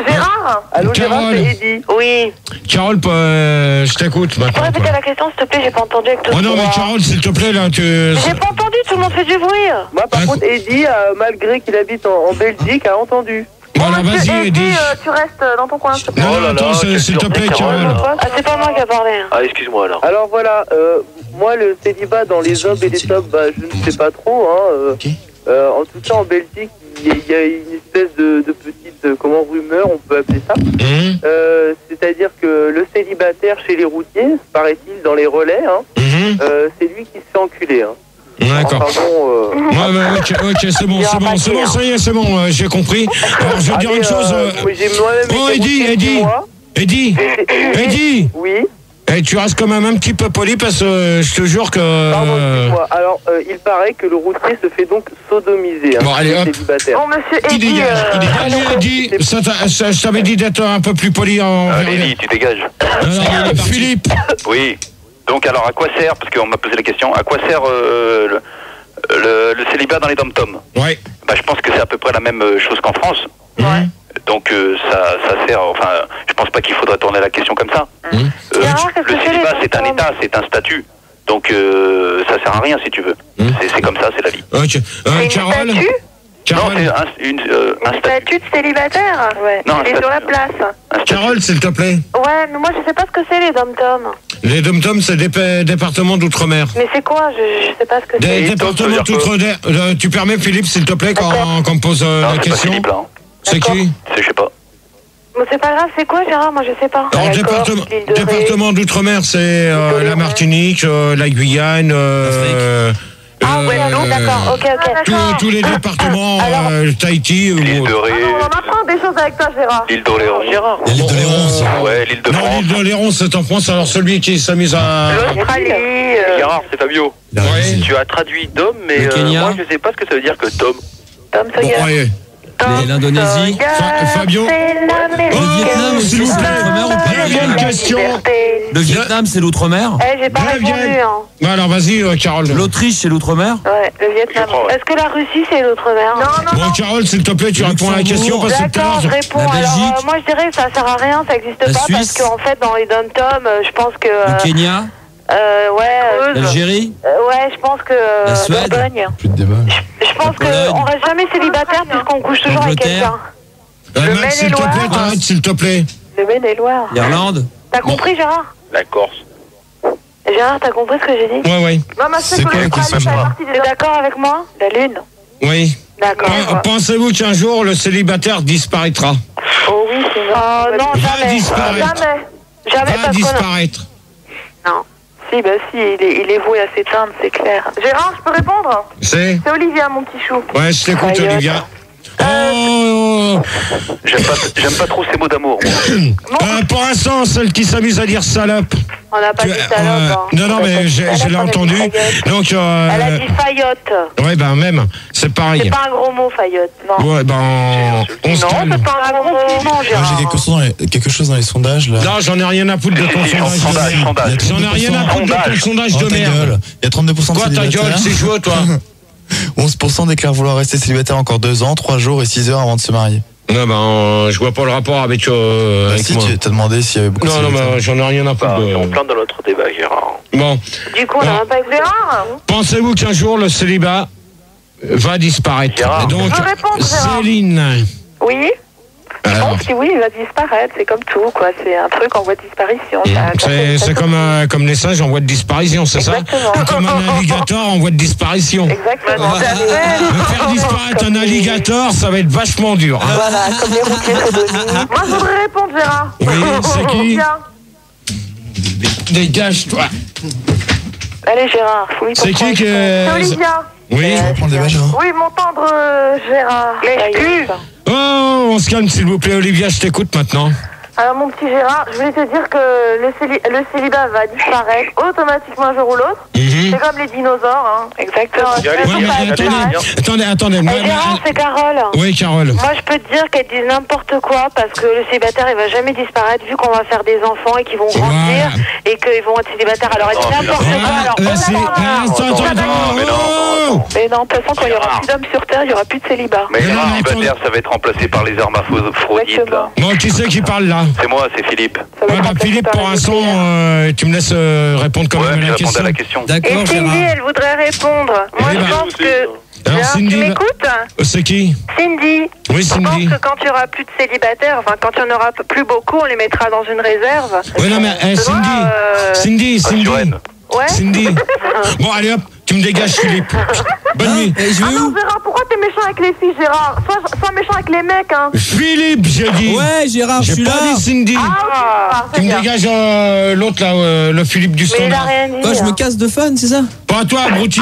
Gérard? Allô, Gérard, c'est Eddie. Oui.
Carole, je t'écoute maintenant.
Tu peux répéter la question, s'il te plaît, j'ai pas entendu avec toi.
Oh non, mais Carole, s'il te plaît, là,
j'ai pas entendu, tout le monde fait du bruit.
Moi, par contre, Eddie, malgré qu'il habite en Belgique, a entendu.
Voilà, vas-y, Eddie.
Tu restes dans ton coin, s'il te plaît.
Non, attends, s'il te plaît, Carole.
Ah, c'est pas moi qui a parlé.
Ah, excuse-moi alors.
Alors voilà, moi, le célibat dans les hommes et les femmes, je ne sais pas trop. En tout cas, en Belgique, il y a une espèce de petite rumeur, on peut appeler ça. C'est-à-dire que le célibataire chez les routiers, paraît-il, dans les relais, c'est lui qui se fait enculer.
D'accord. Ok, c'est bon, ça y est, c'est bon, j'ai compris. Alors, je vais dire une chose. Oh, Eddie. Oui. Et tu restes quand même un petit peu poli parce que je te jure que...
Pardon, excuse-moi. Alors, il paraît que le routier se fait donc sodomiser.
Bon, allez, hop.
Bon, monsieur Eddie...
Allez, Eddie, je t'avais dit d'être un peu plus poli en...
Allez, Eddie, tu dégages.
Alors, Philippe.
Oui. Donc, alors, à quoi sert, parce qu'on m'a posé la question, à quoi sert le célibat dans les dom-toms?
Ouais.
Je pense que c'est à peu près la même chose qu'en France.
Ouais.
Donc ça sert, enfin, je pense pas qu'il faudrait tourner la question comme ça. Le célibat, c'est un état, c'est un statut. Donc ça sert à rien si tu veux. C'est comme ça, c'est la vie.
Ok. Carole.
Non, c'est un
statut de célibataire. Ouais.
Non,
il est sur la place.
Carole, s'il te plaît.
Ouais, mais moi je sais pas ce que c'est les dom-toms.
Les dom-toms, c'est des départements d'outre-mer.
Mais c'est quoi? Je sais pas ce que c'est.
Des départements d'outre-mer. Tu permets, Philippe, s'il te plaît, quand on me pose la question?
Philippe, là.
C'est qui?
Je sais pas.
Mais c'est pas grave, c'est quoi, Gérard? Moi je sais pas.
Alors, département d'outre-mer, c'est la Martinique, la Guyane,
ah ouais, d'accord, ok.
Tous les départements, Tahiti.
L'île de Ré.
On apprend des choses avec toi, Gérard.
L'île d'Oléron.
L'île d'Oléron aussi.
Ouais, l'île de France.
Non, l'île d'Oléron, c'est en France. Alors celui qui s'amuse à...
L'Australie.
Gérard, c'est Fabio.
Oui.
Tu as traduit Dom, mais moi je sais pas ce que ça veut dire que Tom.
Tom Sawyer.
L'Indonésie.
Fabio.
Le Vietnam, c'est l'outre-mer ou pas?
Deuxième question.
Le Vietnam, c'est l'outre-mer?
J'ai pas répondu.
Alors vas-y, Carole.
L'Autriche, c'est l'outre-mer?
Ouais, le Vietnam. Est-ce que la Russie, c'est l'outre-mer? Non.
Bon, Carole, s'il te plaît, tu réponds à la question parce que
d'accord, je réponds. Alors, moi, je dirais que ça sert à rien, ça existe pas parce qu'en fait, dans les dom-toms, je pense que...
Le Kenya?
Ouais.
L'Algérie?
Ouais, je pense que...
La Suède?
Plus de débat.
Je pense qu'on reste jamais célibataire puisqu'on couche toujours avec quelqu'un.
Max, s'il te plaît, t'arrêtes, s'il te plaît.
Le Maine-et-Loire.
L'Irlande?
T'as compris, Gérard?
La Corse.
Gérard, t'as compris ce que j'ai dit?
Ouais.
Non, ma
C'est quoi la question?
T'es d'accord avec moi? La Lune?
Oui.
D'accord.
Pensez-vous qu'un jour, le célibataire disparaîtra?
Oh oui, c'est vrai. Non, jamais.
Va disparaître.
Non. Si, il est voué à s'éteindre, c'est clair.
Gérard, je peux répondre?
C'est
Olivia, mon petit chou.
Ouais, je t'écoute, Olivia.
J'aime pas trop ces mots d'amour.
Pour l'instant, celle qui s'amuse à dire salope.
On n'a pas dit salope.
Non, mais je l'ai entendu. Donc,
elle a dit faillotte.
Ouais, même, c'est pareil.
C'est pas un gros mot, faillotte, non.
Ouais, on se calme.
Non, c'est pas un gros mot, non, Gérard.
J'ai quelque chose dans les sondages, là.
Non, j'en ai rien à foutre de ton sondage. J'en ai rien à foutre de ton sondage de merde.
Il y a 32% de
Quoi, ta
célibataires.
gueule, c'est chaud, toi.
11% déclarent vouloir rester célibataire encore 2 ans, 3 jours et 6 heures avant de se marier.
Non, je vois pas le rapport avec
si,
moi.
tu t'as demandé s'il y avait beaucoup de célibataires.
Non, j'en ai rien à foutre.
On plein dans notre débat, Gérard.
Bon.
Du coup, on n'a pas écouté. Gérard?
Pensez-vous qu'un jour, le célibat va disparaître?
Gérard.
Donc,
Je veux répondre, Gérard.
Céline.
Oui?
Je pense que oui, il va disparaître, c'est comme tout, quoi. C'est un truc en voie de disparition.
C'est comme les singes en voie de disparition, c'est ça? Comme un alligator en voie de disparition.
Exactement.
Faire disparaître un alligator, ça va être vachement dur. Hein.
Voilà, comme les routiers sodomies.
Moi, je voudrais répondre, Gérard.
Oui, c'est qui?
Olivia.
Dégage-toi.
Allez, Gérard, fouille ton
C'est qui que...
C'est Olivia.
Oui.
Oui, mon tendre Gérard.
Lèche-cul.
Oh, on se calme s'il vous plaît, Olivia, je t'écoute maintenant.
Alors, mon petit Gérard, je voulais te dire que le célibat va disparaître automatiquement un jour ou l'autre. C'est comme les dinosaures, hein.
Exactement.
Attendez.
Gérard, c'est Carole.
Oui, Carole.
Moi, je peux te dire qu'elle dit n'importe quoi parce que le célibataire, il va jamais disparaître vu qu'on va faire des enfants et qu'ils vont grandir et qu'ils vont être célibataires. Alors, elle dit n'importe quoi. Alors,
mais non, de toute façon, quand il y aura plus d'hommes sur Terre, il n'y aura plus de célibat.
Mais les célibataires, ça va être remplacé par les hermaphrodites, là.
Bon, qui c'est qui parle là?
C'est moi, c'est Philippe.
Philippe, pour l'instant, tu me laisses répondre quand même à la question.
Et Cindy, elle voudrait répondre. Moi, je pense que...
Alors, Cindy,
tu m'écoutes?
C'est qui?
Cindy.
Oui, Cindy.
Je pense que quand il n'y aura plus de célibataires, enfin, quand il n'y en aura plus beaucoup, on les mettra dans une réserve.
Oui, non, mais Cindy.
Ouais.
Cindy. Bon, allez hop, tu me dégages, Philippe. Bonne nuit.
Ah non, Gérard, pourquoi t'es méchant avec les filles, Gérard? Sois méchant avec les mecs, hein.
Philippe, j'ai dit.
Ouais, Gérard, je suis là.
J'ai pas dit Cindy. Tu me dégages l'autre, là, le Philippe du
Mais il a
standard.
rien dit.
Quoi, je me casse de fun, c'est ça?
Pas à toi, abruti.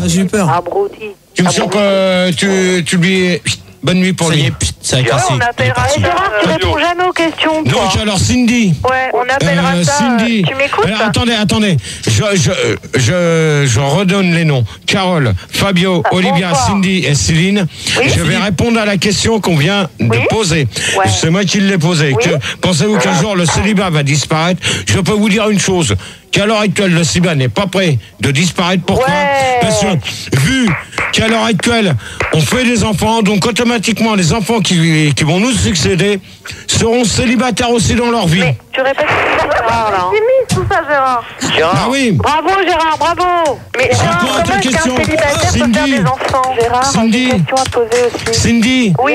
J'ai eu peur.
Abruti.
Tu me sens que tu lui... Bonne nuit pour lui.
Ça a cassé.
On appellera Gérard, tu réponds jamais aux questions, toi.
Donc alors Cindy.
Ouais, on appellera ça.
Cindy.
Tu m'écoutes?
Alors, attendez. Je redonne les noms. Carole, Fabio, Olivia,
bonsoir.
Cindy et Céline.
Oui,
je vais répondre à la question qu'on vient de poser.
Ouais.
C'est moi qui l'ai posée.
Oui.
Pensez-vous qu'un jour le célibat va disparaître? Je peux vous dire une chose. Qu'à l'heure actuelle, le célibat n'est pas prêt de disparaître. Pourquoi? Parce que, vu qu'à l'heure actuelle, on fait des enfants, donc automatiquement, les enfants qui vont nous succéder seront célibataires aussi dans leur vie.
Mais tu répètes tout ça, Gérard, là. C'est tout ça, Gérard.
Ah oui.
Bravo, Gérard, bravo. Mais Gérard, comment est-ce qu'un célibataire peut faire des enfants? Gérard,
Cindy. J'ai une question à te poser aussi.
Cindy.
Oui.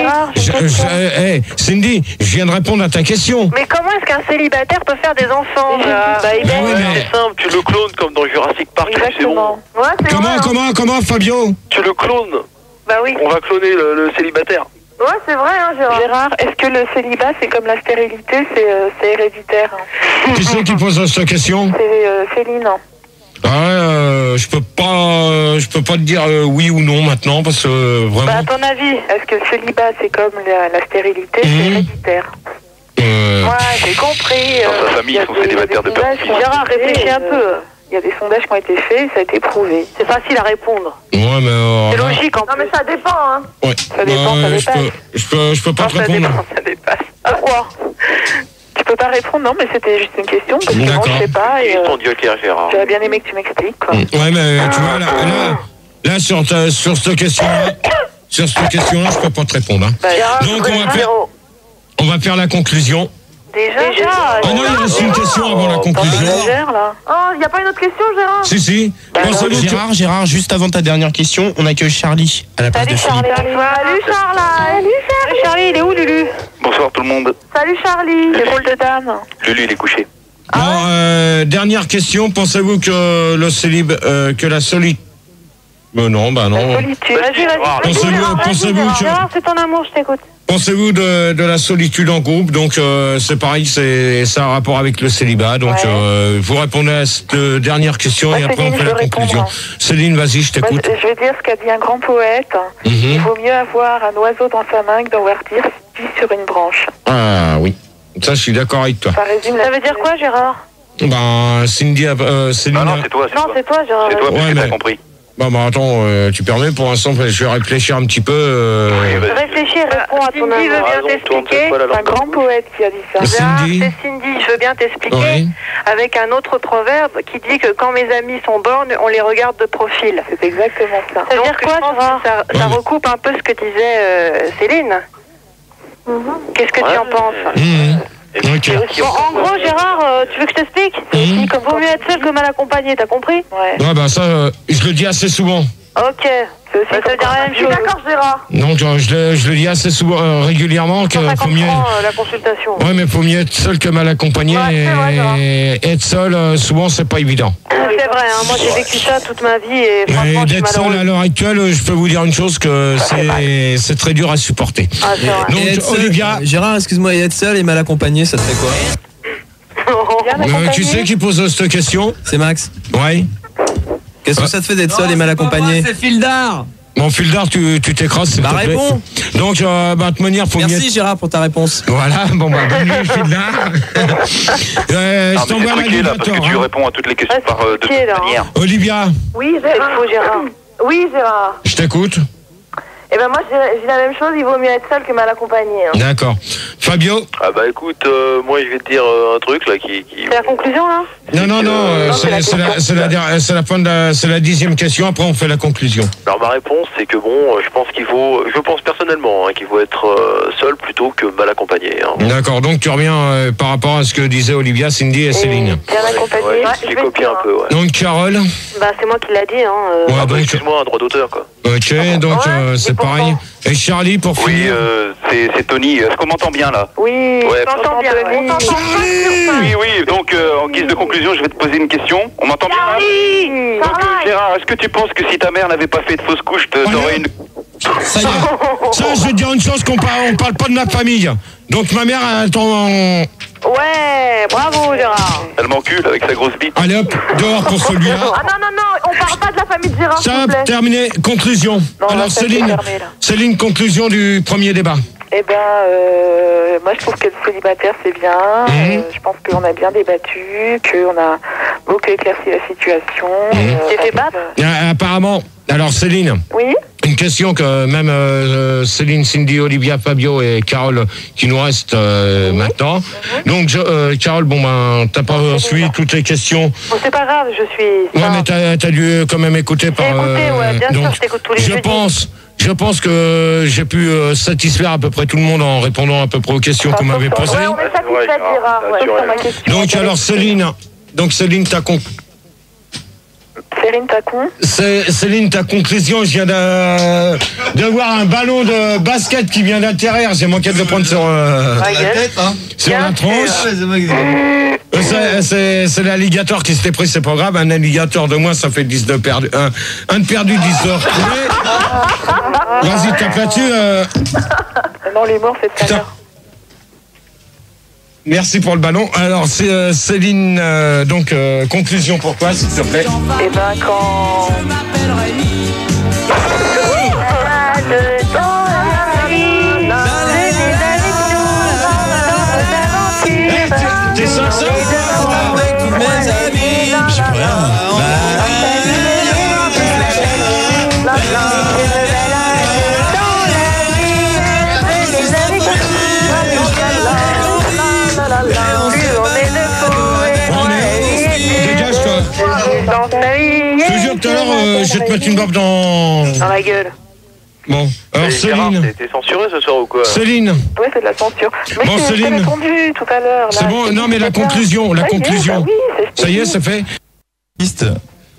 Cindy, je viens de répondre à ta question.
Mais comment est-ce qu'un célibataire peut faire des enfants?
C'est simple, tu le clones comme dans Jurassic Park, c'est bon.
Ouais, c'est vrai.
Comment, Fabio?
Tu le clones.
Bah oui.
On va cloner le célibataire.
Ouais, c'est vrai, hein, Gérard.
Gérard, est-ce que le célibat, c'est comme la stérilité, c'est héréditaire?
Qui c'est qui pose cette question?
C'est Céline.
Je peux pas te dire oui ou non maintenant parce que vraiment.
Bah, à ton avis, est-ce que le célibat, c'est comme la stérilité, c'est héréditaire?
Ouais, j'ai compris.
Dans sa famille, ils sont célibataires de peur.
Gérard, réfléchis un peu. Il y a des sondages qui ont été faits, ça a été prouvé. C'est facile à répondre.
Ouais, mais
C'est logique en plus.
Non, mais ça dépend, hein.
Ouais.
Ça dépend, ça dépasse.
Je peux pas te répondre.
Ça dépasse. Pourquoi? Tu peux pas répondre, non, mais c'était juste une question, parce que moi, je sais pas. Et,
ton Joker, Gérard.
j'aurais bien aimé que tu m'expliques, quoi.
Ouais, mais tu vois, là sur cette question-là, je peux pas te répondre. Hein.
Bah,
donc, on va faire la conclusion.
Déjà.
Ah non, il reste une question avant la conclusion.
Oh, il n'y a pas une autre question, Gérard?
Si.
Gérard, juste avant ta dernière question, on accueille Charlie à la place de Philippe.
Salut, Charlie. Charlie, il est où, Lulu?
Bonsoir tout le monde.
Salut, Charlie.
C'est rôle de dame.
Lulu, il est couché.
Dernière question, pensez-vous que le célibat, que la solitude... non.
Solitude.
Pensez-vous que...
Gérard, c'est ton amour, je t'écoute.
Pensez-vous de la solitude en groupe? Donc c'est pareil, ça a un rapport avec le célibat. Donc vous répondez à cette dernière question et après on fait la conclusion. Céline, vas-y, je t'écoute.
Je vais dire ce qu'a dit un grand poète. Il vaut mieux avoir un oiseau dans sa main que d'en voir 10 sur une branche.
Ah oui, ça je suis d'accord avec toi.
Ça veut dire quoi, Gérard?
Cindy, Céline...
Non, c'est toi.
Non, c'est toi, Gérard.
C'est toi, parce que t'as compris.
Attends, tu permets pour l'instant, je vais réfléchir un petit peu.
Réfléchis, réponds à ton
Cindy
veut bien t'expliquer.
C'est un grand poète qui a dit ça.
Cindy.
C'est Cindy, je veux bien t'expliquer.
Oui.
Avec un autre proverbe qui dit que quand mes amis sont bornes, on les regarde de profil.
C'est exactement ça.
Ça veut dire quoi, Gérard? Ça recoupe un peu ce que disait Céline. Qu'est-ce que tu en penses?
Okay.
Bon, en gros, Gérard, tu veux que je t'explique? Vaut mieux être seul que mal accompagné, t'as compris?
Ouais.
Ça, je le dis assez souvent.
Ok.
c'est aussi.
Ça veut dire la même chose. D'accord, Gérard.
Donc je le dis assez souvent, régulièrement, que faut mieux.
La consultation.
Ouais, mais faut mieux être seul que mal accompagné.
Ouais,
et être seul, souvent, c'est pas évident.
C'est vrai, hein, moi j'ai vécu ça toute ma vie et franchement, je suis
d'être seul
malheureuse.
à l'heure actuelle, je peux vous dire une chose, que c'est très dur à supporter.
Ah, c'est vrai.
Donc,
Et être seul-
Olivia.
Gérard, excuse-moi, et être seul et mal accompagné, ça te fait quoi?
Tu sais qui pose cette question?
C'est Max.
Ouais.
Qu'est-ce que ça te fait d'être seul et mal accompagné?
C'est Fildar.
Bon, Fildar, tu t'écrases, s'il te plaît.
Réponds.
Donc, de toute manière, faut
Merci Gérard pour ta réponse.
Voilà, bon, bah, bonne nuit, Fildar. Je t'envoie
là, parce que tu réponds à toutes les questions par de toute manière.
Olivia,
Oui, Gérard. Oui, Gérard.
je t'écoute.
Eh ben moi, j'ai la même chose, il vaut mieux être seul que mal accompagné. Hein.
D'accord. Fabio?
Ah bah écoute, moi je vais te dire un truc là qui...
C'est la conclusion là?
Non, c'est la fin de c'est la 10e question, après on fait la conclusion.
Alors ma réponse c'est que bon, je pense personnellement qu'il faut être seul plutôt que mal accompagné. Hein.
D'accord, donc tu reviens par rapport à ce que disaient Olivia, Cindy et Céline.
Bien accompagné.
J'ai copié un peu, ouais.
Donc Carole?
Bah c'est moi qui l'a dit. Hein,
Ouais, donc,
excuse-moi, un droit d'auteur quoi.
Ok, donc c'est pareil. Et Charlie, pour finir?
C'est Tony. Est-ce qu'on m'entend bien là?
Oui,
Ouais,
on t'entend bien. On t'entend
Oui, donc en guise de conclusion, je vais te poser une question. On m'entend bien là?
Oui.
Donc Gérard, est-ce que tu penses que si ta mère n'avait pas fait de fausse couche, t'aurais une...
Ça y est. Ça, je vais te dire une chose, qu'on parle pas de ma famille. Donc ma mère, elle attend...
Ouais, bravo Gérard.
Elle m'encule avec sa grosse bite.
Allez hop, dehors pour celui-là.
Ah non, on parle pas de la famille de Gérard, s'il
Ça,
vous plaît.
terminé. Conclusion.
Non,
Alors
là, ça, c'est
Céline,
fermé, là.
Céline, conclusion du premier débat.
Eh ben, moi je trouve que le célibataire c'est bien. Je pense qu'on a bien débattu, qu'on a beaucoup éclairci la situation.
T'es fait battre?
Apparemment, alors Céline.
Oui.
Une question que même Céline, Cindy, Olivia, Fabio et Carole qui nous restent maintenant. Donc Carole, bon ben t'as pas suivi toutes les questions.
Bon, c'est pas grave, je suis...
Ouais, mais t'as dû quand même écouter par...
écouté, ouais, bien sûr, je t'écoute tous les jeudis.
Je pense que j'ai pu satisfaire à peu près tout le monde en répondant à peu près aux questions qu'on m'avait posées.
Ouais, on est satisfait, Gérard. Ouais, sur ma question.
Donc alors Céline, t'as Céline, ta conclusion, je viens de voir un ballon de basket qui vient d'atterrir. J'ai manqué de le prendre sur
la tête, hein.
Sur la tronche. C'est l'alligator qui s'était pris, c'est pas grave. Un alligator de moins, ça fait 10 de perdu. Un de perdu, 10 de retrouvé. Vas-y, tape là-dessus.
Non, les morts, c'est tout à l'heure.
Merci pour le ballon. Alors, c'est Céline, donc, conclusion pour toi, s'il te plaît.
Eh ben, quand...
T'es sincère?
Avec tous mes amis.
J'ai plus rien.
Dégage-toi. Je te jure, tout à l'heure, je vais te mettre une barbe dans
la gueule.
Bon, alors Céline.
T'es censuré ce soir ou quoi?
Céline.
Ouais, c'est de la censure. Mais
Bon,
je t'ai
Céline.
répondu tout à l'heure.
C'est bon, non mais la conclusion,
Bah oui,
ça y est, c'est fait.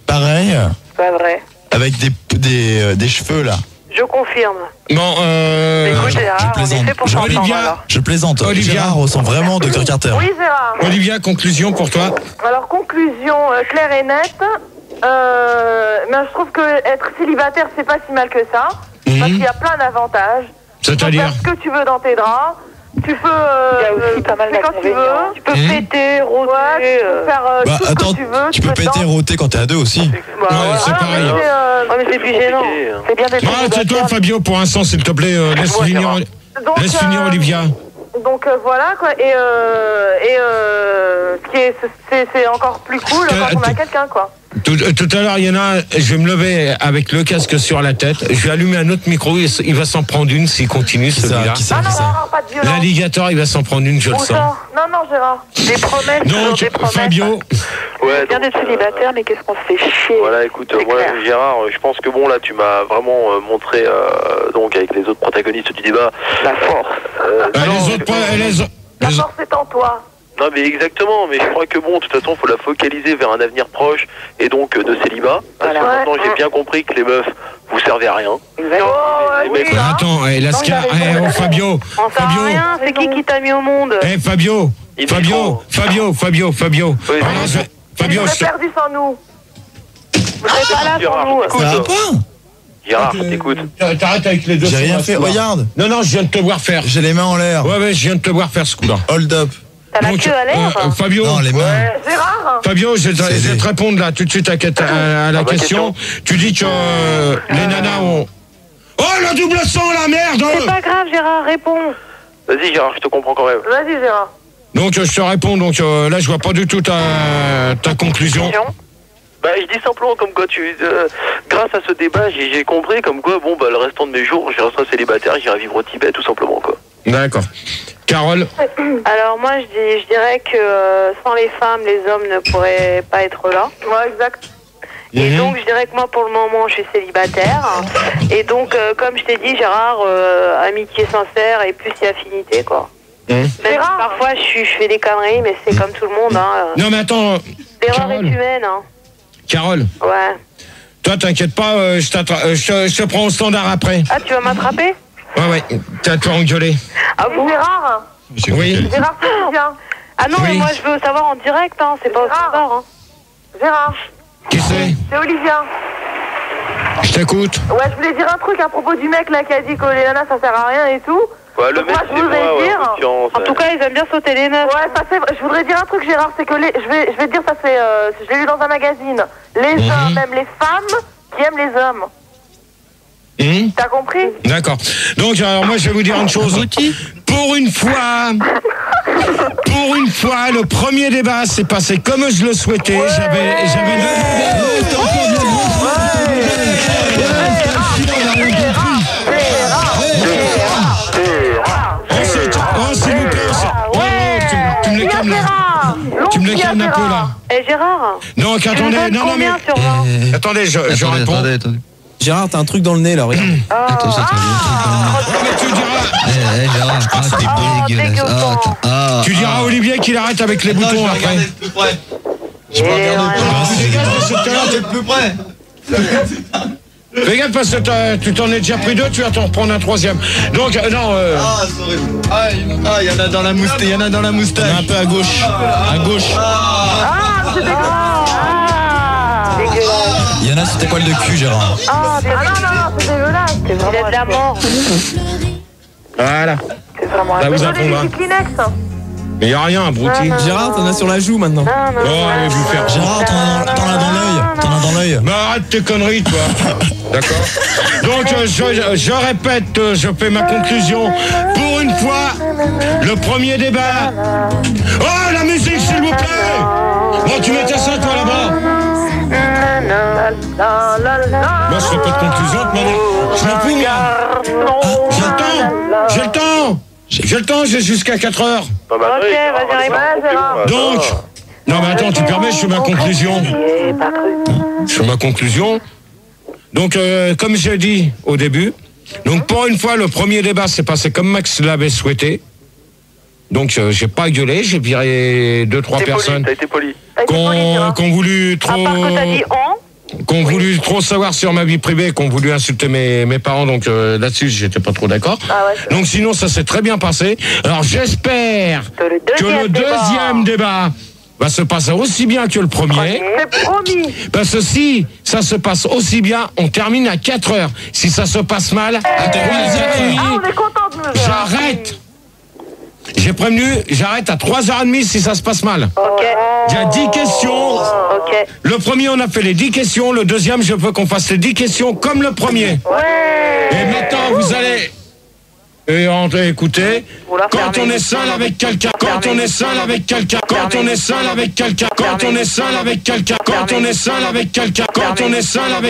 Pareil,
Pas vrai.
avec des cheveux là.
Je confirme.
Bon,
Écoute, Gérard, on est fait pour s'entendre, alors.
Je plaisante.
Olivia.
Gérard ressemble vraiment Dr Carter.
Oui, Gérard.
Olivia, conclusion pour toi.
Alors, conclusion claire et nette. Mais je trouve que être célibataire, c'est pas si mal que ça. Parce qu'il y a plein d'avantages.
C'est-à-dire?
Tu peux faire ce que tu veux dans tes draps. Tu peux...
Il y a aussi pas mal
quand tu veux. Tu peux péter, rôter, tu peux faire
Bah
tout ce
attends,
que tu veux.
tu peux péter et rôter quand t'es à deux aussi.
Bah,
c'est pareil.
Mais c'est plus gênant. C'est bien d'être
Ah, c'est toi, Fabio, pour l'instant, s'il te plaît, laisse finir Olivia.
Donc voilà quoi, et ce qui est, c'est encore plus cool quand on a quelqu'un quoi.
Tout à l'heure, il y en a un, je vais me lever avec le casque sur la tête, je vais allumer un autre micro, il va s'en prendre une s'il continue celui-là.
Pas de violence.
L'alligator, il va s'en prendre une, je le sens.
Non, Gérard. Des promesses,
donc,
des promesses.
Fabio.
Ouais,
bien d'être célibataire, mais qu'est-ce qu'on se fait chier.
Voilà, écoute, moi, Gérard, je pense que bon, là, tu m'as vraiment montré, donc, avec les autres protagonistes du débat, la force.
La force est en toi.
Non, mais exactement, mais je crois que bon, de toute façon, faut la focaliser vers un avenir proche et donc de célibat. Parce que maintenant, j'ai bien compris que les meufs, vous servez à rien.
Attends, là, ce qu'il y a... Fabio,
On sert à rien, c'est qui t'a mis au monde?
Fabio, Fabio.
Fabio, vous serez perdu sans nous. Vous serez pas là sans nous.
Ça va pas?
Gérard, je t'écoute.
T'arrêtes avec les deux.
J'ai rien fait, regarde.
Non, je viens de te voir faire.
J'ai les mains en l'air.
Ouais, je viens de te voir faire ce coup-là.
Hold up.
T'as la queue à l'air?
Fabio.
Non, les mains.
Gérard.
Fabio, je vais te répondre là tout de suite à la question. Tu dis que les nanas ont... Oh, le double sang, la merde!
C'est pas grave, Gérard, réponds.
Vas-y, Gérard, je te comprends quand même.
Vas-y, Gérard.
Donc, je te réponds. Donc, là, je vois pas du tout ta conclusion.
Bah, je dis simplement comme quoi grâce à ce débat, j'ai compris comme quoi, bon, bah, le restant de mes jours, je resterai célibataire, j'irai vivre au Tibet, tout simplement, quoi.
D'accord. Carole?
Alors, moi, je dirais que sans les femmes, les hommes ne pourraient pas être là. Ouais, exact. Et donc, je dirais que moi, pour le moment, je suis célibataire. Et donc, comme je t'ai dit, Gérard, amitié sincère et plus si affinité, quoi. Même si parfois, je fais des conneries, mais c'est comme tout le monde. Hein.
Non, mais attends.
L'erreur est humaine. Hein.
Carole?
Ouais.
Toi, t'inquiète pas, je te prends au standard après.
Ah, tu vas m'attraper?
Ouais. T'as tout engueulé.
Ah bon, Gérard?
Oui.
Gérard, c'est bien. Ah non, mais moi, je veux savoir en direct, hein. C'est pas au standard, hein. Gérard.
Qui c'est?
C'est Olivia.
Je t'écoute.
Ouais, je voulais dire un truc à propos du mec là qui a dit que les nanas ça sert à rien et tout.
Ouais, le
donc moi, je voudrais dire. En tout cas, ils aiment bien sauter les meufs. Ouais, ça c'est. Je voudrais dire un truc, Gérard, c'est que je vais te dire, ça c'est. Je l'ai lu dans un magazine. Les hommes, même les femmes, qui aiment les hommes. T'as compris?
D'accord. Donc, alors moi, je vais vous dire une chose. Pour une fois, le premier débat s'est passé comme je le souhaitais. J'avais tu me le calmes un peu là.
Eh Gérard.
Non, attendez, mais attendez, je réponds.
Attendez. Gérard, t'as un truc dans le nez là, regarde.
Attends,
Mais tu diras.
Gérard, c'était dégueulasse.
Tu diras à Olivier qu'il arrête avec les boutons après.
Je vais regarder de plus près.
Fais gaffe parce que tu t'en es déjà pris deux, tu vas t'en reprendre un troisième. Donc, non.
Ah, c'est horrible. Ah, il y en a dans la moustache. Il y en a dans la moustache.
Un peu à gauche. À gauche.
Ah, c'est dégueulasse.
Il y en a sur tes poils de cul, Gérard.
Ah, non, c'est dégueulasse. C'est vraiment de la mort.
Voilà.
C'est vraiment
là, vous apprendra. Mais il n'y a rien, abruti.
Gérard, t'en as sur la joue maintenant.
allez vous faire.
Gérard, t'en as dans l'œil. T'en as dans l'œil.
Mais arrête tes conneries, toi. D'accord. Donc, je répète, je fais ma conclusion. Pour une fois, le premier débat. Oh, la musique, s'il vous plaît. Bon, tu mettais ça, toi, là-bas. Moi, je fais pas de conclusion, je m'en fous, moi. J'ai le temps, j'ai jusqu'à 4 heures.
Ok, vas-y, réponds.
Donc, non mais attends, tu permets, je fais ma conclusion. Je fais ma conclusion. Donc, comme j'ai dit au début, donc pour une fois, le premier débat s'est passé comme Max l'avait souhaité. Donc, j'ai pas gueulé, j'ai viré 2-3 personnes.
T'as été poli.
Qu'on voulu trop... Qu'on voulu trop savoir sur ma vie privée, qu'on voulu insulter mes parents, donc là-dessus j'étais pas trop d'accord. Donc sinon ça s'est très bien passé. Alors j'espère que le deuxième débat va se passer aussi bien que le premier.
C'est promis.
Parce que si ça se passe aussi bien, on termine à 4 heures. Si ça se passe mal, à 3h30,
on est content de nous.
j'arrête. J'ai prévenu, j'arrête à 3h30 si ça se passe mal.
Ok.
Il y a 10 questions.
Ok.
Le premier, on a fait les 10 questions. Le deuxième, je veux qu'on fasse les 10 questions comme le premier.
Ouais.
Et maintenant, vous allez... écoutez, quand on est seul avec quelqu'un, quand on est seul avec quelqu'un, quand on est seul avec quelqu'un, quand on est seul avec quelqu'un, quand on est seul avec quelqu'un, quand on est seul avec